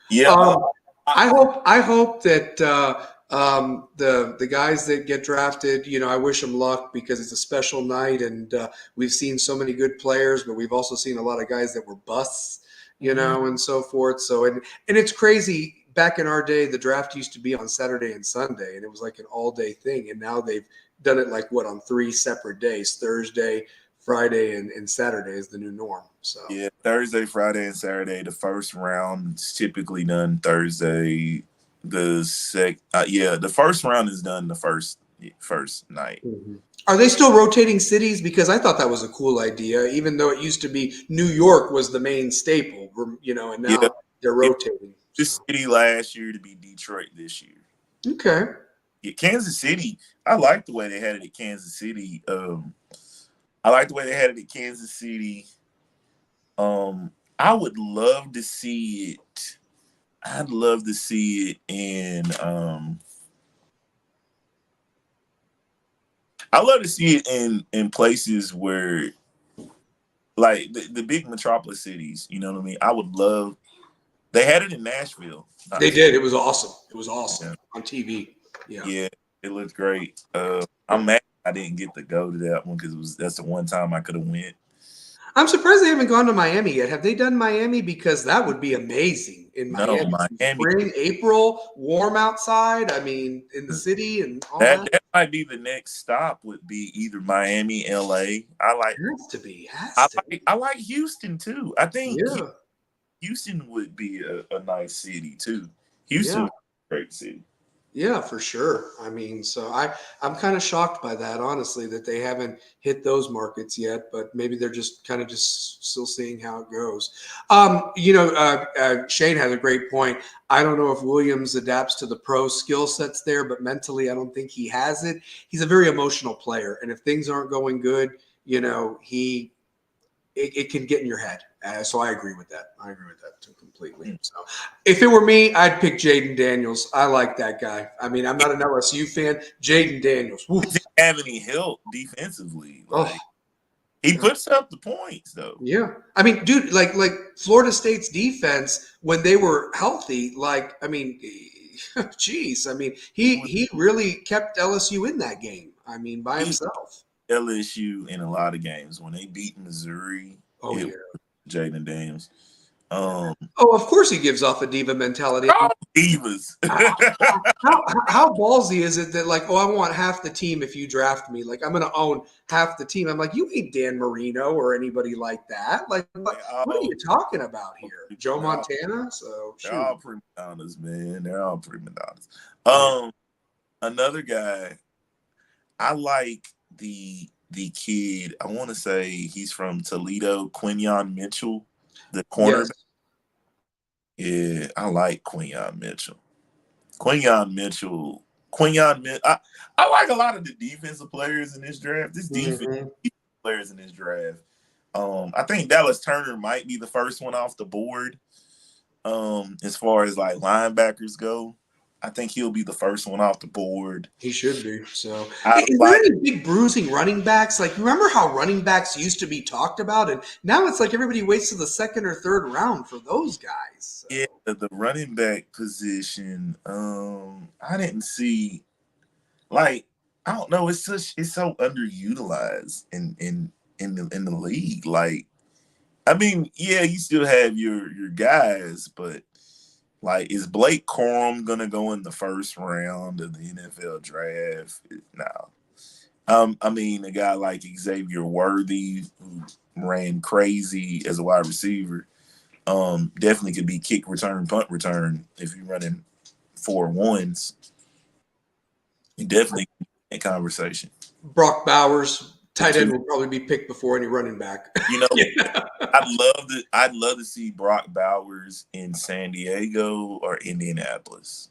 [SPEAKER 2] Yeah.
[SPEAKER 1] I hope that The guys that get drafted, I wish them luck because it's a special night, and we've seen so many good players, but we've also seen a lot of guys that were busts, and so forth. So and it's crazy. Back in our day, the draft used to be on Saturday and Sunday, and it was like an all-day thing. And now they've done it on 3 separate days: Thursday, Friday, and Saturday is the new norm. So
[SPEAKER 2] yeah, Thursday, Friday, and Saturday. The first round is typically done Thursday. The first round is done the first night.
[SPEAKER 1] Mm-hmm. Are they still rotating cities? Because I thought that was a cool idea, even though it used to be New York was the main staple, and
[SPEAKER 2] Yeah,
[SPEAKER 1] now they're rotating.
[SPEAKER 2] this city last year to be Detroit this year.
[SPEAKER 1] Okay.
[SPEAKER 2] Yeah, Kansas City. I like the way they had it at Kansas City. I like the way they had it at Kansas City. I would love to see it. I'd love to see it in. I love to see it in places where, like the big metropolis cities. You know what I mean? I would love. They had it in Nashville.
[SPEAKER 1] They did. It was awesome. It was awesome
[SPEAKER 2] Yeah.
[SPEAKER 1] on TV.
[SPEAKER 2] Yeah, it looked great. I'm mad I didn't get to go to that one because that's the one time I could have went.
[SPEAKER 1] I'm surprised they haven't gone to Miami yet. Have they done Miami? Because that would be amazing in Miami.
[SPEAKER 2] No, Miami.
[SPEAKER 1] Spring, April, warm outside. I mean, in the city and all that.
[SPEAKER 2] That might be the next stop. Would be either Miami, LA. I like.
[SPEAKER 1] Has to be. Has to be.
[SPEAKER 2] I like Houston too. I think
[SPEAKER 1] Yeah.
[SPEAKER 2] Houston would be a nice city too. Houston, great city.
[SPEAKER 1] Yeah, for sure. I mean, so I'm kind of shocked by that, honestly, that they haven't hit those markets yet. But maybe they're just kind of just still seeing how it goes. Shane has a great point. I don't know if Williams adapts to the pro skill sets there, but mentally, I don't think he has it. He's a very emotional player, and if things aren't going good, it can get in your head. So I agree with that. I agree with that too completely. So if it were me, I'd pick Jaden Daniels. I like that guy. I mean, I'm not an LSU fan. Jaden Daniels.
[SPEAKER 2] He didn't have any help defensively. He puts up the points though.
[SPEAKER 1] Yeah. I mean, dude, like Florida State's defense when they were healthy, geez. I mean, he really kept LSU in that game. I mean, by himself.
[SPEAKER 2] LSU in a lot of games when they beat Missouri.
[SPEAKER 1] Oh yeah,
[SPEAKER 2] Jaden Daniels.
[SPEAKER 1] Of course he gives off a diva mentality.
[SPEAKER 2] Divas.
[SPEAKER 1] how ballsy is it that I want half the team if you draft me? Like I'm going to own half the team. I'm like, you ain't Dan Marino or anybody like that. Like what are you talking about here? Joe Montana? So
[SPEAKER 2] they're all prima donnas, man. They're all prima donnas. Another guy, I like the kid. I want to say he's from Toledo, Quinyon Mitchell, the cornerback. Yes. Yeah, I like Quinyon Mitchell. I like a lot of the defensive players in this draft. Players in this draft. I think Dallas Turner might be the first one off the board. As far as linebackers go, I think he'll be the first one off the board.
[SPEAKER 1] He should be. So, is there any big bruising running backs? Remember how running backs used to be talked about, and now it's like everybody waits to the second or third round for those guys. So.
[SPEAKER 2] Yeah, the running back position. I didn't see. I don't know. It's so underutilized in the league. I mean, yeah, you still have your guys, but. Is Blake Corum gonna go in the first round of the NFL draft? No. I mean, a guy like Xavier Worthy, who ran crazy as a wide receiver, definitely could be kick return, punt return if you're running 4-1s. He definitely in conversation.
[SPEAKER 1] Brock Bowers, tight end, will probably be picked before any running back.
[SPEAKER 2] I'd love to see Brock Bowers in San Diego or Indianapolis.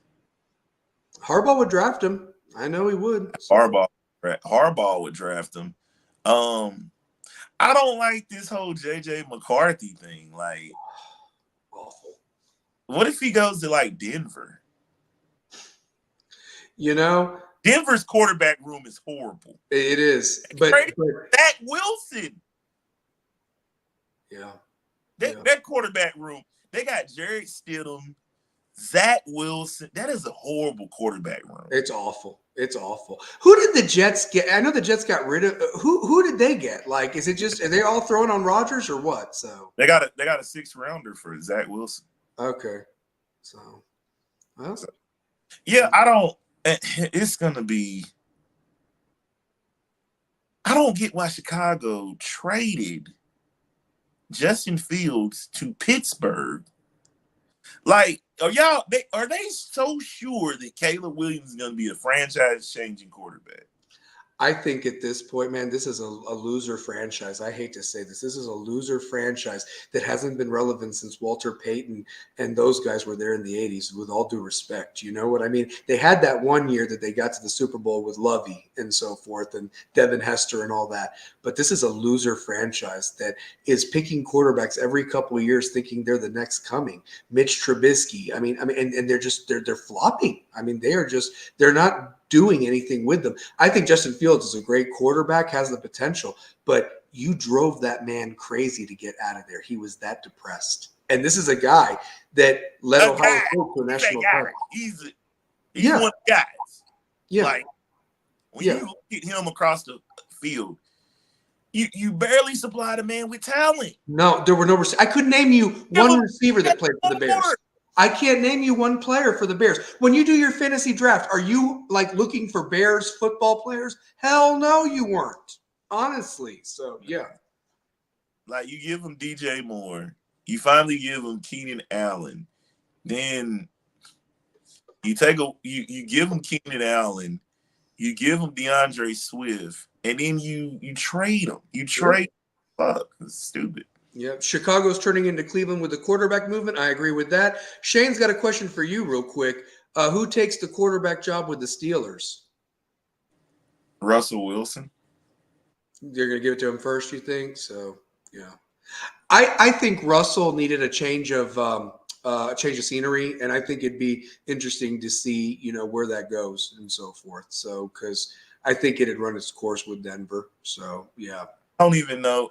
[SPEAKER 1] Harbaugh would draft him. I know he would.
[SPEAKER 2] So. Harbaugh would draft him. I don't like this whole JJ McCarthy thing.
[SPEAKER 1] Awful.
[SPEAKER 2] What if he goes to Denver?
[SPEAKER 1] Denver's
[SPEAKER 2] quarterback room is horrible.
[SPEAKER 1] It is. But
[SPEAKER 2] Zach Wilson.
[SPEAKER 1] Yeah.
[SPEAKER 2] That quarterback room, they got Jared Stidham, Zach Wilson, that is a horrible quarterback room.
[SPEAKER 1] It's awful. It's awful. Who did the Jets get? I know the Jets got rid of. Who did they get? Like, is it just, are they all throwing on Rodgers or what? So
[SPEAKER 2] they got a 6th rounder for Zach Wilson.
[SPEAKER 1] Okay. So, well,
[SPEAKER 2] yeah, I don't. It's gonna be. I don't get why Chicago traded Justin Fields to Pittsburgh. Like, are they so sure that Caleb Williams is going to be a franchise-changing quarterback?
[SPEAKER 1] I think at this point, man, this is a loser franchise. I hate to say this. This is a loser franchise that hasn't been relevant since Walter Payton and those guys were there in the 80s, with all due respect. You know what I mean? They had that one year that they got to the Super Bowl with Lovey and so forth and Devin Hester and all that. But this is a loser franchise that is picking quarterbacks every couple of years thinking they're the next coming. Mitch Trubisky. I mean, and they're flopping. I mean, they're not doing anything with them. I think Justin Fields is a great quarterback, has the potential, but you drove that man crazy to get out of there. He was that depressed. And this is a guy that led Ohio State to a national title.
[SPEAKER 2] He's one of the guys.
[SPEAKER 1] Yeah.
[SPEAKER 2] Like, when you look at him across the field, you barely supplied a man with talent.
[SPEAKER 1] No, there were no – I couldn't name you one receiver that played for the Bears. I can't name you one player for the Bears. When you do your fantasy draft, are you like looking for Bears football players? Hell no, you weren't. Honestly. So, yeah.
[SPEAKER 2] Like, you give him DJ Moore. You finally give him Keenan Allen. Then you give him Keenan Allen. You give him DeAndre Swift. And then you trade him. You trade. Fuck. It's stupid.
[SPEAKER 1] Yeah, Chicago's turning into Cleveland with the quarterback movement. I agree with that. Shane's got a question for you real quick. Who takes the quarterback job with the Steelers?
[SPEAKER 2] Russell Wilson.
[SPEAKER 1] You're going to give it to him first, you think? So, yeah. I think Russell needed a change of scenery, and I think it'd be interesting to see, where that goes and so forth. So, because I think it had run its course with Denver. So, yeah.
[SPEAKER 2] I don't even know.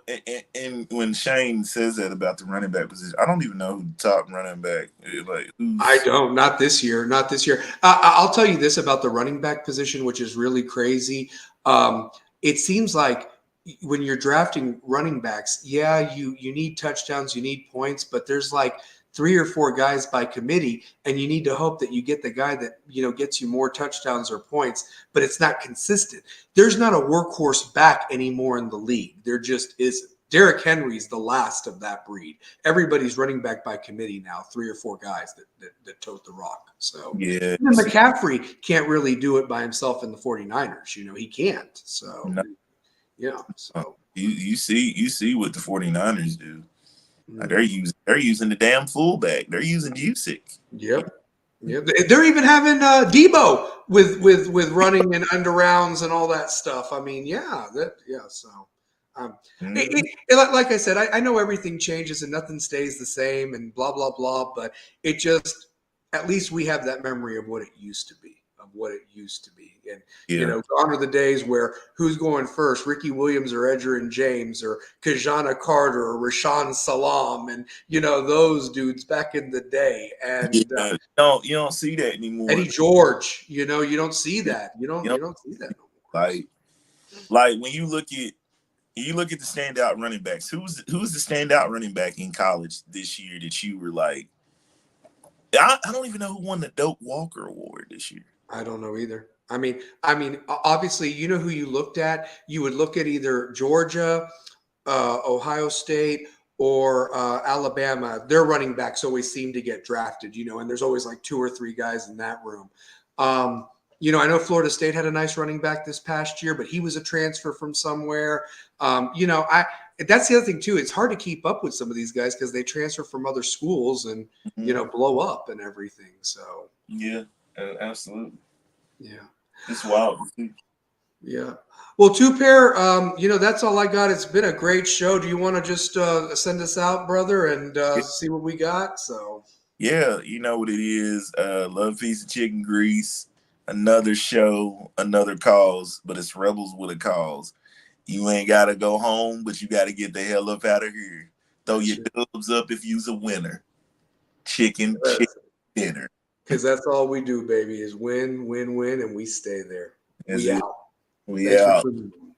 [SPEAKER 2] And when Shane says that about the running back position, I don't even know who the top running back is.
[SPEAKER 1] I don't. Not this year. Not this year. I'll tell you this about the running back position, which is really crazy. It seems like when you're drafting running backs, you need touchdowns, you need points, but there's like 3 or 4 guys by committee, and you need to hope that you get the guy that, gets you more touchdowns or points, but it's not consistent. There's not a workhorse back anymore in the league. There just isn't. Derrick Henry's the last of that breed. Everybody's running back by committee now, 3 or 4 guys that tote the rock. So
[SPEAKER 2] yeah,
[SPEAKER 1] even McCaffrey can't really do it by himself in the 49ers. He can't. So
[SPEAKER 2] no.
[SPEAKER 1] Yeah. So
[SPEAKER 2] you see what the 49ers do. They're using the damn fullback. They're using Usyk.
[SPEAKER 1] Yep. They're even having Debo with running and under rounds and all that stuff. I mean, So, like I said, I know everything changes and nothing stays the same and blah blah blah. But it just, at least we have that memory of what it used to be. And, gone are the days where who's going first, Ricky Williams or Edgerrin James or Kajana Carter or Rashawn Salam and, those dudes back in the day. And
[SPEAKER 2] you don't see that anymore.
[SPEAKER 1] Eddie George, you don't see that. You don't see that no
[SPEAKER 2] more. Like when you look at the standout running backs, who's the standout running back in college this year that you were like, I don't even know who won the Doak Walker Award this year.
[SPEAKER 1] I don't know either. I mean, obviously, who you looked at. You would look at either Georgia, Ohio State, or Alabama. Their running backs always seem to get drafted, and there's always like 2 or 3 guys in that room. I know Florida State had a nice running back this past year, but he was a transfer from somewhere. That's the other thing too. It's hard to keep up with some of these guys because they transfer from other schools and blow up and everything. So
[SPEAKER 2] yeah, absolutely.
[SPEAKER 1] Yeah.
[SPEAKER 2] It's wild.
[SPEAKER 1] Yeah. Well, 2-Pair, that's all I got. It's been a great show. Do you want to just send us out, brother, and see what we got? So.
[SPEAKER 2] Yeah, you know what it is. Love, Peace, and Chicken Grease. Another show, another cause, but it's Rebels with a cause. You ain't got to go home, but you got to get the hell up out of here. Throw your dubs up if you's a winner. Chicken dinner.
[SPEAKER 1] Because that's all we do, baby, is win, win, win, and we stay there.
[SPEAKER 2] Is
[SPEAKER 1] We
[SPEAKER 2] it?
[SPEAKER 1] out.
[SPEAKER 2] We
[SPEAKER 1] Thanks for
[SPEAKER 2] out.
[SPEAKER 1] tuning in.